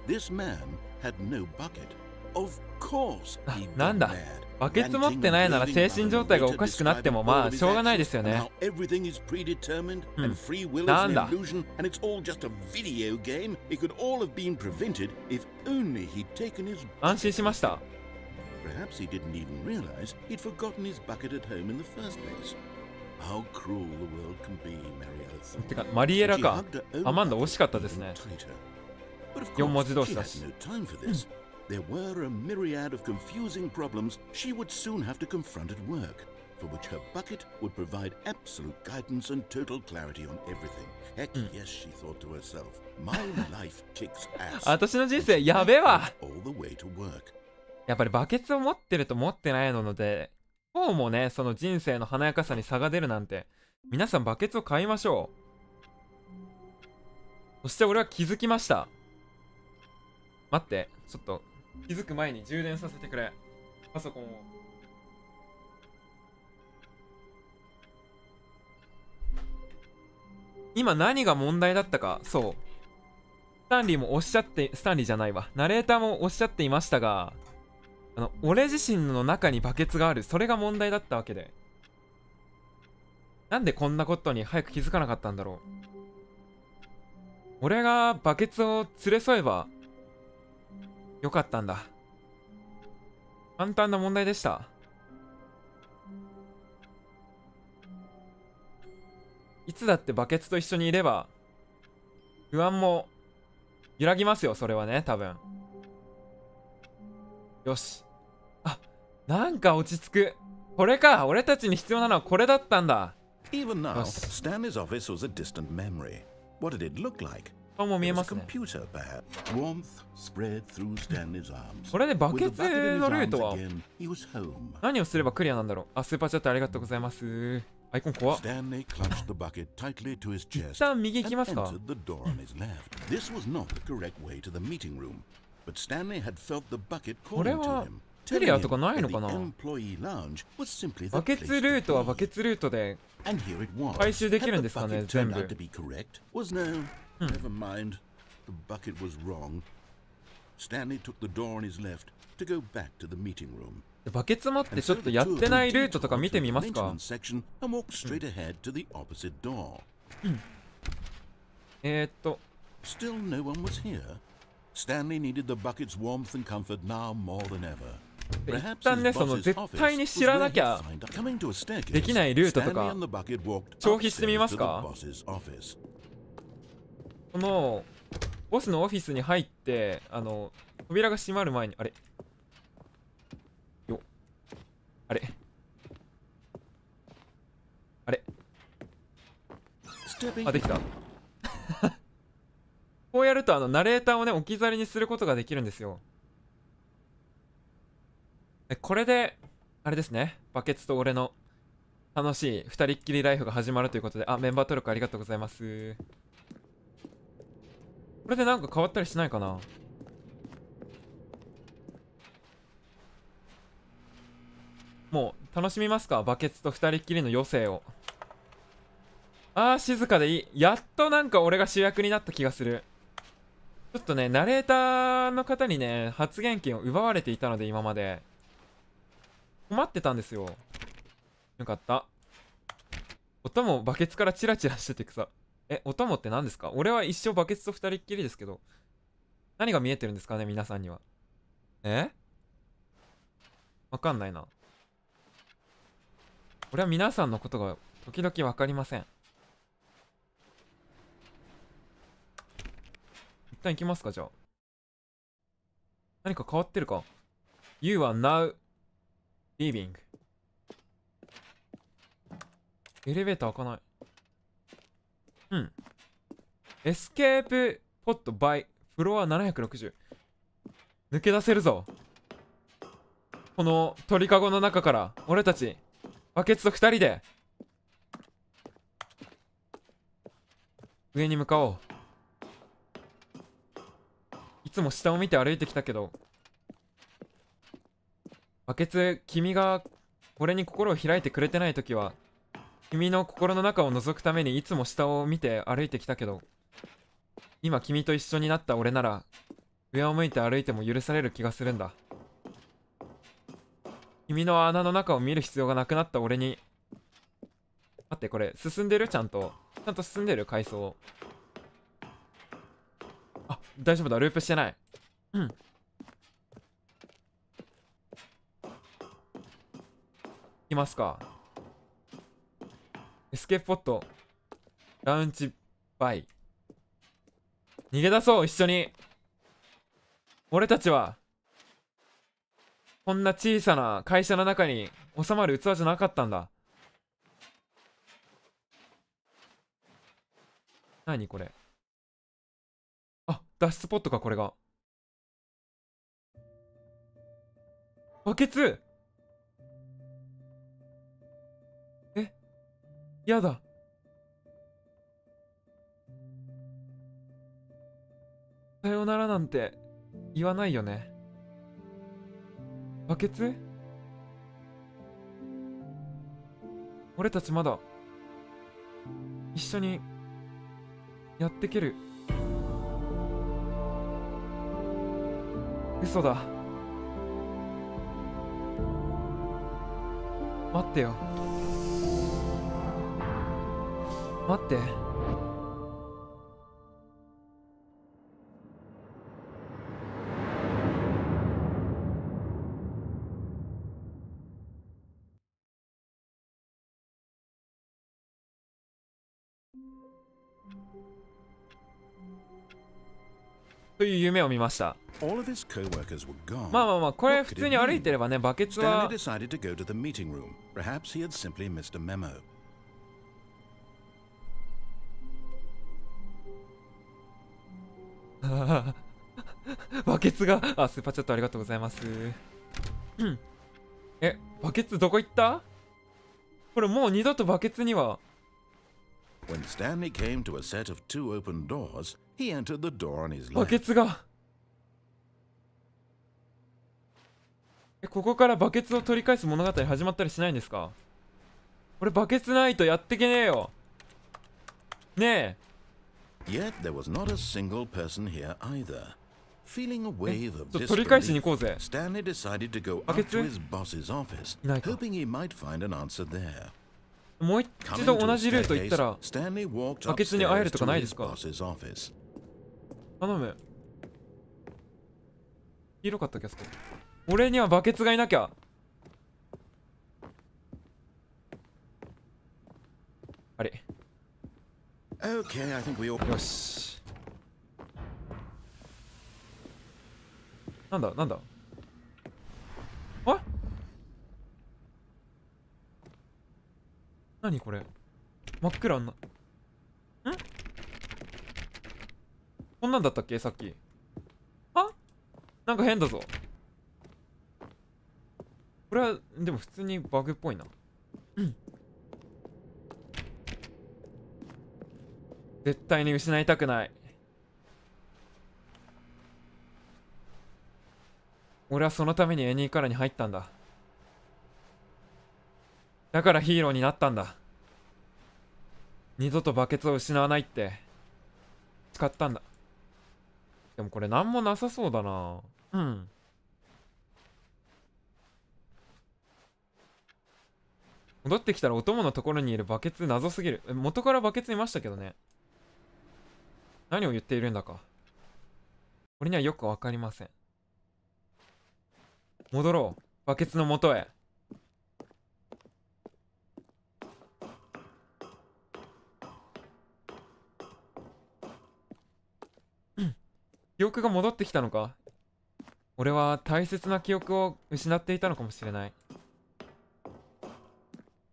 This man had no bucket. Of course, he なんだ。 got mad. バケツ持ってないなら精神状態がおかしくなってもまあしょうがないですよね。 Everything is predetermined and free will is な an んだ。 illusion and it's all just a video game. It could all have been prevented if only he'd taken his 安心しました。 Perhaps he didn't even realize he'd forgotten his bucket at home in the first place. How cruel the world can be, Mariella thought. てかマリエラ She か。 hugged her own アマンダ bucket 惜しかったです even ね。 tighter. But of 4文 course, 字同士 she だ had し。 no time for this. There were a myriad of confusing problems she would soon have to confront at work, for which her bucket would provide absolute guidance and total clarity on everything. Heck yes, she thought to herself. My life kicks ass. 私の人生やべえわ。 All the way to work. やっぱりバケツを持ってると持ってないので、こうもね、その人生の華やかさに差が出るなんて、皆さんバケツを買いましょう。そして俺は気づきました。待って、ちょっと気づく前に充電させてくれ。パソコンを。今何が問題だったか、そう。スタンリーもおっしゃって、スタンリーじゃないわ。ナレーターもおっしゃっていましたが、俺自身の中にバケツがある。それが問題だったわけで。なんでこんなことに早く気づかなかったんだろう。俺がバケツを連れ添えばよかったんだ。簡単な問題でした。いつだってバケツと一緒にいれば不安も揺らぎますよ、それはね、多分。よし。あ、なんか落ち着く。これか。俺たちに必要なのはこれだったんだ。 Even now, Yes. Stanley's office was a distant memory. What did it look like? 顔も見 It え was ま a すね。 computer, perhaps. Warmth spread through Stanley's arms. これでバ With ケ the ツ bucket in の his ルー arms トは again, he was home. 何をすればクリアなんだろう。あ、スーパーチャットありがとうございます。アイコン怖っ。 Stanley clutched the bucket tightly to his 一 chest 旦右行き and ますか。 entered the door on his left. This was not the correct way to the meeting room, but Stanley had felt the bucket これ calling to は him. クリアとかないのか that な。 the employee lounge was simply the バケ place ツルー to トは be. バケツルートで And here it was. 回収できるん Had で the すかね、 bucket 全 turned 部 out to be correct? Was no. Never mind. The bucket was wrong. Stanley took the door on his left to go back to the meeting room. バケツ持って And ちょ so っと the やっ two of て them ないルートとか detoured 見て to み the ますか。 maintenance section and walked straight ahead to the opposite door. Still no one was here. Stanley needed the bucket's warmth and comfort now more than ever. 一 Perhaps 旦 his ね、その boss's 絶 office 対に was 知ら where な he'd きゃ find out. Coming to a staircase, できないルートと Stanley か and the bucket walked 消費してみ upstairs ます to the か。 boss's office. このボスのオフィスに入って、扉が閉まる前に、あれよ、あれあれあ、できた。こうやるとナレーターをね、置き去りにすることができるんですよ。これで、あれですね、バケツと俺の楽しい二人っきりライフが始まるということで、あ、メンバー登録ありがとうございます。これでなんか変わったりしないかな。もう楽しみますか、バケツと二人っきりの余生を。あー、静かでいい。やっとなんか俺が主役になった気がする。ちょっとね、ナレーターの方にね、発言権を奪われていたので、今まで困ってたんですよ。よかった。音もバケツからチラチラしててくさ。音もって何ですか？俺は一生バケツと二人っきりですけど、何が見えてるんですかね、皆さんには。わかんないな。俺は皆さんのことが時々わかりません。一旦行きますか、じゃあ。何か変わってるか？ You are now leaving。エレベーター開かない。うん。エスケープポットバイフロア760。抜け出せるぞ。この鳥かごの中から俺たちバケツと二人で上に向かおう。いつも下を見て歩いてきたけど、バケツ、君が俺に心を開いてくれてないときは、君の心の中を覗くためにいつも下を見て歩いてきたけど、今君と一緒になった俺なら上を向いて歩いても許される気がするんだ。君の穴の中を見る必要がなくなった俺に。待って、これ進んでる？ちゃんと進んでる？階層。あ、大丈夫だ、ループしてない。うん。行きますか。エスケープポットラウンジバイ。逃げ出そう、一緒に。俺たちはこんな小さな会社の中に収まる器じゃなかったんだ。何これ。あ、脱出ポットか、これが。バケツ。やだ。さよならなんて言わないよね。バケツ？俺たちまだ一緒にやってける。嘘だ。待ってよ。待って。という夢を見ました。 All of his co-workers were gone. まあまあまあ、これ普通に歩いてればね、バケツ Stanley は decided to go to the meeting room. Perhaps he had simply missed a memo. バケツが、あ、スーパーチャットありがとうございます。うん。バケツどこ行った？これもう二度とバケツには。 When Stanley came to a set of two open doors, he entered the door on his バケ left. ツが。ここからバケツを取り返す物語始まったりしないんですか？俺バケツないとやってけねえよ。ねえ。 Yet there was not a single person here either. Feeling a wave of 取り返しに disbelief, 行こうぜ。 Stanley decided to go バ up ケツ？ to his boss's office, いないか。 hoping he might find an answer there. もう一 Coming 度 to 同 a じルート行った staircase, ら Stanley walked バケツに会える upstairs とか to ないで his すか？ boss's office. 頼む。黄色かったっけ、あそこ。俺にはバケツがいなきゃ。あれ。 Okay, I think we all. よし。なんだなんだ。あ、何これ、真っ暗な。こんなんだったっけさっき。あ、なんか変だぞ。これはでも普通にバグっぽいな。絶対に失いたくない。俺はそのためにエニーカラーに入ったんだ。だからヒーローになったんだ。二度とバケツを失わないって誓ったんだ。でもこれなんもなさそうだな。戻ってきたらお供のところにいるバケツ謎すぎる。元からバケツいましたけどね。何を言っているんだか俺にはよくわかりません。戻ろう、バケツの元へ。記憶が戻ってきたのか。俺は大切な記憶を失っていたのかもしれない。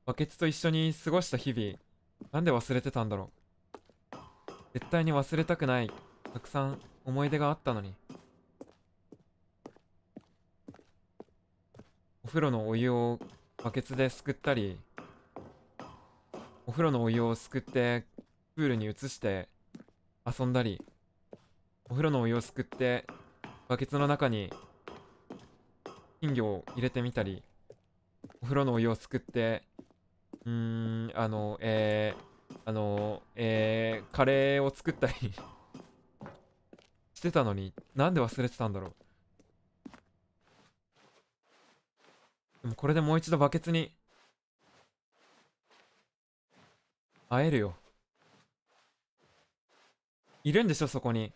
バケツと一緒に過ごした日々、なんで忘れてたんだろう。絶対に忘れたくない。たくさん思い出があったのに。お風呂のお湯をバケツですくったり、お風呂のお湯をすくってプールに移して遊んだり、お風呂のお湯をすくってバケツの中に金魚を入れてみたり、お風呂のお湯をすくってカレーを作ったりしてたのに、なんで忘れてたんだろう。でもこれでもう一度バケツに会えるよ。いるんでしょそこに。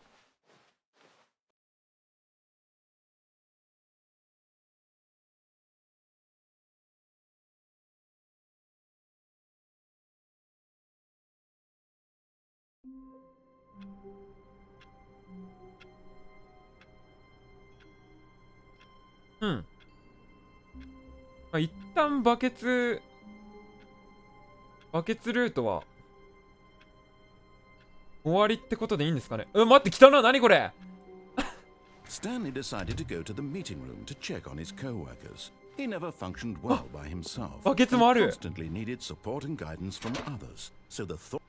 一旦バケツルートは終わりってことでいいんですかね。待って、来たな。何これ。Stanley decided to go to the meeting room to check on his co-workers. He never functioned well by himself. バケツもある。 Constantly needed support and guidance from others. So the thought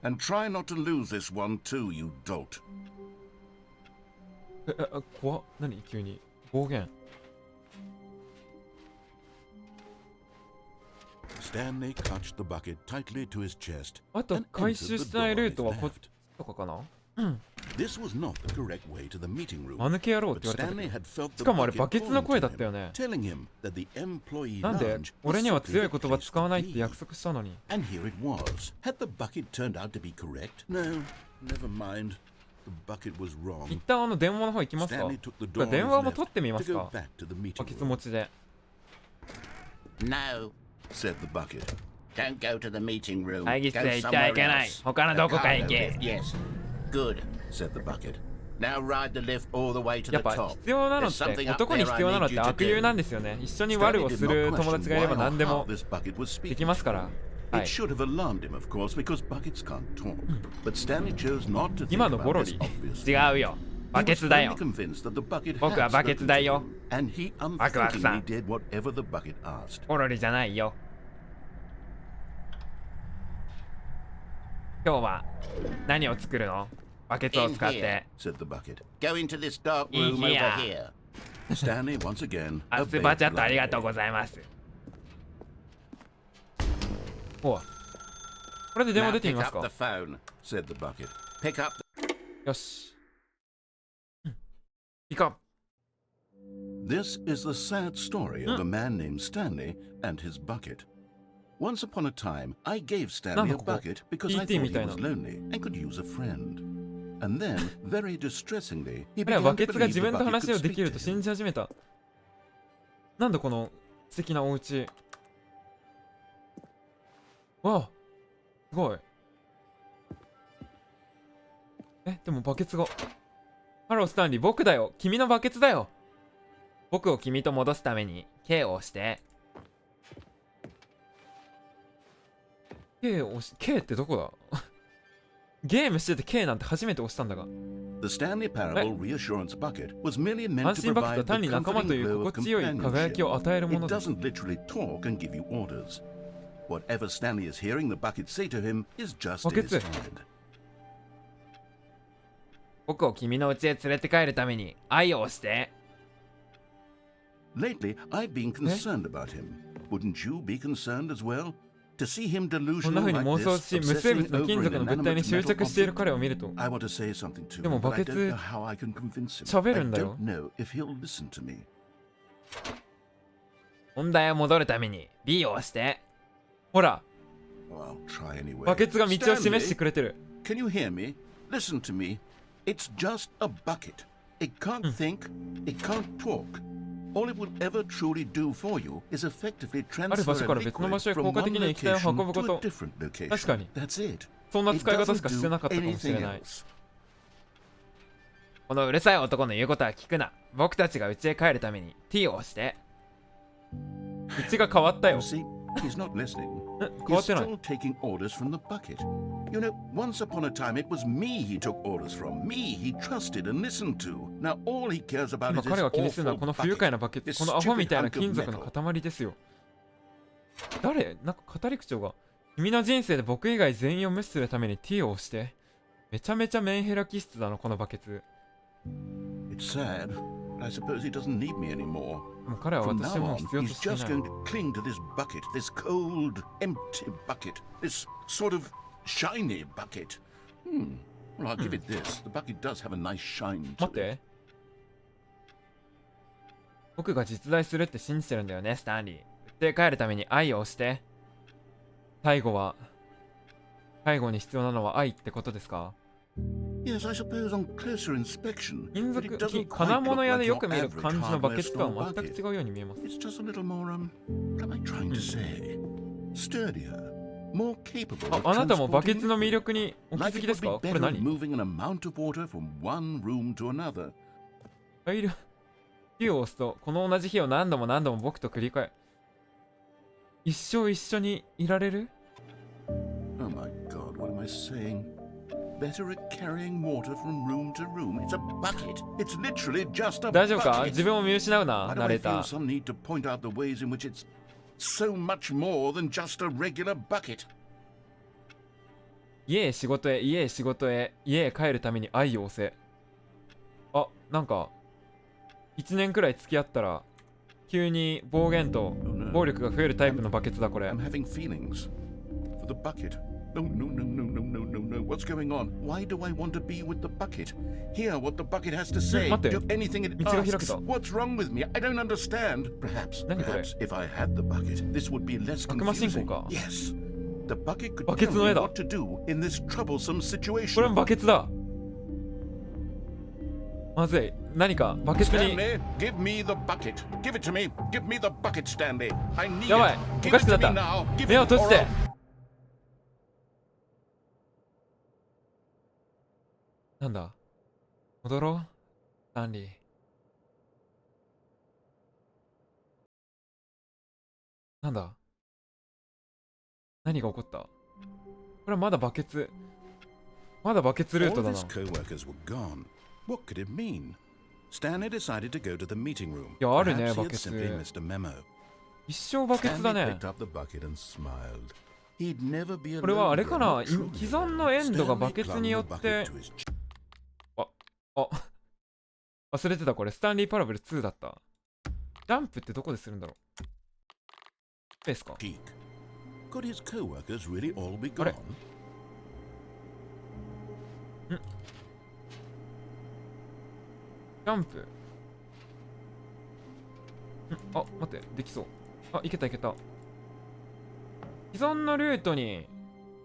and try not to lose this one too, you dolt. 怖っ。何急に暴言。Stanley clutched the bucket tightly to his chest. あと回収してないルートはこっちとかかな。This was not the correct way to the meeting room. 間抜け野郎って言われたけど、しかもあれバケツの声だったよね。なんで俺には強い言葉使わないって約束したのに。 And here it was. Had the bucket turned out to be correct? No, never mind. The bucket was wrong. 一旦電話の方行きますか。電話も取ってみますか。バケツ持ちで。 No, said the bucket. don't go to the meeting room. 会議室 Go へ行ってはいけ somewhere ない。 else. 他のどこかへ行 The け。 lift, yes. Good, said the bucket. Now ride the lift all the way to や the っぱ top. 必要なのって男に必要なのって悪友なんですよね。一緒に悪をする友達がいれば何でもできますから。は It い。 should have alarmed him, of course, because buckets can't talk. But Stanley chose not to think 今の about ゴロ this リ。 obviously. 違うよ。 He バケ was ツだよ。 firmly convinced that the bucket 僕は had バケツ spoken だ to よ。 him, and he ワクワクさん。 unthinkingly did whatever the bucket asked. ゴロリじゃないよ。今日は何を作るの？バケツを使っ In て。 said the bucket. Go into this dark In room over here. here. Stanley once again あ、スー obeyed パーチャットありが blindly. とうございます。おう。これで電話 Now 出てみ pick ます up か。 the phone. said the bucket. Pick up the... よし。いかん。 This is the sad story of a man named Stanley and his bucket. Once upon a time, I gave Stanley a bucket because I thought he was lonely and could use a friend. And then, very distressingly, he 彼は began バ to ケツが believe 自 the 分と bucket 話 could をで speak きる to と him. 信じ始めた。なんだこの素敵なお家。わあ、すごい。でもバケツが。ハロースタンリー、僕だよ。君のバケツだよ。僕を君と戻すために K を押して。 K を押し K ってどこだゲームしてて K なんて初めて押したんだが。 The Stanley Parable reassurance bucket was merely meant 安 to 心バケツは provide 単 the に仲間と comforting いう glow of 心地よい輝き companionship. を与えるも It のです。 doesn't literally talk and give you orders. Whatever Stanley is hearing the bucket say to him is just in his Bucket. head. 僕を君の家へ連れて帰るために愛を押して。 Lately, I've been concerned about him. Wouldn't you be concerned as well? To see him こんな delusional 風に like 妄想 this, し、無生 obsessing 物の over 金属 an の物体に inanimate 執 metal 着している object? 彼を見ると。 I want to say something to でも him, but バ I ケ don't ツ know how I can convince him. 喋 I るんだよ。 don't know if he'll listen to me. 本題へ戻るために B を押して。ほら、 Well, I'll try anyway. バケツが道を示して Stanley, くれてる。 can you hear me? Listen to me. It's just a bucket. It can't think, it can't talk. All it will ever truly do for you is effectively ある場 transfer 所 a から別の場 liquid 所へ from 効果 one 的に液体を location 運ぶこ to a と。 different location. 確かに。 That's it. そんな It 使い方し doesn't かしてな do かったかもしれ anything ない。 else. このうるさい男の言うことは聞くな。僕たちが家へ帰るために T を押して。道が変わった You よ。 see, he's not listening. 変わ He's ってない。 still taking orders from the bucket. You know, once upon a time it was me he took orders from, me he trusted and listened to. Now all he cares about 今 is 彼 this が気にするのは awful この不愉快 bucket. なバケツ、 This このアホみ stupid たいな hunk of 金属 metal. の塊ですよ。誰なんか語り口調が。君の人生で僕以外全員を無視するために T を押して。めちゃめちゃメンヘラ気質だな、このバケツ。 It's sad, but I suppose he doesn't need me anymore. もう彼は From 私 now をもう on, 必要と he's してい just ない。 going to cling to this bucket, this cold, empty bucket, this sort of shiny bucket. Well, I'll give it this. The bucket does have a nice shine 待 to っ it. て。僕が実在するって信じてるんだよね、スタンリー。家へ帰るために愛を押して。最後に必要なのは愛ってことですか？ Yes, I suppose on closer inspection, 金 but it 属、 doesn't 金 quite 物 look 屋で like よ your く見る average 感じのバケ hardware ツとは store 全く bucket. 違うように見えます。 It's just a little more, what am I trying to say? Sturdier, more capable of あなたもバケ transporting ツの魅 liquid. 力にお気 Like づき it で would す be か？これ better 何？ moving an amount of water from one room to another. 火を押すと、この同じ火を何度も何度も僕と繰り返。一生一緒にいられる？ Oh my god, what am I saying? Better at carrying water from room to room. It's a bucket. It's literally just a 大丈夫か？ bucket. 自分を見失うな、 Why ナ do レ I ータ feel ー。 some need to point out the ways in which it's so much more than just a regular bucket? 家へ仕事へ、家へ仕事へ、家へ帰るために愛を押せ。あ、なんか、1年くらい付き合ったら、急に暴言と暴力が増えるタイプのバケツだ、これ。 I'm having feelings for the bucket. No, no, no, no, no, no, no, no. What's going on? Why do I want to be with the bucket? Hear what the bucket has to say. 待って。 Do anything it 道が開け asks. た。 What's wrong with me? I don't understand. Perhaps, 何これ？ perhaps if I had the bucket, this would be less 悪魔信仰 confusing. か。 Yes. The bucket could バケツ tell の me 絵だ。 what to do in this troublesome これ situation. もバケツだ。まずい。何かバケツに。 Stanley, give me the bucket. Give it to me. Give me the bucket, Stanley. I need やばい。 it. お Give か it しくな to っ me た。 now. Give 目を it 閉じ or て。 I'll- なんだ？戻ろう、スタンリー。なんだ？何が起こった？これはまだバケツ。まだバケツルー All ト of だ his な。 co-workers were gone. What could it mean? Stanley decided to go to the meeting room. いや、あるね、 Perhaps he バ had ケツ。 simply missed a memo. 一生バケツだ Stanley ね。 picked up the bucket and smiled. He'd never be alone これはあれか again, な？ not truly. 既存のエンドが Stanley バケツ clung に the よっ bucket て。 to his chest. あ、忘れてた、これ。スタンリー・パラブル2だった。ジャンプってどこでするんだろう？スペースか。 Peak. Could his co-workers really all be あれ？ gone? ジャンプ。あ、待って、できそう。あ、いけたいけた。既存のルートに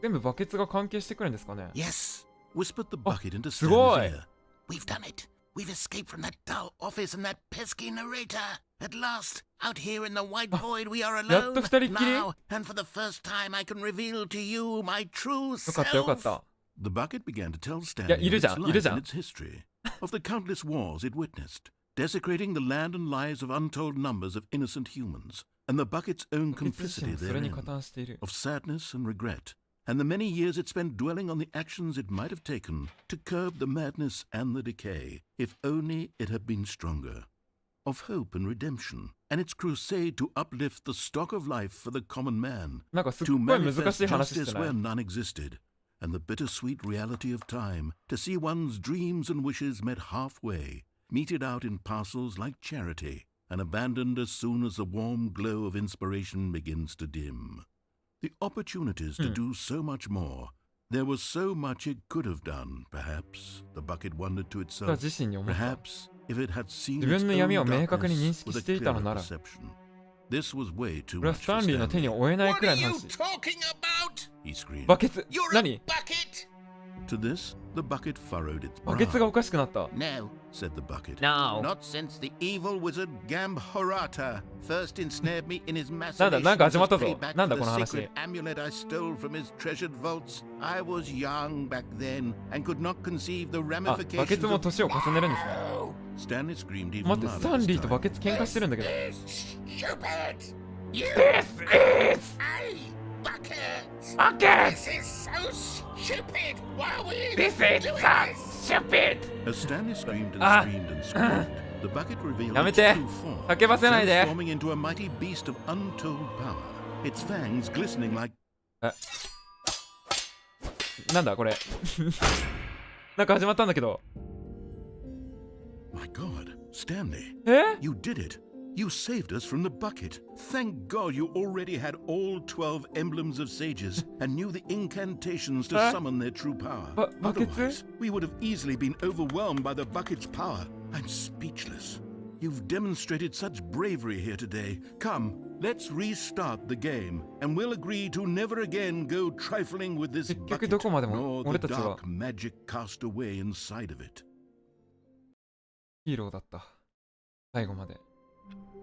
全部バケツが関係してくるんですかね？ Yes. Whispered the bucket into すご Stanley's い。 ear. We've done it. We've escaped from that dull office and that pesky narrator. At last, out here in the white void, we are やっ alone. と二人っきり？ Now, and for the first time, I can reveal to you my true よかったよかっ self. た。 The bucket began to tell いや、 Stanley いる of じゃ its ん、いる life じゃ and ん。 its history, of the countless wars it witnessed. desecrating the land and lives of untold numbers of innocent humans, and the bucket's own バケツ自 complicity 身それに therein, 加担している。 of sadness and regret, and the many years it spent dwelling on the actions it might have taken to curb the madness and the decay, if only it had been stronger, of hope and redemption, and its crusade to uplift the stock of life for the common man, なんかすっ to ごい難 manifest しい話して justice ない where none existed, and the bittersweet reality of time, to see one's dreams and wishes met halfway, meted out in parcels like charity, and abandoned as soon as the warm glow of inspiration begins to dim. The opportunities to do so much more. There was so much it could have done, perhaps, the bucket wondered to それは itself. 自身に思った。 Perhaps, if it had seen 自 its 分の own 闇を明確に認 darkness 識 with し a ていたの clearer なら、 perception. This was way too これは much スタ for ンリーの手に Stanley. 負えないくらいの What are 話。 you talking about? He screamed. バケツ You're a 何 bucket! To this, the bucket furrowed its バケツが brow, おかしくなった。 No, said the bucket. No. not since the evil wizard Gambhorata first ensnared me in his なんだ、なんか machinations 始まった as ぞ。 payback なんだ for この the 話。 sacred amulet I stole from his treasured vaults. I was young back then and could not conceive the あ、バケツ ramifications も of... 年を重ねるんですね。 Stanley screamed even 待って、 louder スタン this リーと time. バケツ喧嘩してるんだけど。 Stupid! You This is a bucket! bucket! This is so stupid! Why are we This is doing so this? stupid! As Stanley screamed and Ah. screamed and screamed, the bucket revealed やめ its て true form, 叫ばせないで transforming into a mighty beast of untold power, its fangs glistening like なんだこれ。なんか始まったんだけど。 My God, Stanley, え you did it. You saved us from the bucket. Thank God you already had all 12 emblems of sages and knew the incantations to summon their true power. Bucket? Otherwise, we would have easily been overwhelmed by the bucket's power. I'm speechless. You've demonstrated such bravery here today. Come, let's restart the game, and we'll agree to never again go trifling with this 結局 bucket, どこまでも nor the 俺たちは dark magic cast away inside of it. ヒーローだった。最後まで。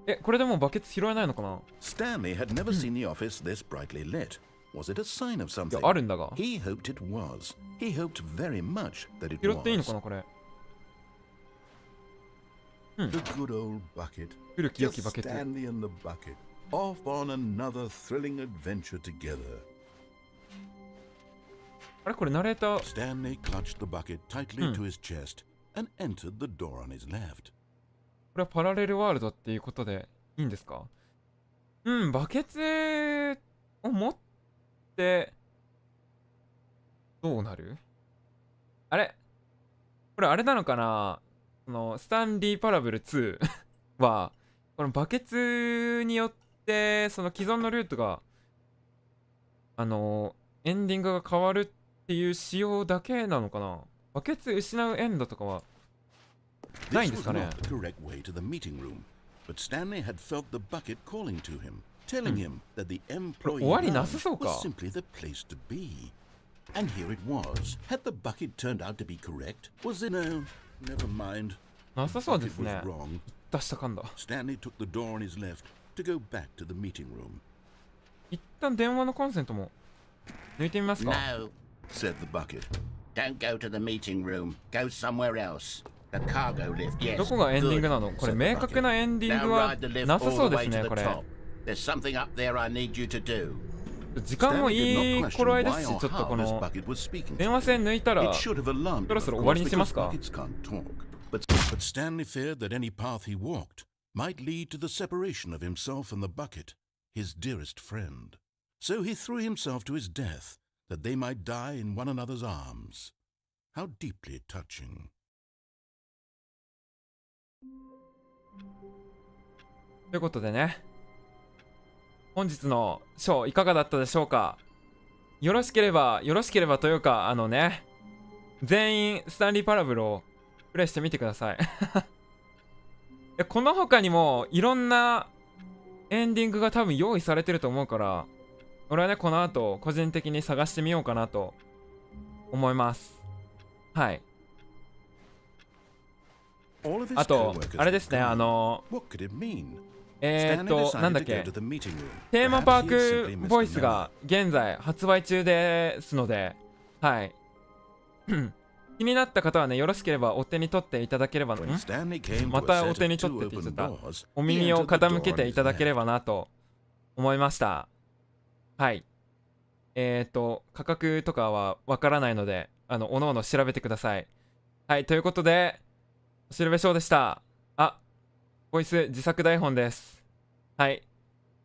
え、これでもうバケツ拾えないのかな？ Stanley had never seen the office this brightly lit. Was it a sign of い something? や、あるんだが。 He hoped it was. He hoped very much that it 拾っていいの was. かなこれ。 The good old bucket. 古き良き Just バケツ。 Stanley and the bucket. Off on another thrilling adventure together. あれこれナレーター。 Stanley clutched the bucket tightly to his chest and entered the door on his left. これはパラレルワールドっていうことでいいんですか？うん、バケツを持ってどうなる？あれこれあれなのかな？このスタンリーパラブル2はこのバケツによってその既存のルートがエンディングが変わるっていう仕様だけなのかな？バケツ失うエンドとかはないん This です was かね？ not the correct way to the meeting room, but Stanley had felt the bucket calling to him, telling him that the employee 終わり lounge なさそうか。 was simply the place to be. And here it was. Had the bucket turned out to be correct? Was it no? Never mind. なさそうで Bucket すね was。wrong. 出したかんだ。 Stanley took the door on his left to go back to the meeting room. 一旦電話のコンセントも抜いてみますか？ No, Said the bucket. don't go to the meeting room. Go somewhere else. The cargo lift, yes. どこがエンディング Good. なの？これ明確なエンディングは Now ride the lift なさ all そう the で way す to ね、 the これ。 top. There's something up there I need you to do. 時間も Stanley did い not い question 頃合いです why し、 or ちょっとこ how this の bucket was speaking 電 to 話 him. 線抜いたら It should have alarmed そろ him, そろ of 終わり course, にしま because すか？ buckets can't talk. But Stanley feared that any path he walked might lead to the separation of himself and the bucket, his dearest friend. So he threw himself to his death, that they might die in one another's arms. How deeply touching. ということでね、本日のショーいかがだったでしょうか？よろしければというか、全員スタンリーパラブルをプレイしてみてください。この他にもいろんなエンディングが多分用意されてると思うから、俺はね、この後個人的に探してみようかなと思います。はい。 All of his あと、 co-workers あれですね、 were gone. What could it mean? なんだ Stanley っけ decided to go to the meeting room. テーマパ Perhaps he ー had ク simply missed ボイ the スが現在発売中ですので、はい。気になった方はね、よろしければお手に取っていただければ、 When Stanley came ま to a た set お of 手に two 取ってって言っちゃ open った。 doors, お he 耳を entered the 傾 door けて on い his ただけれ left. ばなと思いました。はい。価格とかはわからないので、おのおの調べてください。はい、ということで、おしるべしょうでした。あ、ボイス自作台本です。はい。って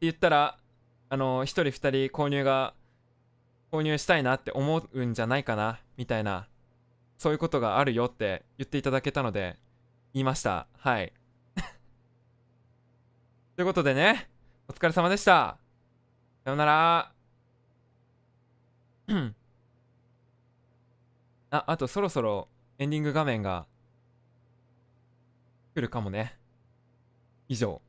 言ったら、1人2人購入したいなって思うんじゃないかな、みたいな、そういうことがあるよって言っていただけたので、言いました。はい。ということでね、お疲れ様でした。さよなら。あとそろそろエンディング画面が来るかもね。以上。